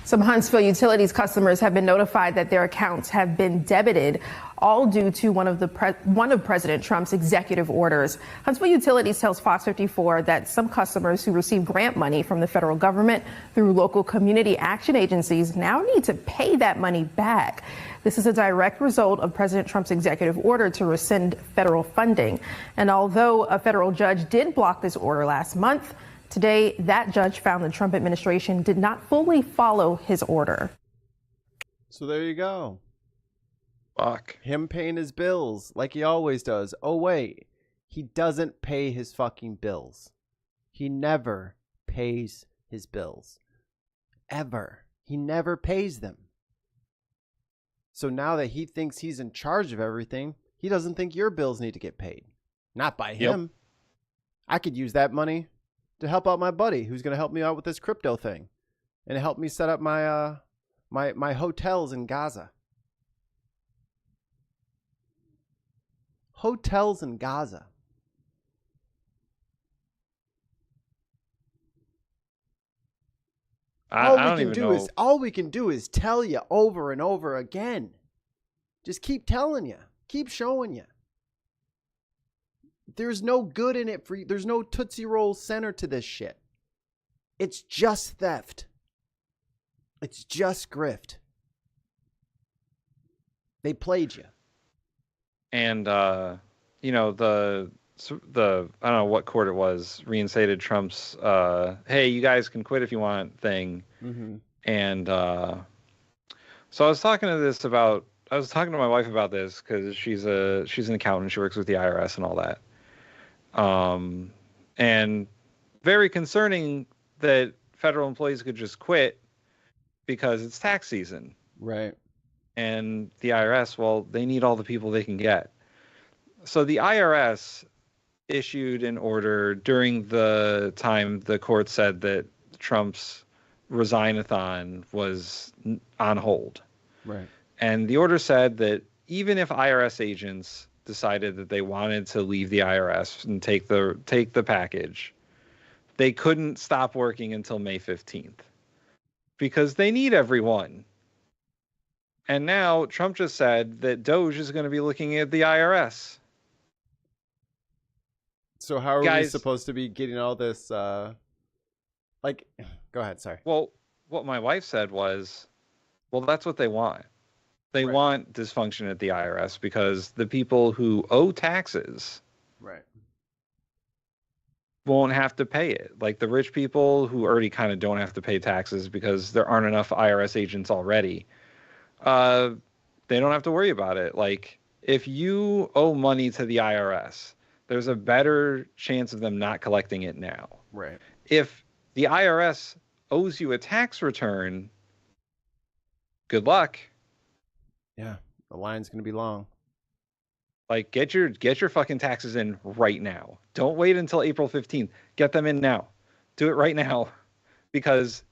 Some Huntsville Utilities customers have been notified that their accounts have been debited, all due to one of President Trump's executive orders. Huntsville Utilities tells Fox 54 that some customers who receive grant money from the federal government through local community action agencies now need to pay that money back. This is a direct result of President Trump's executive order to rescind federal funding. And although a federal judge did block this order last month, today, that judge found the Trump administration did not fully follow his order. So there you go. Fuck. Him paying his bills like he always does. Oh, wait. He doesn't pay his fucking bills. He never pays his bills. Ever. He never pays them. So now that he thinks he's in charge of everything, he doesn't think your bills need to get paid. Not by him. Yep. I could use that money to help out my buddy who's going to help me out with this crypto thing and help me set up my my hotels in Gaza. Hotels in Gaza. All we can do is tell you over and over again. Just keep telling you. Keep showing you. There's no good in it for you. There's no Tootsie Roll center to this shit. It's just theft. It's just grift. They played you. And, you know, the I don't know what court it was, reinstated Trump's, hey, you guys can quit if you want thing. Mm-hmm. And so I was talking to my wife about this because she's an accountant. She works with the IRS and all that. And very concerning that federal employees could just quit because it's tax season. Right. And the IRS, well, they need all the people they can get. So the IRS issued an order during the time the court said that Trump's resign-a-thon was on hold. Right. And the order said that even if IRS agents decided that they wanted to leave the IRS and take the package, they couldn't stop working until May 15th because they need everyone. And now Trump just said that Doge is going to be looking at the IRS. So how are we supposed to be getting all this, go ahead, sorry. Well, what my wife said was, well, that's what they want. They want dysfunction at the IRS because the people who owe taxes won't have to pay it. Like the rich people who already kind of don't have to pay taxes because there aren't enough IRS agents already, they don't have to worry about it. Like if you owe money to the IRS, there's a better chance of them not collecting it now. Right. If the IRS owes you a tax return, good luck. Yeah, the line's going to be long. Like get your fucking taxes in right now. Don't wait until April 15th. Get them in now. Do it right now. Because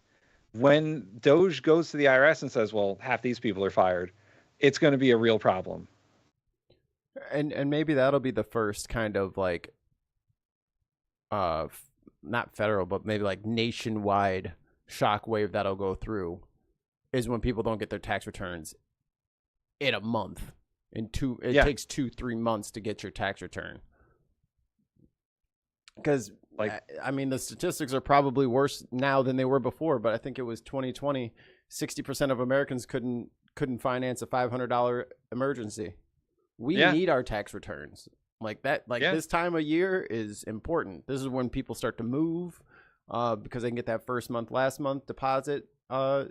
when Doge goes to the IRS and says, well, half these people are fired, it's going to be a real problem. And maybe that'll be the first kind of like, not federal, but maybe like nationwide shockwave that'll go through is when people don't get their tax returns in a month. It takes 2-3 months to get your tax return. Because I mean, the statistics are probably worse now than they were before, but I think it was 2020, 60% of Americans couldn't finance a $500 emergency. We need our tax returns like that. This time of year is important. This is when people start to move because they can get that first month, last month deposit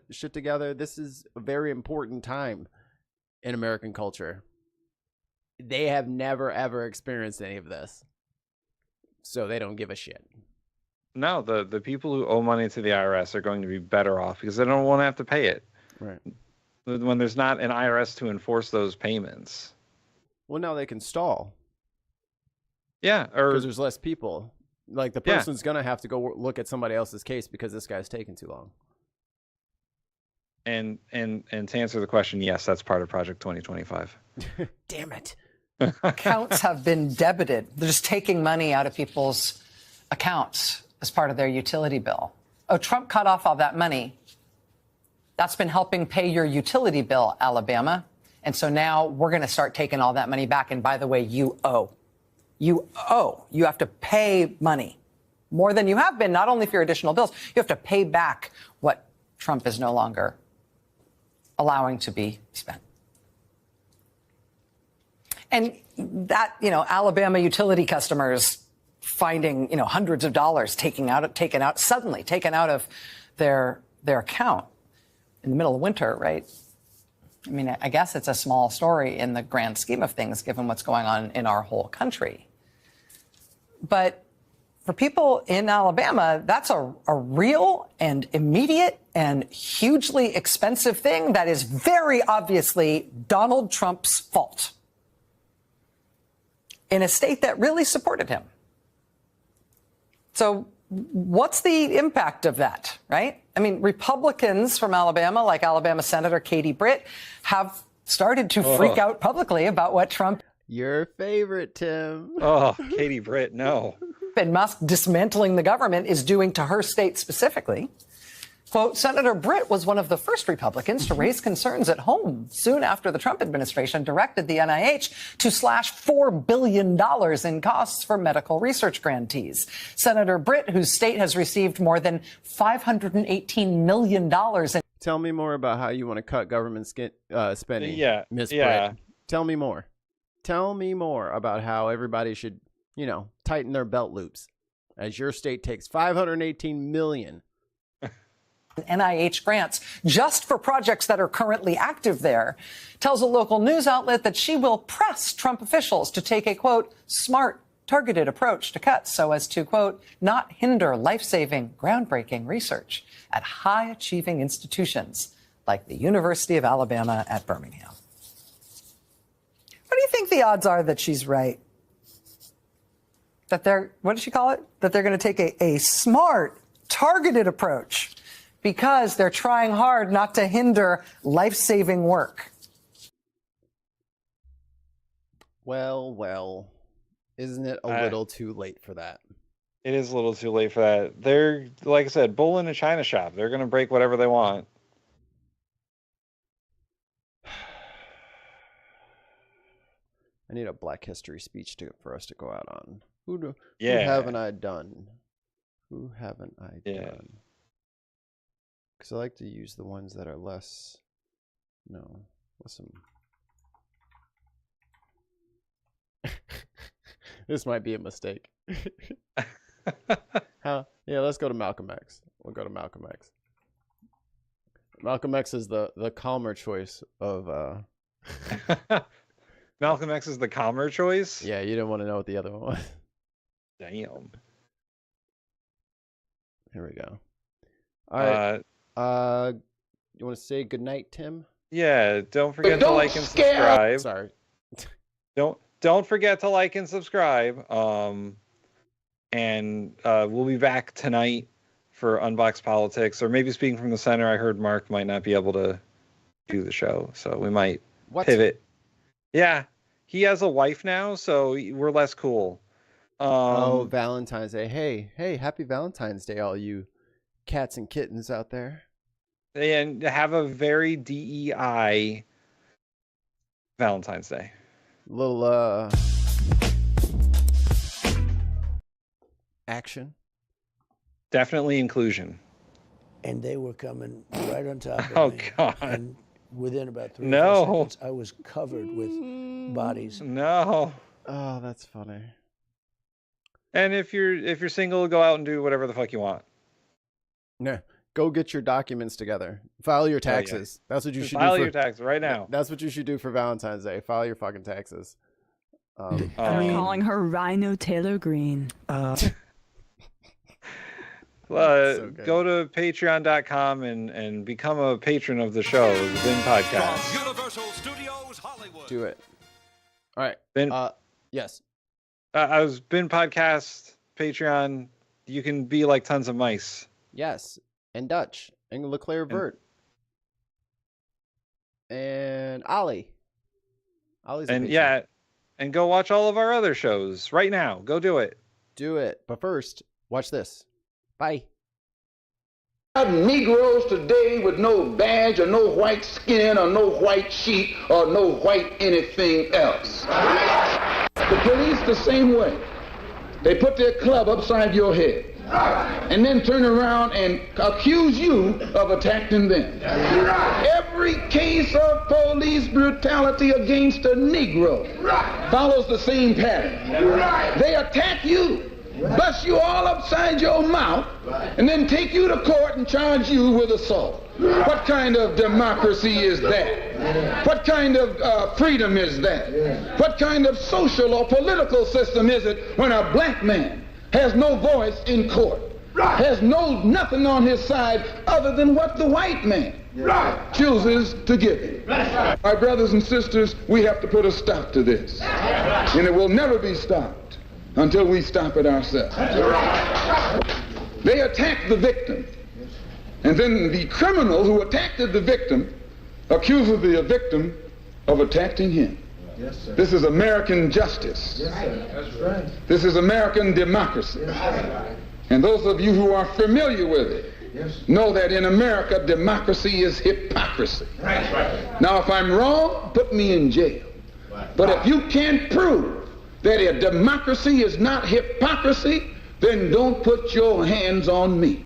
shit together. This is a very important time in American culture. They have never, ever experienced any of this. So they don't give a shit. No, the people who owe money to the IRS are going to be better off because they don't want to have to pay it. Right. When there's not an IRS to enforce those payments. Well, now they can stall. Yeah. Because there's less people. Like the person's going to have to go look at somebody else's case because this guy's taking too long. And to answer the question, yes, that's part of Project 2025. Damn it. Accounts have been debited. They're just taking money out of people's accounts as part of their utility bill. Oh, Trump cut off all that money. That's been helping pay your utility bill, Alabama. And so now we're going to start taking all that money back. And by the way, you owe. You owe. You have to pay money more than you have been, not only for your additional bills. You have to pay back what Trump is no longer allowing to be spent. And that, Alabama utility customers finding, hundreds of dollars taken out of their account in the middle of winter, right? I mean, I guess it's a small story in the grand scheme of things, given what's going on in our whole country. But for people in Alabama, that's a real and immediate and hugely expensive thing that is very obviously Donald Trump's fault in a state that really supported him. So what's the impact of that, right? I mean, Republicans from Alabama, like Alabama Senator Katie Britt, have started to freak out publicly about what Trump... Your favorite, Tim. Oh, Katie Britt, no. And Musk dismantling the government is doing to her state specifically. Quote, Senator Britt was one of the first Republicans to raise concerns at home soon after the Trump administration directed the NIH to slash $4 billion in costs for medical research grantees. Senator Britt, whose state has received more than $518 million in... Tell me more about how you want to cut government spending, Miss Yeah. Britt. Tell me more. Tell me more about how everybody should, tighten their belt loops as your state takes $518 million NIH grants just for projects that are currently active there, tells a local news outlet that she will press Trump officials to take a, quote, smart, targeted approach to cuts so as to, quote, not hinder life-saving, groundbreaking research at high-achieving institutions like the University of Alabama at Birmingham. What do you think the odds are that she's right? That they're, what did she call it? That they're going to take a smart, targeted approach because they're trying hard not to hinder life-saving work. Well, isn't it a little too late for that? It is a little too late for that. They're, like I said, bull in a china shop. They're going to break whatever they want. I need a Black History speech for us to go out on. Who haven't I done? Who haven't I done? Because I like to use the ones that are less. No, listen. This might be a mistake. Yeah, let's go to Malcolm X. We'll go to Malcolm X. Malcolm X is the calmer choice of. Malcolm X is the calmer choice? Yeah, you didn't want to know what the other one was. Damn. Here we go. All right. You want to say goodnight, Tim? Yeah, don't forget to like and subscribe. Sorry. Don't forget to like and subscribe. And we'll be back tonight for Unbox Politics, or maybe Speaking from the Center. I heard Mark might not be able to do the show, so we might pivot. Yeah, he has a wife now, so we're less cool. Valentine's Day. Hey, happy Valentine's Day, all you cats and kittens out there. And have a very DEI Valentine's Day. Little action. Definitely inclusion. And they were coming right on top of me. Oh, God. And within about 3 seconds, I was covered with bodies. No. Oh, that's funny. And if you're single, go out and do whatever the fuck you want. No, go get your documents together. File your taxes. That's what you should do. File your taxes right now. That's what you should do for Valentine's Day. File your fucking taxes. They're calling her Rhino Taylor Green. Go to patreon.com and become a patron of the show, the Bin Podcast. Universal Studios Hollywood. Do it. All right. Bin, yes. I was Bin Podcast, Patreon. You can be like tons of mice. Yes. And Dutch. And Leclerc Vert. And Ollie. Ollie's and yeah. And go watch all of our other shows right now. Go do it. Do it. But first, watch this. Bye. Negroes today with no badge or no white skin or no white sheet or no white anything else. The police the same way. They put their club upside your head and then turn around and accuse you of attacking them. Every case of police brutality against a Negro follows the same pattern. They attack you, bust you all upside your mouth, and then take you to court and charge you with assault. What kind of democracy is that? What kind of freedom is that? What kind of social or political system is it when a black man has no voice in court, has nothing on his side other than what the white man chooses to give him? My brothers and sisters, we have to put a stop to this, and it will never be stopped until we stop it ourselves. They attack the victim, and then the criminal who attacked the victim accuses the victim of attacking him. Yes, sir. This is American justice. Yes, sir. That's right. This is American democracy. Yes, and those of you who are familiar with it know that in America, democracy is hypocrisy. Now, if I'm wrong, put me in jail. But if you can't prove that a democracy is not hypocrisy, then don't put your hands on me.